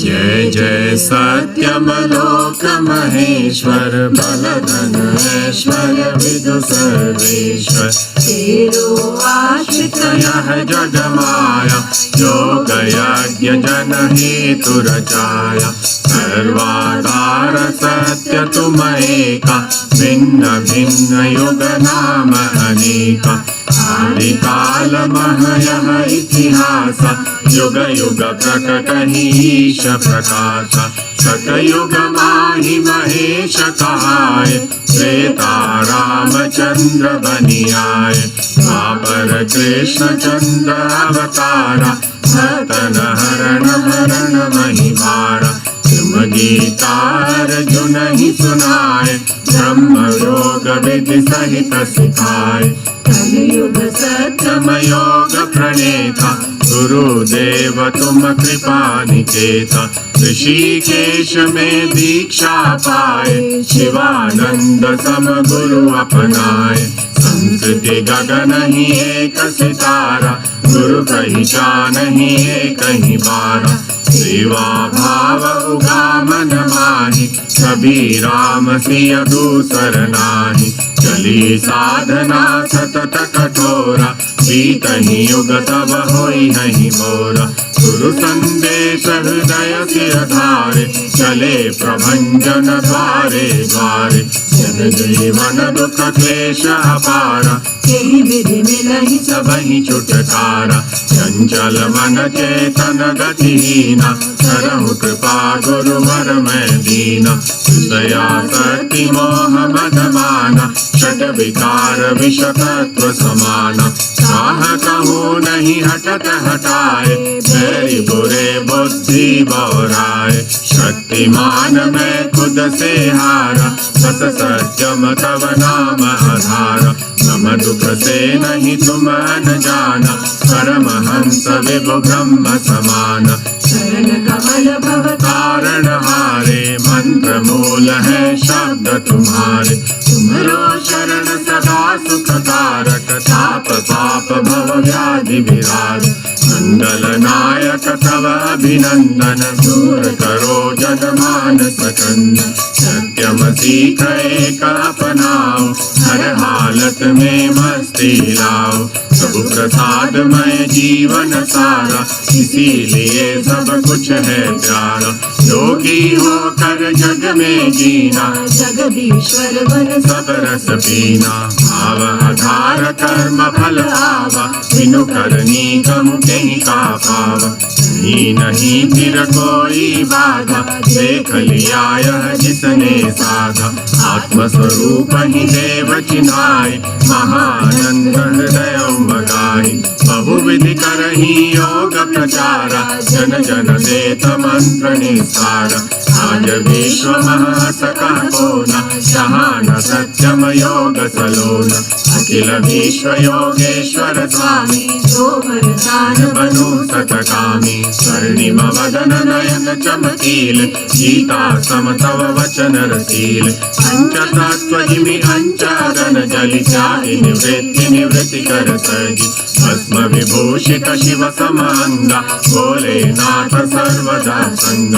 जय जय सत्यमलोक महेश्वर बलधन ऐश्वर्य विदु सर्वेश्वर तेरो आश्रित यह जग माया योग यज्ञ जन हेतु रचाया सर्वाधार सत्य तुम एका भिन्न भिन्न युग नाम अनेका आदि काल महयः इतिहास युग युग प्रकट ईश प्रकाश सतयुग माहि महेश कहाय त्रेता रामचंद्र बनियाय द्वापर कृष्ण चंद्र अवतारा भक्तन हरण हरण महिमारा तुम गीता अर्जुन ही सुनाए ब्रह्म योग विधि सहित सिखाए कलयुग सत्यम योग प्रणेता गुरुदेव तुम कृपा निकेता ऋषिकेश में दीक्षा पाए शिवानंद सम गुरु अपनाए संस्कृति गगन ही एक सितारा गुरु पहचान ही एक ही बारा सेवा भाव उगामन माहि कभी राम सिय दूसर नाही चली साधना सतत कठोरा बीतहि युग तब होई नहीं मोरा गुरु संदेश हृदय सिर धारे चले प्रभंजन द्वारे द्वारे जन जीवन दुख क्लेश अपारा यही विधि मिलहि सबहि छुटकारा चंचल मन चेतन गतिहीना करहु कृपा गुरुवर मैं दीना दया शक्ति मोह मद माना षट विकार विष तत्व समाना चाह कहूँ नहीं हटत हटाए मेरी बुरे बुद्धि बौराए शक्तिमान मैं खुद से हारा बस सत्यम तव नाम आधारा नम दुख से नहीं तुम अनजाना परमहंस विभु ब्रह्म समाना शरण कमल भव कारण हारे मंत्र मूल है शब्द तुम्हारे तुम्हारो शरण सदा सुख कारक ताप पाप भव व्याधि विराज मंगल नायक तव अभिनंदन दूर करो जन मानस कंदन सत्यम सीख एक अपनाओ हर हालत में मस्ती लाओ प्रभु प्रसाद में जीवन सारा इसीलिए सब कुछ है प्यारा योगी होकर जग में जीना जगदीश्वर बन सब रस पीना भाव आधार कर्म फल आवा बिनु करनी कहूँ कहीं का पावा नहीं नहीं फिर कोई बाधा देख लिया यह जिसने साधा आत्मस्वरूप ही देव चिन्हाय महानंद हृदय मगाई बहुविधि करही योग प्रचारा जन जन देत मंत्र निसारा आज विश्व महासका कोना जहान सत्यम योग सलोना अखिल विश्व योगेश्वर स्वामी जो वरदान बनु सतकामी स्वर्णिम वदन नयन चमकील सीता सम तव वचन रसील पंच तत्व जिमि अंचगन जलि त्यागि निवृत्ति निवृत्ति कर सजी भस्म विभूषित शिव समांगा भोलेनाथ सर्वदा संग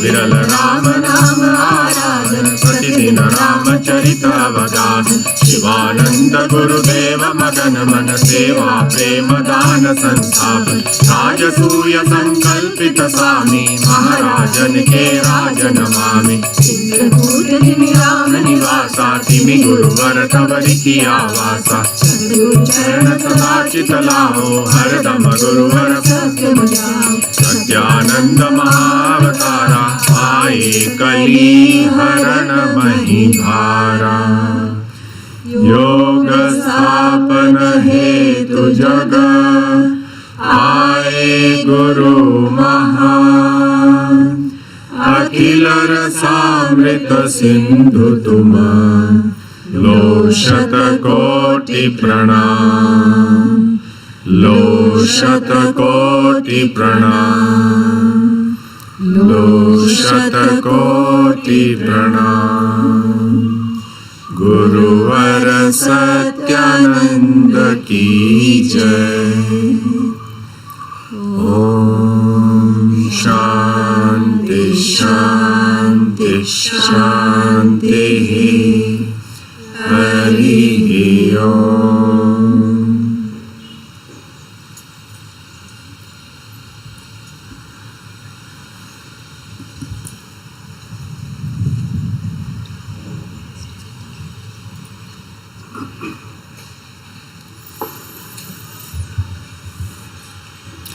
विरल राम नाम आराधन प्रतिदिन रामचरित अवगाहन शिवानंद गुरुदेव मगन मन सेवा प्रेम दान संस्थापन राजसूय संकल्पित स्वामी महाराजन के राजन मामी चित्रकूट जिमि राम निवासा तिमि गुरुवर तवरि किया वासा चरण सदा चितलाओ हरदम गुरुवर सत्य मुझाओ सत्यानंद महावतारा आए कली हरण मही भारा योग स्थापन हेतु जग आए गुरु महान अखिल रसामृत सिंधु तुम लो शतकोटि प्रणाम लो शतकोटि प्रणाम लो शतकोटि प्रणाम गुरुवर सत्यानंद की जय Om Shanti Shanti. Hari Om.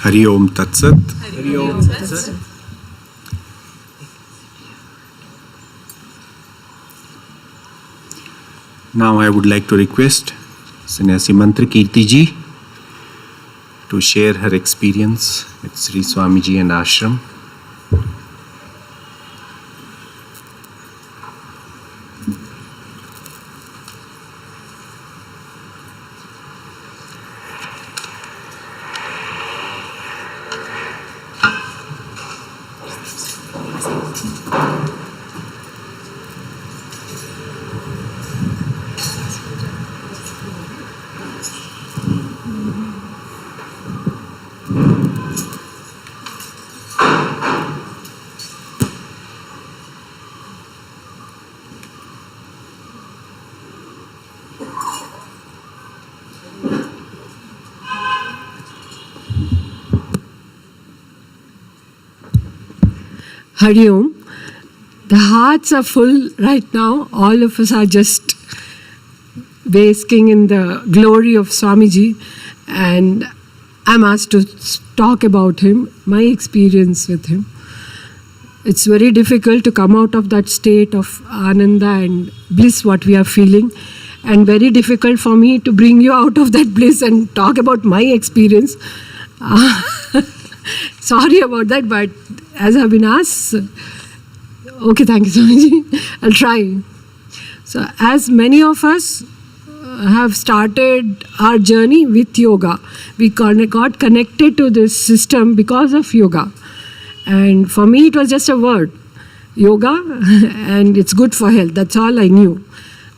Hari Om Tat Sat. Hari Om Tat Sat. Now I would like to request Sannyasi Mantra Kirti ji to share her experience with Sri Swamiji and Ashram. Hari Om. The hearts are full right now. All of us are just basking in the glory of Swamiji, and I'm asked to talk about him, my experience with him. It's very difficult to come out of that state of ananda and bliss what we are feeling, and very difficult for me to bring you out of that bliss and talk about my experience. Sorry about that, but as I've been asked, okay, thank you, Swamiji. I'll try. So, as many of us have started our journey with yoga, we got connected to this system because of yoga. And for me, it was just a word, yoga, and it's good for health. That's all I knew.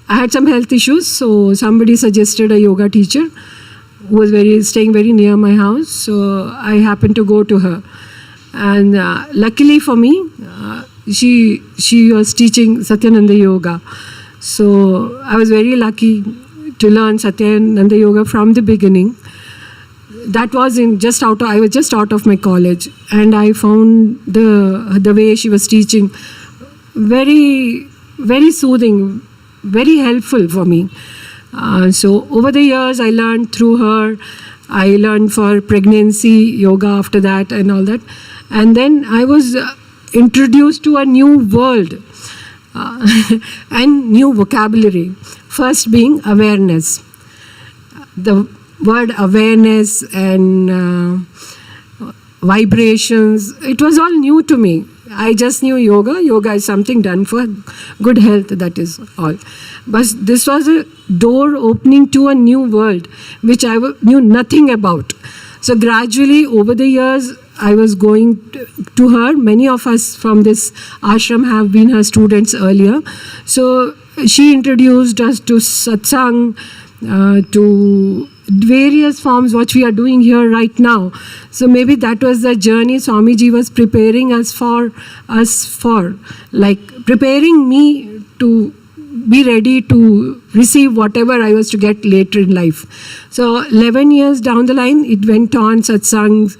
I had some health issues, so somebody suggested a yoga teacher who was staying very near my house. So I happened to go to her. And luckily for me, she was teaching Satyananda Yoga. So I was very lucky to learn Satyananda Yoga from the beginning. That was I was just out of my college, and I found the way she was teaching very, very soothing, very helpful for me. So over the years, I learned through her. I learned for pregnancy yoga after that and all that. And then I was introduced to a new world and new vocabulary. First being awareness. The word awareness and vibrations, it was all new to me. I just knew yoga. Yoga is something done for good health, that is all. But this was a door opening to a new world, which I knew nothing about. So gradually, over the years, I was going to her. Many of us from this ashram have been her students earlier. So she introduced us to satsang, to various forms what we are doing here right now. So maybe that was the journey Swamiji was preparing us for, like preparing me to be ready to receive whatever I was to get later in life. So 11 years down the line, it went on satsangs,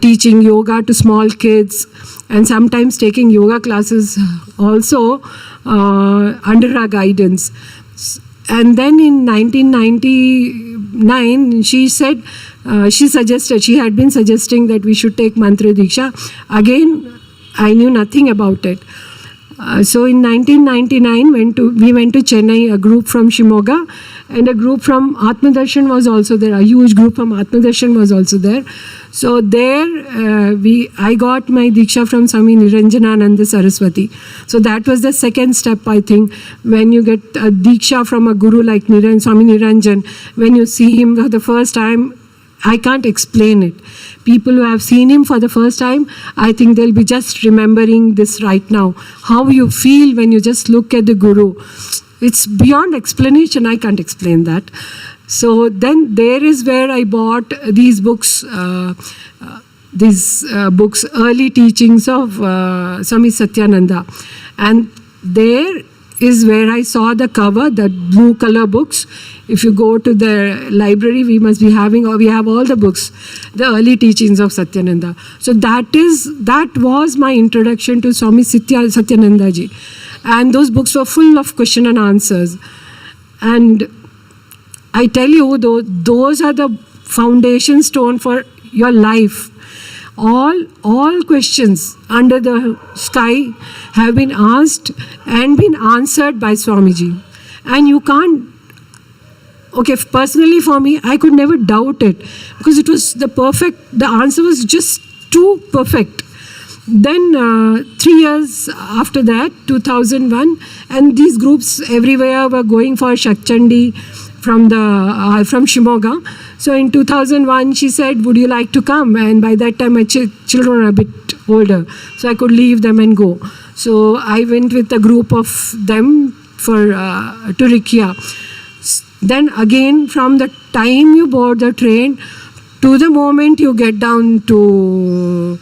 teaching yoga to small kids, and sometimes taking yoga classes also under her guidance. And then in 1999, she said, she had been suggesting that we should take Mantra Diksha. Again, I knew nothing about it. So in 1999, we went to Chennai, a group from Shimoga, and a group from Atmadarshan was also there. A huge group from Atmadarshan was also there. So there, I got my Diksha from Swami Niranjanananda Saraswati. So that was the second step, I think, when you get a Diksha from a guru like Swami Niranjan, when you see him for the first time, I can't explain it. People who have seen him for the first time, I think they'll be just remembering this right now. How you feel when you just look at the guru. It's beyond explanation. I can't explain that. So then there is where I bought these books, Early Teachings of Swami Satyananda. And there is where I saw the cover, the blue color books. If you go to the library, we must be having, or we have all the books, the early teachings of Satyananda. So that was my introduction to Swami Satyananda ji. And those books were full of question and answers. And I tell you, those are the foundation stone for your life. All questions under the sky have been asked and been answered by Swamiji. And you can't, okay, personally for me, I could never doubt it, because it was the answer was just too perfect. Then 3 years after that, 2001, and these groups everywhere were going for Shakchandi from Shimoga. So in 2001, she said, would you like to come? And by that time, my children were a bit older, so I could leave them and go. So I went with a group of them to Rikia. Then again, from the time you board the train to the moment you get down to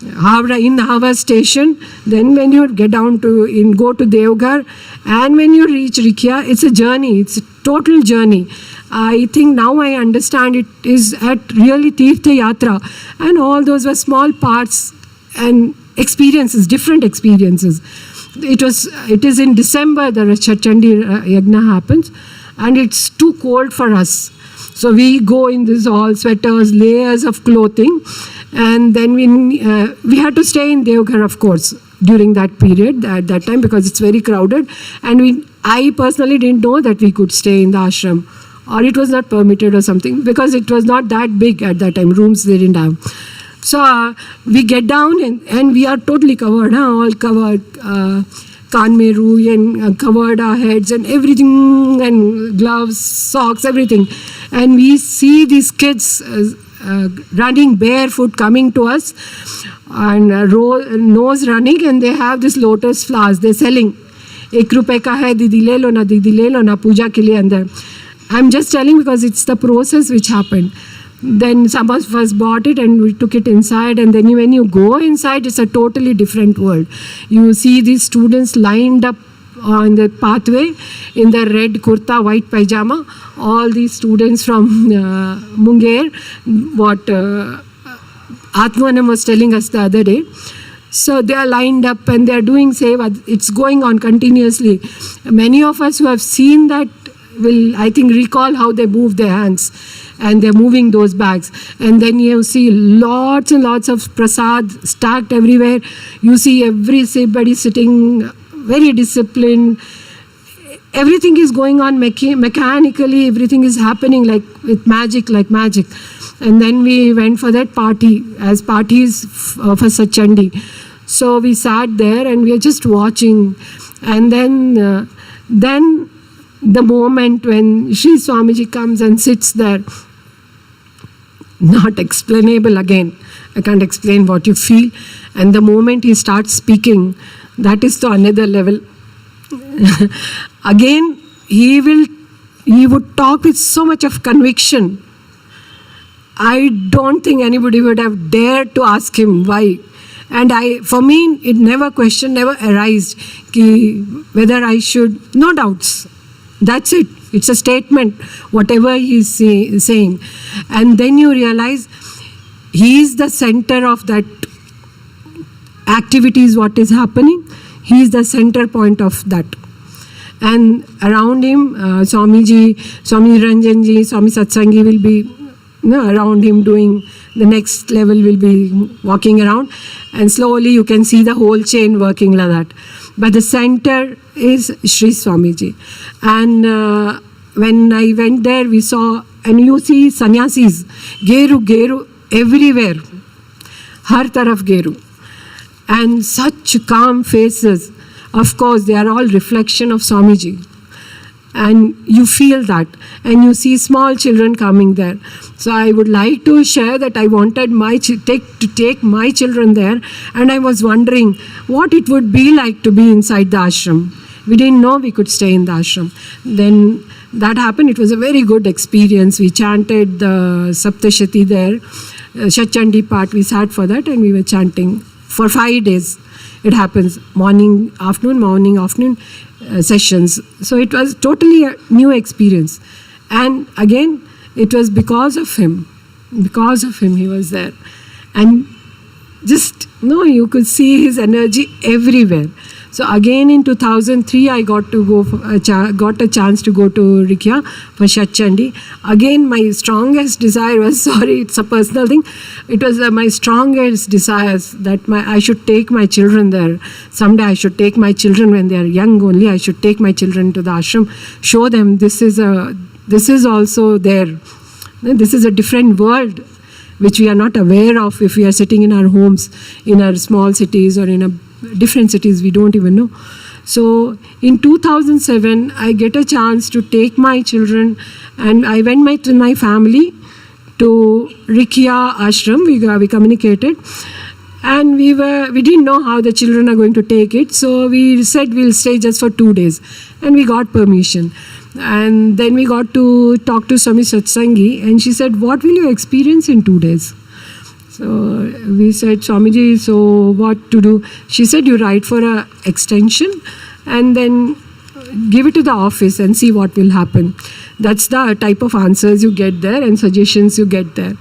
Howrah station, then when you get down to go to Devghar, and when you reach Rikia, it's a journey. It's a total journey. I think now I understand it is at really Tirtha Yatra, and all those were small parts and experiences, different experiences. It is in December the Shakchandi Yagna happens, and it's too cold for us. So we go in this all sweaters, layers of clothing, and then we had to stay in Devghar, of course, during that period, at that time, because it's very crowded. And I personally didn't know that we could stay in the ashram, or it was not permitted or something, because it was not that big at that time. Rooms they didn't have. So we get down and we are totally covered, all covered. Kaan mein rui and covered our heads and everything, and gloves, socks, everything. And we see these kids running barefoot coming to us, and nose running, and they have this lotus flowers. They're selling. 1 rupees ka hai, didi le lo na, puja ke liye andar. I'm just telling because it's the process which happened. Then some of us bought it and we took it inside, and then when you go inside, it's a totally different world. You see these students lined up on the pathway in the red kurta, white pajama. All these students from Munger, what Atmanam was telling us the other day. So they are lined up and they are doing seva. It's going on continuously. Many of us who have seen that will, I think, recall how they move their hands. And they're moving those bags. And then you see lots and lots of prasad stacked everywhere. You see everybody sitting very disciplined. Everything is going on mechanically. Everything is happening like magic. And then we went for that party, as parties for Satchandi. So we sat there and we are just watching. And then the moment when Sri Swamiji comes and sits there, not explainable again. I can't explain what you feel. And the moment he starts speaking, that is to another level. Again, he would talk with so much of conviction. I don't think anybody would have dared to ask him why. And for me, it never arised whether I should, no doubts. That's it. It's a statement, whatever he's saying. And then you realize he is the center of that activities, what is happening. He is the center point of that. And around him, Swamiji, Swami Ranjanji, Swami Satsangi will be around him doing the next level, will be walking around. And slowly you can see the whole chain working like that. But the center is Sri Swamiji. And when I went there, we saw, and you see sannyasis, geru, everywhere. Har taraf geru. And such calm faces. Of course, they are all reflection of Swamiji. And you feel that. And you see small children coming there. So I would like to share that I wanted to take my children there. And I was wondering what it would be like to be inside the ashram. We didn't know we could stay in the ashram. Then that happened. It was a very good experience. We chanted the Saptashati there. Shachandi part, we sat for that and we were chanting for 5 days. it happens morning, afternoon sessions. So it was totally a new experience. And again, it was because of him he was there. And just, you could see his energy everywhere. So again in 2003, I got a chance to go to Rikya for Shatchandi. Again, my strongest desire was, sorry, it's a personal thing. It was my strongest desires that I should take my children there. Someday I should take my children when they are young only. I should take my children to the ashram, show them this is also there. This is a different world which we are not aware of if we are sitting in our homes, in our small cities or in different cities we don't even know. So in 2007, I get a chance to take my children, and I went with my family to Rikya ashram. We communicated, and we didn't know how the children are going to take it. So we said we'll stay just for 2 days, and we got permission. And then we got to talk to Swami Satsangi, and she said, what will you experience in 2 days? So we said, Swamiji, so what to do? She said, you write for an extension and then give it to the office and see what will happen. That's the type of answers you get there and suggestions you get there.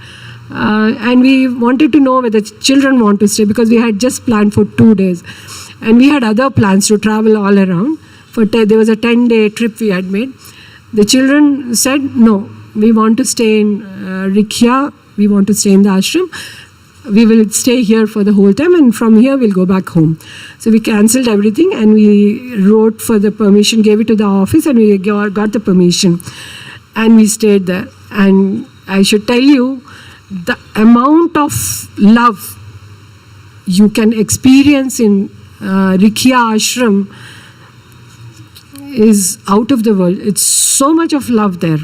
And we wanted to know whether children want to stay, because we had just planned for 2 days. And we had other plans to travel all around. There was a 10-day trip we had made. The children said, no, we want to stay in Rikya, we want to stay in the ashram. We will stay here for the whole time, and from here we'll go back home. So we cancelled everything, and we wrote for the permission, gave it to the office, and we got the permission. And we stayed there. And I should tell you, the amount of love you can experience in Rikya ashram is out of the world. It's so much of love there.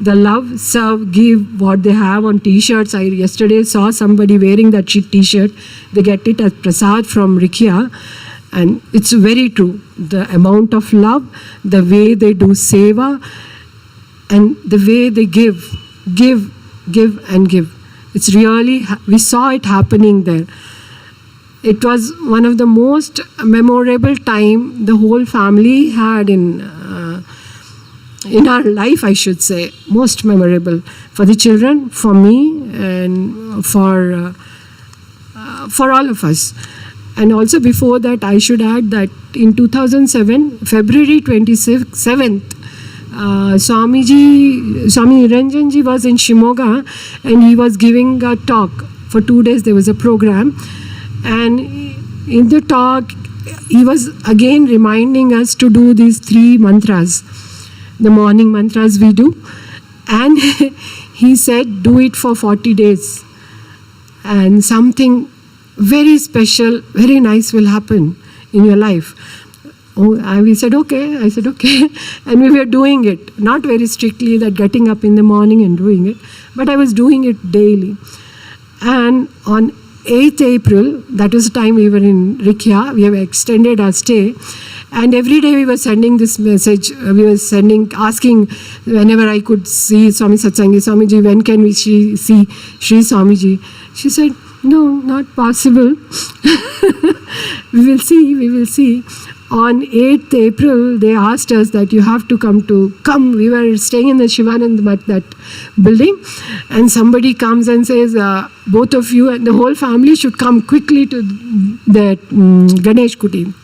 The love, serve, give what they have on t-shirts. I yesterday saw somebody wearing that t-shirt. They get it as prasad from Rikya, and it's very true. The amount of love, the way they do seva, and the way they give and give. It's really, we saw it happening there. It was one of the most memorable time the whole family had in our life, I should say. Most memorable for the children, for me, and for all of us. And also before that, I should add that in 2007, February 27th, Swami Niranjanji was in Shimoga, and he was giving a talk. For 2 days there was a program. And in the talk, he was again reminding us to do these 3 mantras, the morning mantras we do. And he said, do it for 40 days. And something very special, very nice will happen in your life. And we said, okay. I said, okay. And we were doing it, not very strictly that getting up in the morning and doing it, but I was doing it daily. And on 8th April, that was the time we were in Rikya, we have extended our stay, and every day we were sending this message, asking whenever I could see Swami Satsangi, Swamiji, when can we see Sri Swamiji? She said, no, not possible. We will see. On 8th April, they asked us that you have to come. We were staying in the Shivanand Mat, that building, and somebody comes and says, both of you and the whole family should come quickly to the Ganesh Kutir.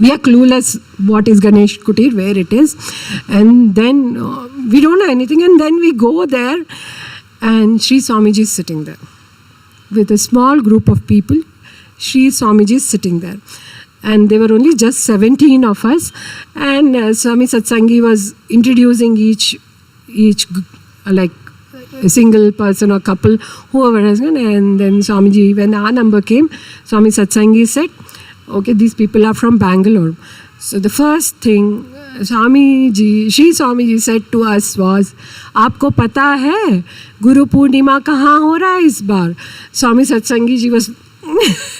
We are clueless what is Ganesh Kutir, where it is. And then we don't know anything. And then we go there, and Sri Swamiji is sitting there. With a small group of people, Sri Swamiji is sitting there. And there were only just 17 of us, and Swami Satsangi was introducing each like a single person or couple, whoever has gone. And then Swamiji, when our number came, Swami Satsangi said, okay, these people are from Bangalore. So the first thing Sri Swamiji said to us was, "Aapko pata hai Guru Purnima kahan ho raha hai is baar?" Swami Satsangi ji was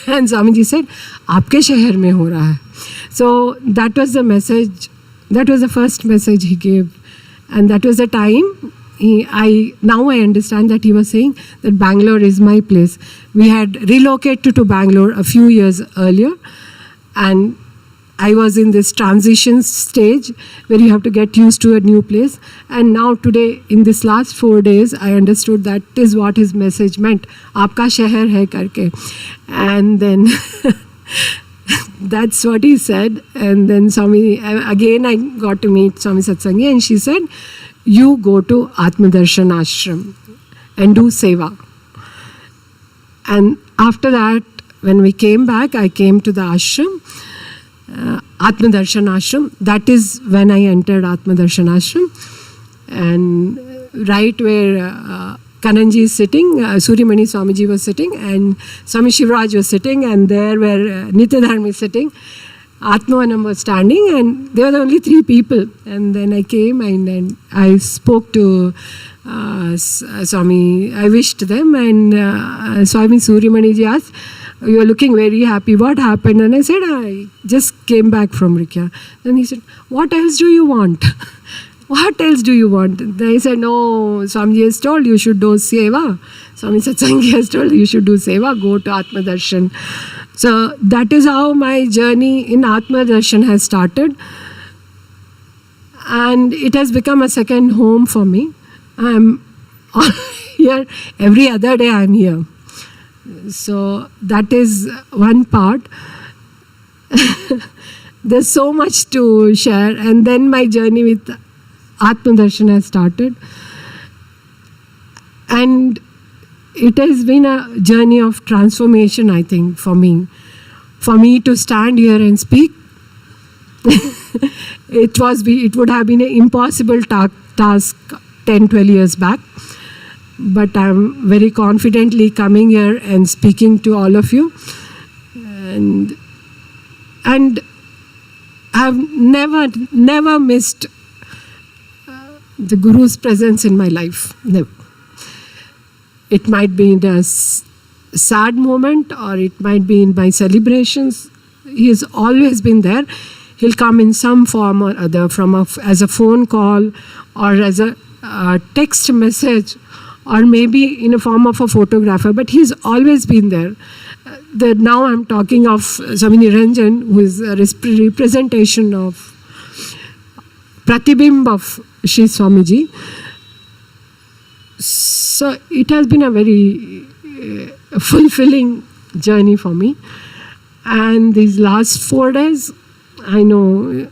and Swamiji said, "Aapke shehar mein ho raha hai." So that was the message. That was the first message he gave, and that was the time now I understand that he was saying that Bangalore is my place. We had relocated to Bangalore a few years earlier, and I was in this transition stage where you have to get used to a new place. And now today, in this last 4 days, I understood that is what his message meant. Aapka shehar hai karke. And then that's what he said. And then Swami, again I got to meet Swami Satsangi, and she said, you go to Atmadarshan Ashram and do seva. And after that, when we came back, I came to the ashram, Atmadarshan Ashram. That is when I entered Atmadarshan Ashram. And right where Kananji is sitting, Suryamani Swamiji was sitting, and Swami Shivraj was sitting, and there where Nityadharma is sitting, Atmavanam was standing, and there were the only 3 people. And then I came and I spoke to Swami, I wished them, and Swami Suryamani ji asked, you are looking very happy, what happened? And I said, I just came back from Rikya. Then he said, what else do you want? What else do you want? Then I said, no, Swamiji has told you should do seva. Swami Satsangi has told you should do seva, go to Atmadarshan. So that is how my journey in Atmadarshan has started. And it has become a second home for me. I'm here, every other day I'm here. So that is one part. There's so much to share. And then my journey with Atmadarshan has started. And it has been a journey of transformation, I think, for me. For me to stand here and speak, it would have been an impossible task 10, 12 years back. But I'm very confidently coming here and speaking to all of you. And I've never missed the Guru's presence in my life. Never. It might be in a sad moment, or it might be in my celebrations. He has always been there. He'll come in some form or other, as a phone call, or as a text message, or maybe in a form of a photographer. But he's always been there. Now I'm talking of Swami Niranjan, who is a representation of Pratibimb of Shri Swamiji. So it has been a very fulfilling journey for me. And these last 4 days, I know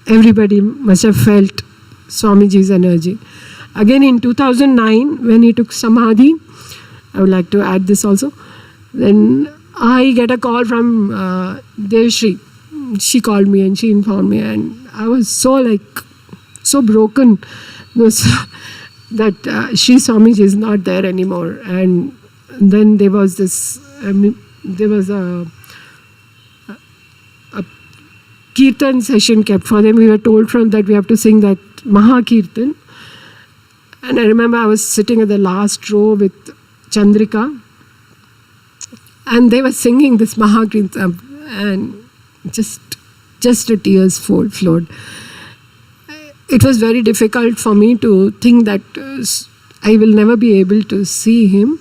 everybody must have felt Swamiji's energy. Again in 2009, when he took Samadhi, I would like to add this also, then I get a call from Devshri. She called me and she informed me, and I was so broken that Shri Swamiji is not there anymore. And then there was a Kirtan session kept for them. We were told that we have to sing that Maha Kirtan. And I remember I was sitting at the last row with Chandrika, and they were singing this Maha Kirtan, and just the tears flowed. It was very difficult for me to think that I will never be able to see him.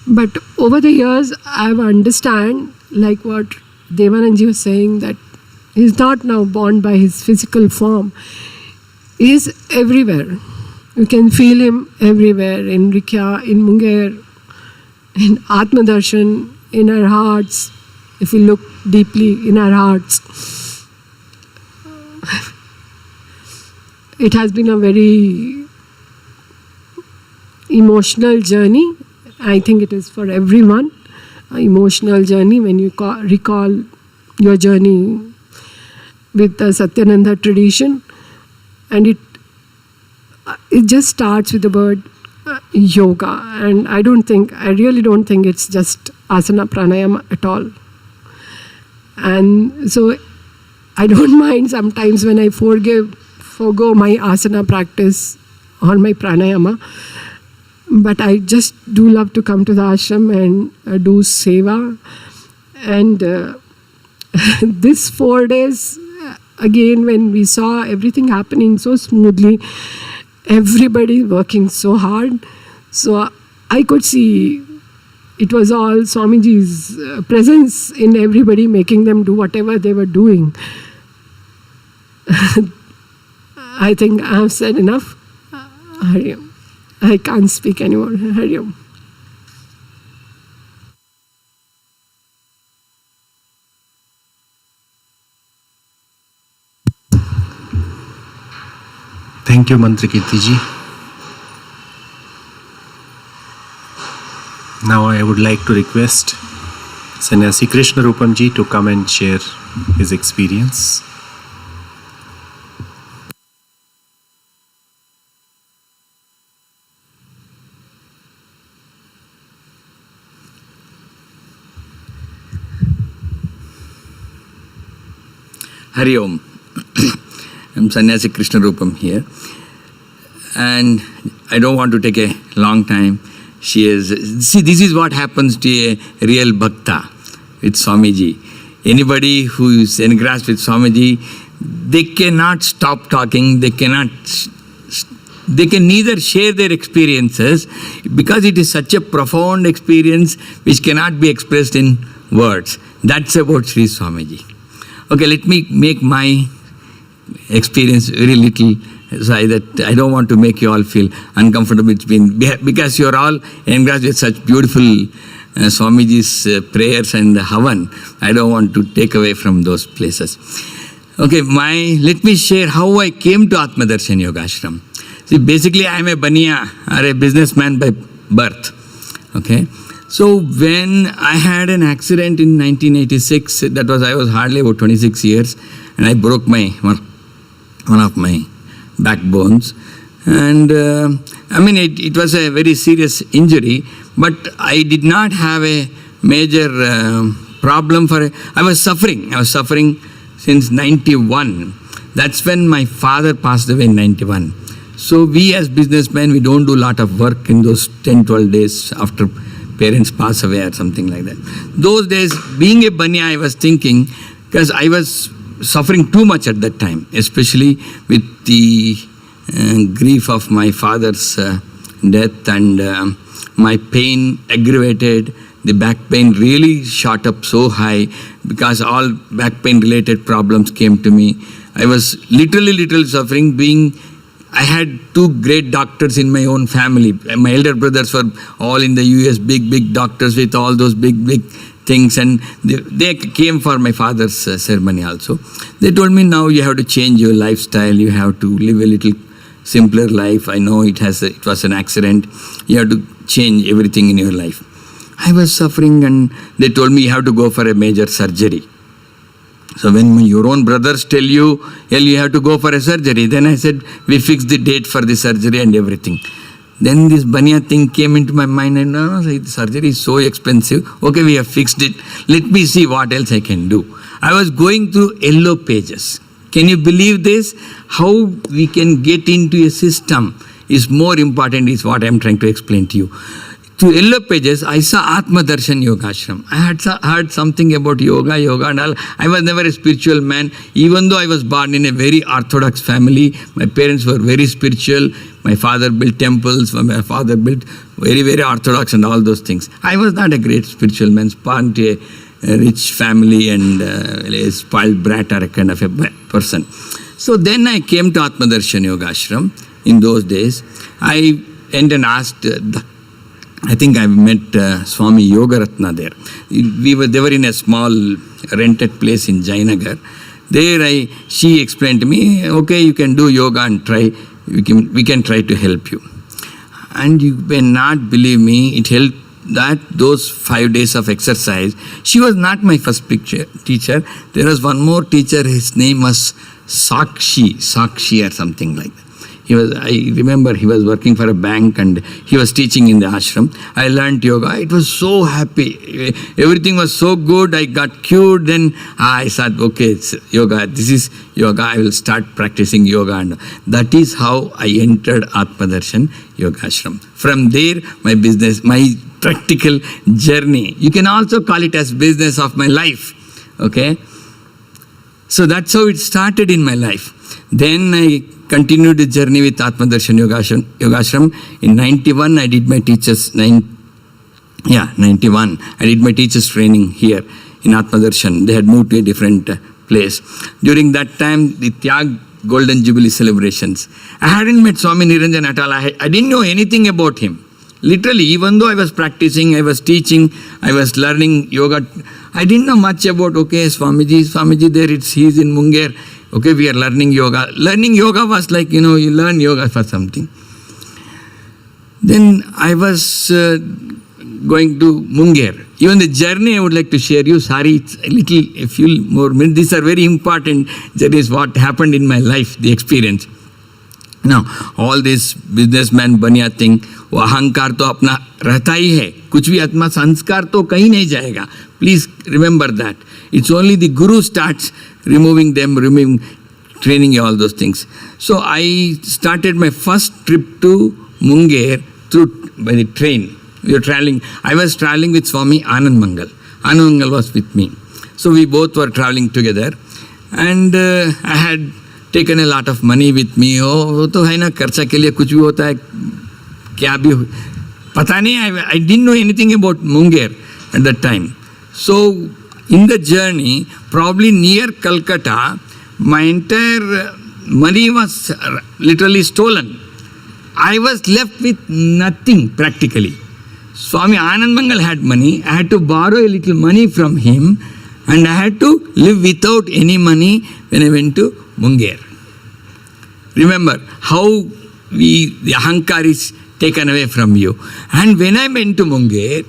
But over the years, I have understand, like what Devananji was saying, that he is not now bound by his physical form. He is everywhere. You can feel him everywhere, in Rikya, in Munger, in Atmadarshan, in our hearts, if we look deeply in our hearts. It has been a very emotional journey. I think it is for everyone, an emotional journey when you recall your journey with the Satyananda tradition. And it just starts with the word yoga. And I really don't think it's just asana pranayama at all. And so I don't mind sometimes when I forgo my asana practice or my pranayama. But I just do love to come to the ashram and do seva. And this 4 days, again, when we saw everything happening so smoothly, everybody working so hard. So I could see it was all Swamiji's presence in everybody, making them do whatever they were doing. I think I have said enough. Hari Om. I can't speak anymore. Hari Om. Thank you, Mantrikirti ji. Now I would like to request Sannyasi Krishna Rupam ji to come and share his experience. Hari Om. I'm Sannyasi Krishna Rupam here. And I don't want to take a long time. See, this is what happens to a real bhakta with Swamiji. Anybody who is engrossed with Swamiji, they cannot stop talking, they can neither share their experiences because it is such a profound experience which cannot be expressed in words. That's about Sri Swamiji. Okay, let me make my experience very little so that I don't want to make you all feel uncomfortable because you're all engrossed with such beautiful Swamiji's prayers and Havan. I don't want to take away from those places. Okay, let me share how I came to Atmadarshan Yoga Ashram. See, basically I am a baniya or a businessman by birth. Okay, so when I had an accident in 1986, I was hardly about 26 years, and I broke one of my backbones, and it was a very serious injury, but I did not have a major problem I was suffering since 91. That's when my father passed away in 91. So we as businessmen, we don't do a lot of work in those 10-12 days after parents pass away or something like that. Those days, being a baniya, I was thinking, because I was suffering too much at that time, especially with the grief of my father's death, and my pain aggravated. The back pain really shot up so high because all back pain related problems came to me. I was literally suffering. I had two great doctors in my own family. My elder brothers were all in the US, big doctors with all those big things, and they came for my father's ceremony also. They told me, now you have to change your lifestyle, you have to live a little simpler life. I know it was an accident, you have to change everything in your life. I was suffering, and they told me you have to go for a major surgery. So when your own brothers tell you, you have to go for a surgery, then I said, we fixed the date for the surgery and everything. Then this baniya thing came into my mind, and no, the surgery is so expensive. Okay, we have fixed it. Let me see what else I can do. I was going through yellow pages. Can you believe this? How we can get into a system is more important, is what I am trying to explain to you. Through yellow pages, I saw Atmadarshan Yoga Ashram. I had heard something about yoga and all. I was never a spiritual man, even though I was born in a very orthodox family. My parents were very spiritual. My father built temples. My father built very orthodox and all those things. I was not a great spiritual man, born to a rich family and a spoiled brat or a kind of a person. So then I came to Atmadarshan Yoga Ashram in those days. I went and asked I think I met Swami Yogaratna there. They were in a small rented place in Jayanagar. There she explained to me, okay, you can do yoga and try, we can try to help you. And you may not believe me, it helped those 5 days of exercise. She was not my first teacher. There was one more teacher, his name was Sakshi or something like that. I remember he was working for a bank and he was teaching in the ashram. I learned yoga. It was so happy. Everything was so good. I got cured. Then I said, okay, it's yoga. This is yoga. I will start practicing yoga. And that is how I entered Atmadarshan Yoga Ashram. From there, my practical journey. You can also call it as business of my life. Okay? So that's how it started in my life. Then I continued the journey with Atmadarshan Yogashram. In 91, I did my teacher's 91. I did my teacher's training here in Atmadarshan. They had moved to a different place. During that time, the Tyag Golden Jubilee celebrations. I hadn't met Swami Niranjan at all. I didn't know anything about him. Literally, even though I was practicing, I was teaching, I was learning yoga, I didn't know much about, okay, Swamiji there, he's in Munger. Okay, we are learning yoga. Learning yoga was like, you learn yoga for something. Then I was going to Munger. Even the journey I would like to share you. Sorry, it's a few more minutes. These are very important journeys, what happened in my life, the experience. Now, all this businessman baniya thing, वो अहंकार तो अपना रहता ही है, कुछ भी आत्मा संस्कार तो कहीं नहीं जाएगा. Please remember that. It's only the Guru starts removing them, training all those things. So I started my first trip to Munger by the train. We were traveling. I was traveling with Swami Anand Mangal. Anand Mangal was with me. So we both were traveling together. And I had taken a lot of money with me. वो तो है ना, खर्चा के लिए कुछ भी होता है, क्या भी पता नहीं. I didn't know anything about Munger at that time. So in the journey, probably near Calcutta, my entire money was literally stolen. I was left with nothing practically. Swami Anand Mangal had money. I had to borrow a little money from him, and I had to live without any money when I went to Munger. Remember how the ahankar is taken away from you. And when I went to Munger,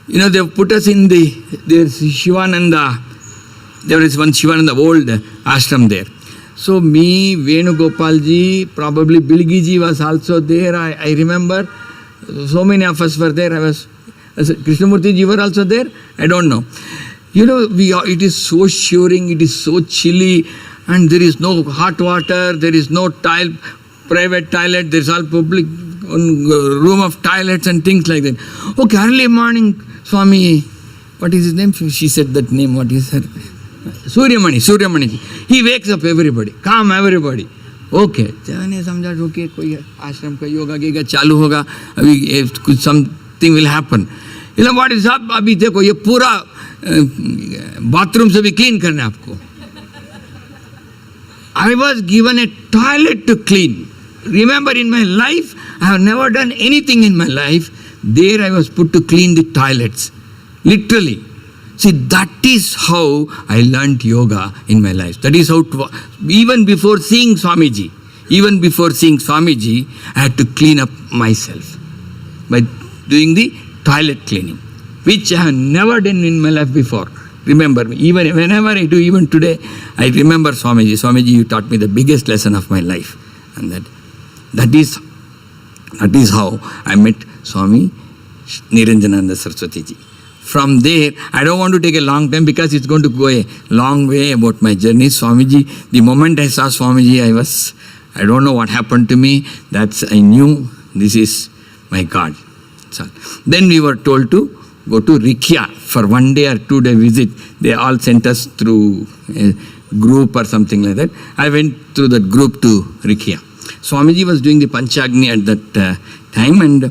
they put us in there's Shivananda, there is one Shivananda old ashram there. So me, Venugopalji, probably Bilgiji was also there. I remember so many of us were there. Krishnamurti ji were also there. I don't know. It is so shivering, it is so chilly, and there is no hot water, there is no private toilet, there is all public room of toilets and things like that. Okay, early morning, Swami, what is his name? She said that name, what is her? Suryamani. He wakes up everybody, calm everybody. Okay, मैंने समझा okay, कोई आश्रम का योगा गीगा चालू होगा, अभी कुछ something will happen. What is up? अभी देखो ये पूरा बाथरूम से भी क्लीन करना है आपको. I was given a toilet to clean. Remember, in my life, I have never done anything in my life. There I was put to clean the toilets. Literally. See, that is how I learnt yoga in my life. That is how, even before seeing Swamiji, I had to clean up myself by doing the toilet cleaning, which I have never done in my life before. Remember me. Even whenever I do, even today, I remember Swamiji. Swamiji, you taught me the biggest lesson of my life. And that is how I met Swami Niranjananda Saraswati ji. From there, I don't want to take a long time because it's going to go a long way about my journey. Swamiji, the moment I saw Swamiji, I don't know what happened to me. I knew this is my God. So, then we were told to go to Rikhya for 1 day or 2 day visit. They all sent us through a group or something like that. I went through that group to Rikhya. Swamiji was doing the Panchagni at that time, and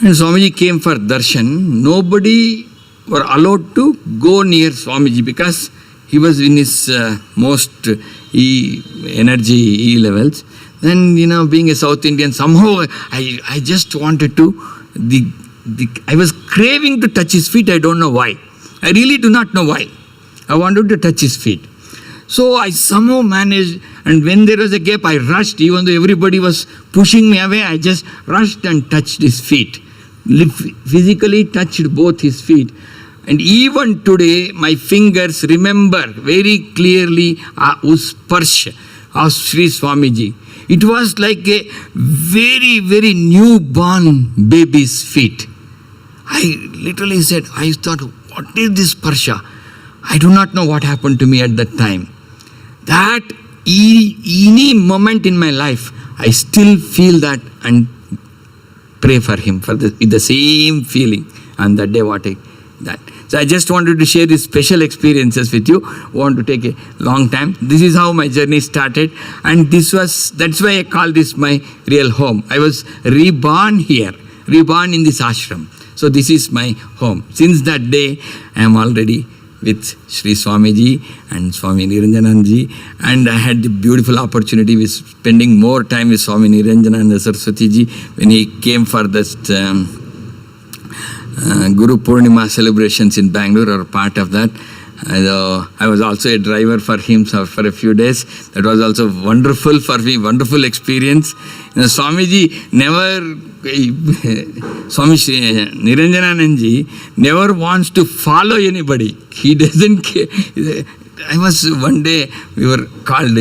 Swamiji came for darshan. Nobody were allowed to go near Swamiji because he was in his most energy levels. Then, being a South Indian, somehow I just wanted to, I was craving to touch his feet. I don't know why. I really do not know why. I wanted to touch his feet. So I somehow managed, and when there was a gap, I rushed. Even though everybody was pushing me away, I just rushed and touched his feet. Physically touched both his feet. And even today, my fingers remember very clearly Usparsh of Sri Swamiji. It was like a very, very newborn baby's feet. I literally said, I thought, what is this Parsha? I do not know what happened to me at that time. That any moment in my life, I still feel that and pray for him with the same feeling. And that day, So I just wanted to share these special experiences with you. Want to take a long time. This is how my journey started, and that's why I call this my real home. I was reborn here, reborn in this ashram. So this is my home. Since that day, I am already with Sri Swamiji and Swami Niranjananji, and I had the beautiful opportunity with spending more time with Swami Niranjananda Saraswati ji when he came for this Guru Purnima celebrations in Bangalore, or part of that. I was also a driver for him for a few days. That was also wonderful for me, wonderful experience. Swamiji never, Swami Niranjanananji never wants to follow anybody. He doesn't care. One day we were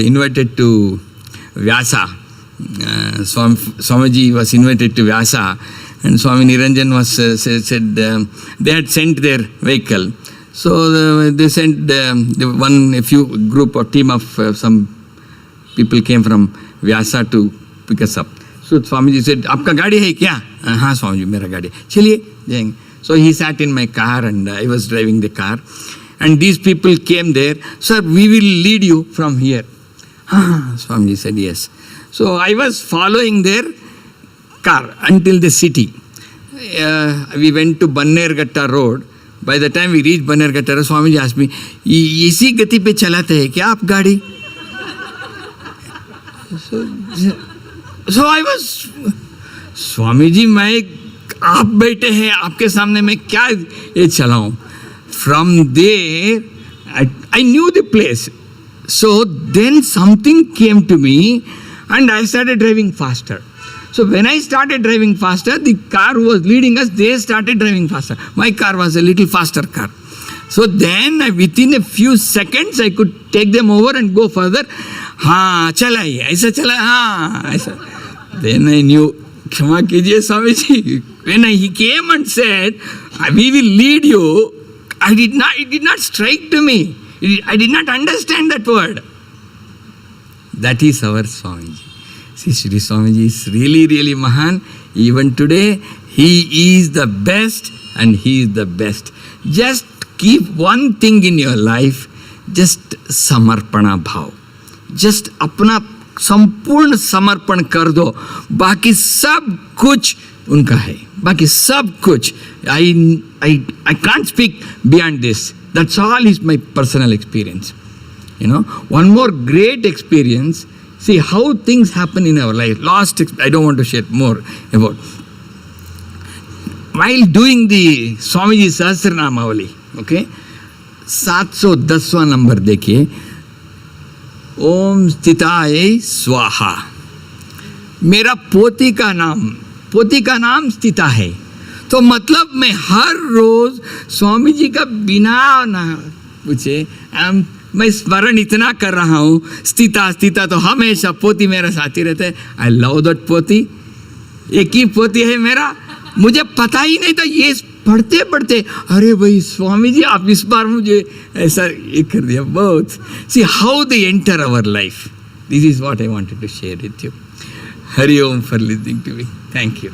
invited to Vyasa. Swamiji was invited to Vyasa, and Swami Niranjan said they had sent their vehicle. So they sent a few group or team of some people came from Vyasa to pick us up. So Swamiji said, "Aapka gaadi hai kya?" "Haan Swamiji, mera gaadi." "Chaliye, jayenge." So he sat in my car and I was driving the car. And these people came there. "Sir, we will lead you from here." Swamiji said, "Yes." So I was following their car until the city. We went to Bannerghatta road. By the time we reached Bannerghatta, Swamiji asked me, "इसी गति पे चलाते हैं क्या आप गाड़ी?" So I was, "Swamiji, आप बैठे हैं, आपके सामने मैं क्या ये चलाऊं?" From there, I knew the place. So then something came to me and I started driving faster. So when I started driving faster, the car who was leading us, they started driving faster. My car was a little faster car. So then within a few seconds, I could take them over and go further. "Haan, chala hai, aisa chala, haan, aisa." Then I knew, "Kshama kijiye Swamiji." When he came and said, "We will lead you," it did not strike to me. I did not understand that word. That is our Swamiji. See, Sri Swamiji is really, really Mahan. Even today, he is the best and he is the best. Just keep one thing in your life, just samarpana bhav. Just अपना संपूर्ण समर्पण कर दो. बाकी सब कुछ उनका है. बाकी सब कुछ. I can't speak beyond this. That's all is my personal experience. One more great experience. See how things happen in our life. I don't want to share more about. While doing the Swamiji Sahasranamavali, okay, 710वां नंबर देखिए. ओम स्थिताय स्वाहा. मेरा पोती का नाम स्थिता है. तो मतलब मैं हर रोज स्वामी जी का बिना ना पूछे मैं स्मरण इतना कर रहा हूँ. स्थिता तो हमेशा पोती मेरा साथी रहता है. आई लव दैट पोती. एक ही पोती है मेरा. मुझे पता ही नहीं था. ये पढ़ते पढ़ते अरे भाई स्वामी जी आप इस बार मुझे ऐसा ये कर दिया. बहुत. See how they enter our life. This is what I wanted to share with you. Hari Om for listening to me. Thank you.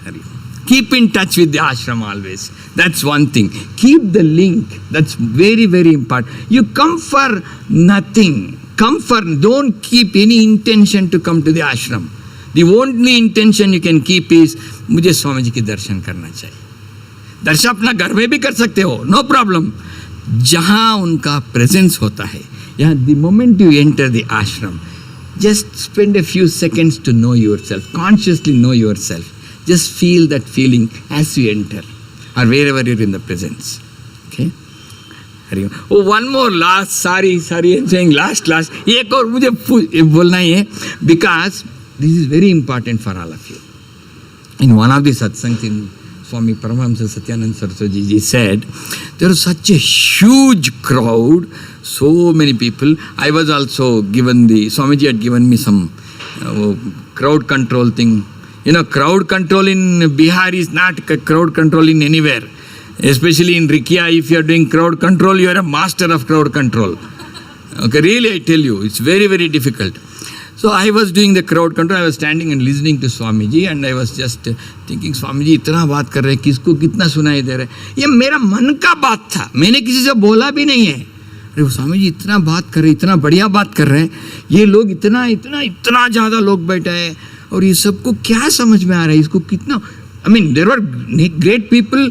Hari Om. Keep in touch with the ashram always. That's one thing. Keep the link. That's very, very important. You come for nothing. Don't keep any intention to come to the ashram. The only intention you can keep is, मुझे स्वामी जी के दर्शन करना चाहिए. दर्शन अपना घर में भी कर सकते हो. No problem. जहाँ उनका presence होता है. The moment you enter the ashram, just spend a few seconds to know yourself. Consciously know yourself. Just feel that feeling as you enter or wherever you're in the presence. Okay? Oh, one more last, sorry, I'm saying last. एक और मुझे बोलना ही है, because this is very important for all of you. In one of the satsangs in Swami Paramahamsa Satyananda Saraswati ji said, there was such a huge crowd, so many people. I was also given Swamiji had given me some crowd control thing. Crowd control in Bihar is not crowd control in anywhere. Especially in Rikia, if you are doing crowd control, you are a master of crowd control. Okay, really I tell you, it's very, very difficult. So I was doing the crowd control. I was standing and listening to Swamiji, and I was just thinking, Swamiji इतना बात कर रहे हैं, किसको कितना सुनाई दे रहा है. ये मेरा मन का बात था, मैंने किसी से बोला भी नहीं है. अरे स्वामी जी इतना बात कर रहे, इतना बढ़िया बात कर रहे हैं, ये लोग इतना इतना इतना ज़्यादा लोग बैठे हैं, और ये सबको क्या समझ में आ रहा है, इसको कितना. I mean, there were great people,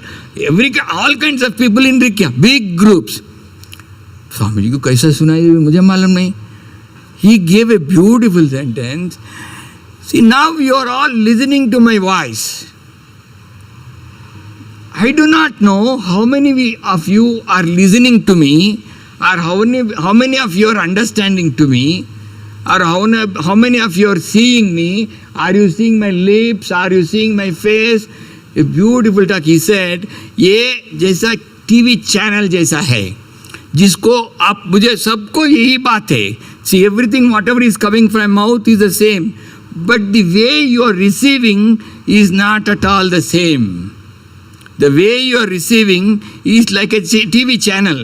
all kinds of people in Rikya, big groups. Swami ji को कैसा सुनाई मुझे मालूम नहीं. He gave a beautiful sentence. See, now you are all listening to my voice. I do not know how many of you are listening to me, or how many of you are understanding to me, or how many of you are seeing me. Are you seeing my lips? Are you seeing my face? A beautiful talk. He said, ये जैसा टीवी चैनल जैसा है, जिसको आप मुझे सबको यही बात है. See, everything, whatever is coming from my mouth is the same, but the way you are receiving is not at all the same. The way you are receiving is like a TV channel.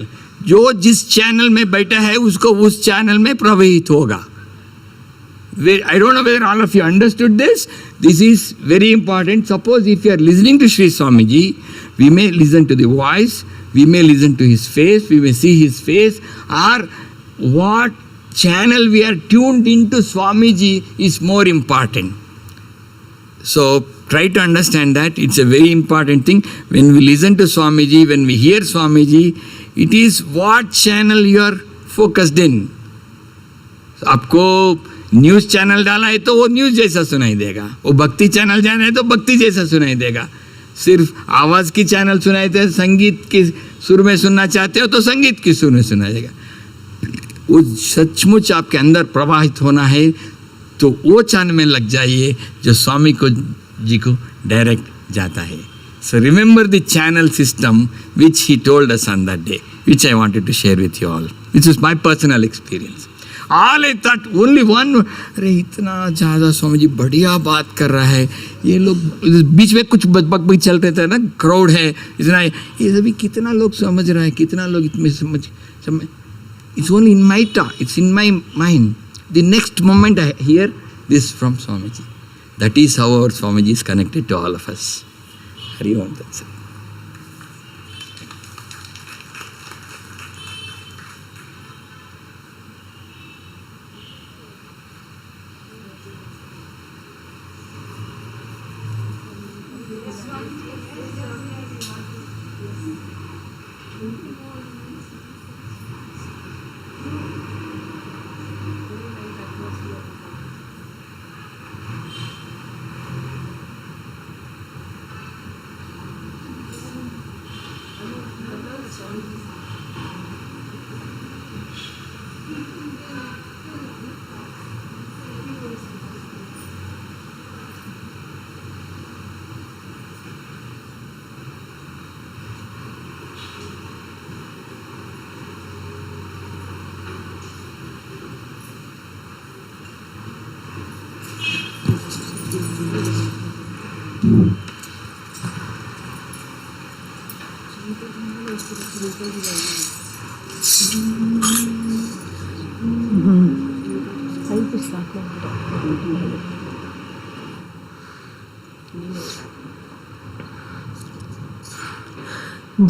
जो जिस चैनल में बैठा है उसको उस चैनल में प्रवाहित होगा. I don't know whether all of you understood this. This is very important. Suppose if you are listening to Sri Swamiji, we may listen to the voice, we may listen to his face, we may see his face, or what channel we are tuned into Swamiji is more important. So try to understand that. It's a very important thing. When we listen to Swamiji, when we hear Swamiji, it is what channel you are focused in. आपको न्यूज़ चैनल डाला है तो वो न्यूज़ जैसा सुनाई देगा, वो भक्ति चैनल जाना है तो भक्ति जैसा सुनाई देगा. सिर्फ आवाज़ की चैनल सुनाई दे, संगीत की सुर में सुनना चाहते हो तो संगीत की सुर में सुना जाएगा. वो सचमुच आपके अंदर प्रवाहित होना है तो वो चैनल में लग जाइए जो स्वामी को जी को डायरेक्ट जाता है. So remember the channel system which he told us on that day, which I wanted to share with you all. This is my personal experience. All I thought, only one, अरे इतना ज़्यादा स्वामी जी बढ़िया बात कर रहा है, ये लोग बीच में कुछ बकबक चल रहे थे ना, क्राउड है इतना, ये सभी कितना लोग समझ रहा है, कितना लोग इतने समझ. It's only in my talk, it's in my mind. The next moment I hear this from Swamiji. That is how our Swamiji is connected to all of us. Hari Om Tat Sat.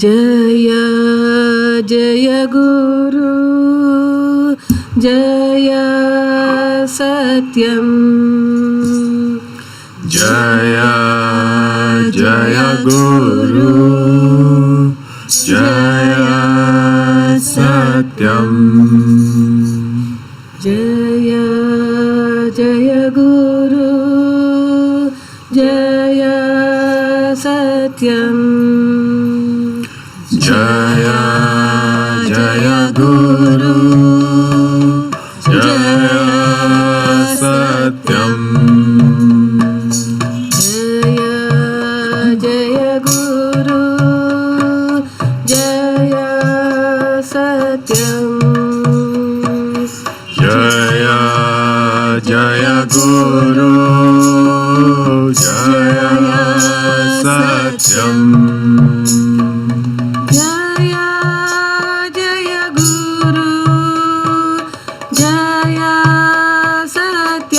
जय जय गुरु जय सत्यम जय जय गुरु जय सत्यम जय जय गुरु जय सत्यम जय जय गुरु जय सत्यम जय जय गुरु जय सत्यम जय जय गुरु जय सत्यम जय जय गुरु जय सत्यम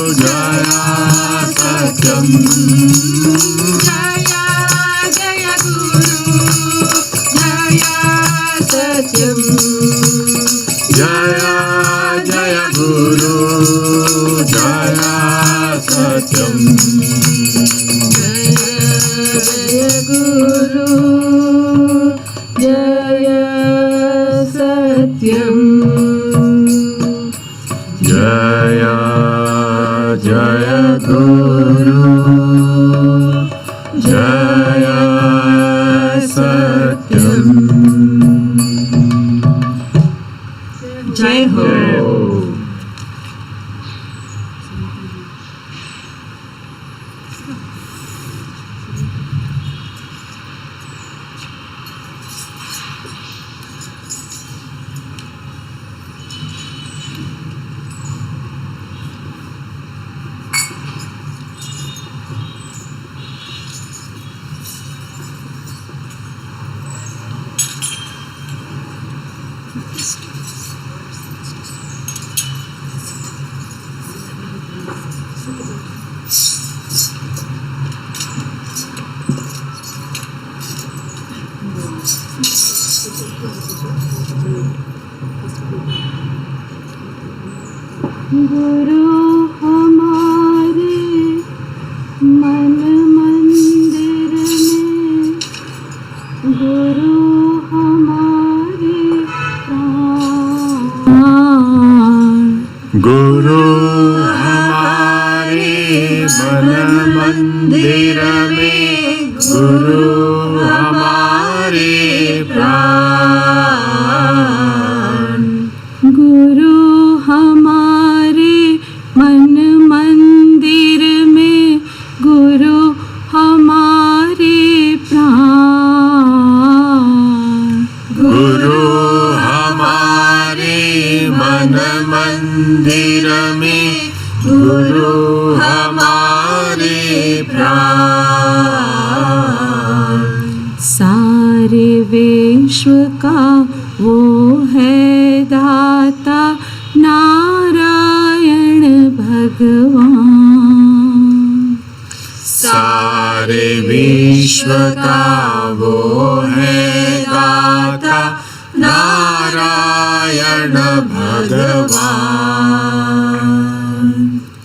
सत्यम जय जय गुरु जय सत्यम जय जय गुरु जय सत्यम जय गुरु जय सत्यम जय जय गुरु जय सत्यम जय हो गुरु हमारे मन मंदिर में, गुरु हमारे प्राण, गुरु हमारे मन मंदिर में, गुरु हमारे प्राण, गुरु हमारे मन मंदिर में, गुरु हमारे प्राण, गुरु हमारे मन मंदिर में, गुरु हमारे प्राण। सारे विश्व का वो है दाता नारायण भगवान, सारे विश्व का वो है दाता नारायण भगवान,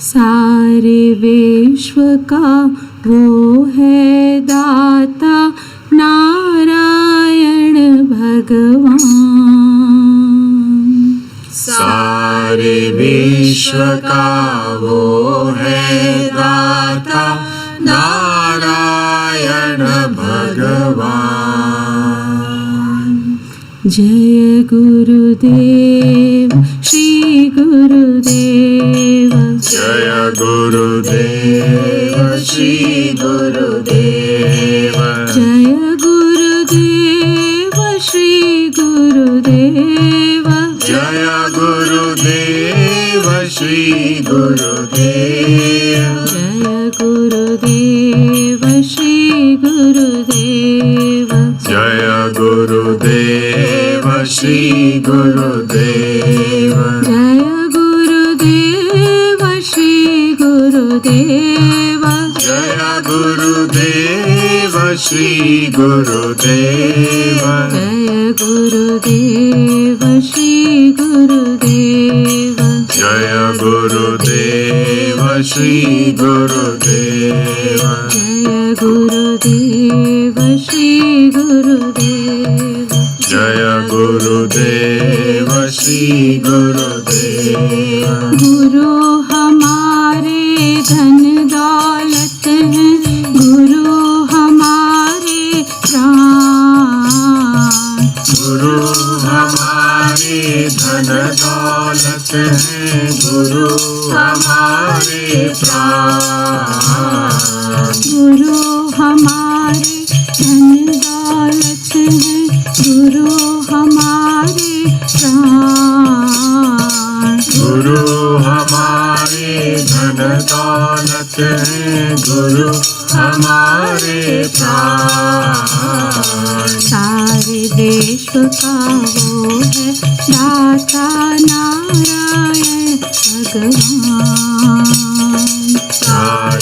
सारे विश्व का वो है दाता नारायण भगवान, सारे विश्व का वो है दाता नारायण भगवान। जय गुरुदेव श्री गुरुदेव, जय गुरुदेव श्री गुरुदेव, जय गुरुदेव श्री गुरुदेव, जय गुरुदेव श्री गुरुदेव, जय गुरुदेव श्री गुरुदेव, जय गुरुदेव श्री गुरुदेव, जय गुरुदेव श्री गुरुदेव, जय गुरुदेव श्री गुरुदेव, जय गुरुदेव श्री गुरुदेव, जय गुरुदेव श्री गुरुदेव, जय गुरुदेव श्री गुरुदेव, जय गुरुदेव श्री गुरुदेव। गुरु हमारे धन दौलत है, गुरु हमारे प्राण, गुरु हमारे धन दौलत है, गुरु हमारे प्राण, गुरु हमारे धन दौलत है, गुरु हमारे प्राण, गुरु हमारे धन दौलत है, गुरु हमारे प्राण। सारे विश्व का वो है दाता नारायण भगवान,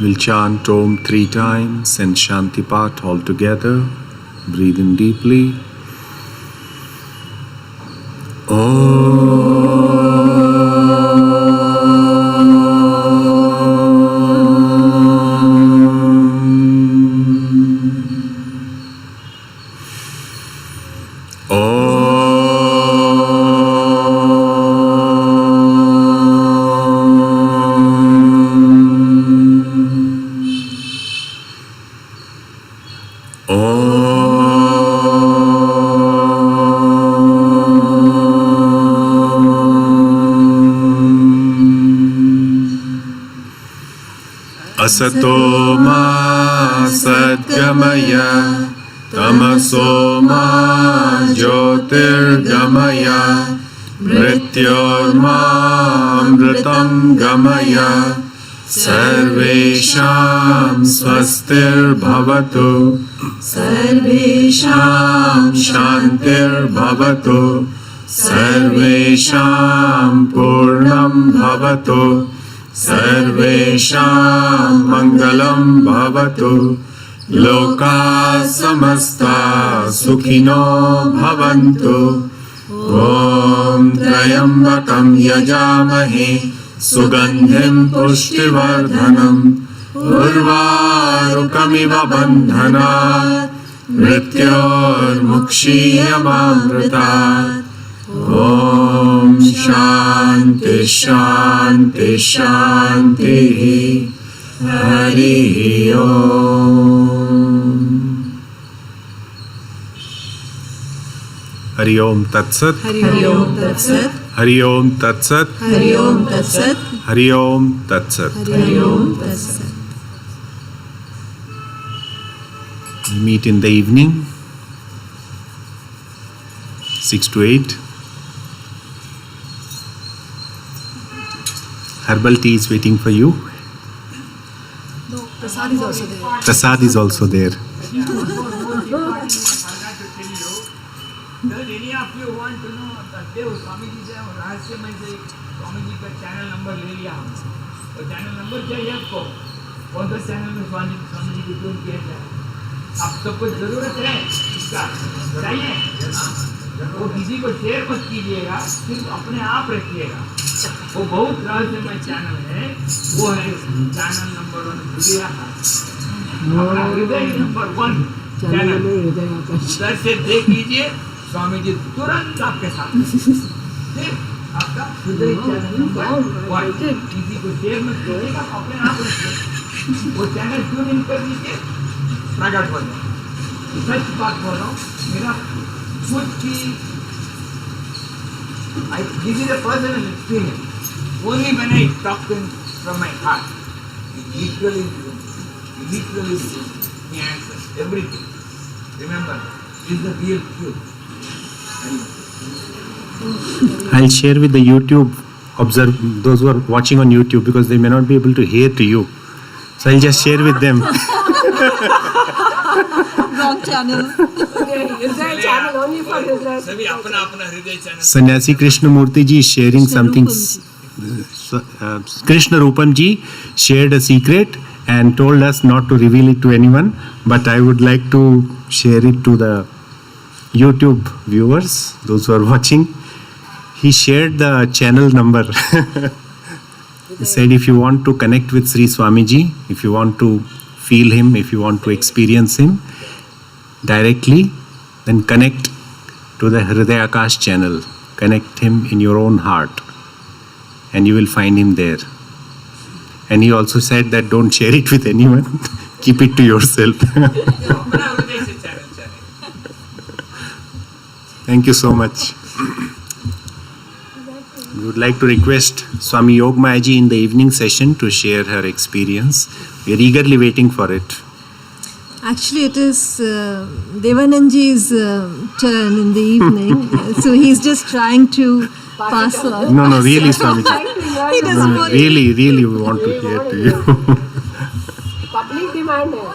We'll chant Om 3 times and Shanti Path all together. Breathe in deeply. Asato ma sadgamaya, tamaso ma jyotirgamaya, mrityorma amritam gamaya, sarvesham swastir bhavatu, sarvesham shantir bhavatu, sarvesham purnam bhavatu, सर्वेषां मङ्गलं भवतु, लोकाः समस्ताः सुखिनो भवन्तु। ॐ त्र्यम्बकं यजामहे सुगन्धिं पुष्टिवर्धनम्, उर्वारुकमिव बन्धनात् मृत्योर्मुक्षीयमामृतात्। Om Shanti Shanti Shanti Hari Om. Hari Om Tat Sat. Hari Om Tat Sat. Hari Om Tat Sat. Hari Om Tat Sat. Hari Om Tat Sat. Hari Om Tat Sat. We meet in the evening, 6 to 8. Herbal tea is waiting for you. No, Prasad is also there. Prasad is also there. Does any of you want to know that देव स्वामीजी से रहस्यमय से स्वामीजी का चैनल नंबर ले लिया हमने, तो चैनल नंबर चाहिए आपको, कौन सा चैनल में स्वामीजी की ट्यून किया जाए, आप सबको जरूरत है इसका, बताइए। वो किसी को शेयर मत कीजिएगा, सिर्फ अपने आप रखिएगा। वो बहुत रहस्यमय चैनल है, वो है चैनल नंबर 1 हृदय नंबर 1 चैनल। सर से देख लीजिए, स्वामी जी तुरंत आपके साथ आपका हृदय चैनल नंबर 1। किसी को शेयर मत कीजिएगा, अपने आप रखिए। वो चैनल ट्यून इन कर लीजिए, प्रकट हो जाए। सच बात बोल रहा हूँ, मेरा खुद की this is a personal experience. Only when I talk from my heart, it literally he answers everything. Remember, this is the real truth. I'll share with the YouTube those who are watching on YouTube, because they may not be able to hear to you. So I'll just share with them. Wrong channel. Channel only for his सभी अपना अपना हृदय channel. Sannyasi Krishnamurti ji is sharing something. Krishna Rupam ji shared a secret and told us not to reveal it to anyone, but I would like to share it to the YouTube viewers, those who are watching. He shared the channel number. He said, if you want to connect with Sri Swamiji, if you want to feel him, if you want to experience him directly, then connect to the Hriday Akash channel. Connect him in your own heart, and you will find him there. And he also said that don't share it with anyone. Keep it to yourself. Thank you so much. We would like to request Swami Yogmaya ji in the evening session to share her experience. We are eagerly waiting for it. Actually, it is Devananji's turn in the evening. So he's just trying to pass on. No, really, Swami ji. He doesn't want Really, we want to hear to you. public demand है।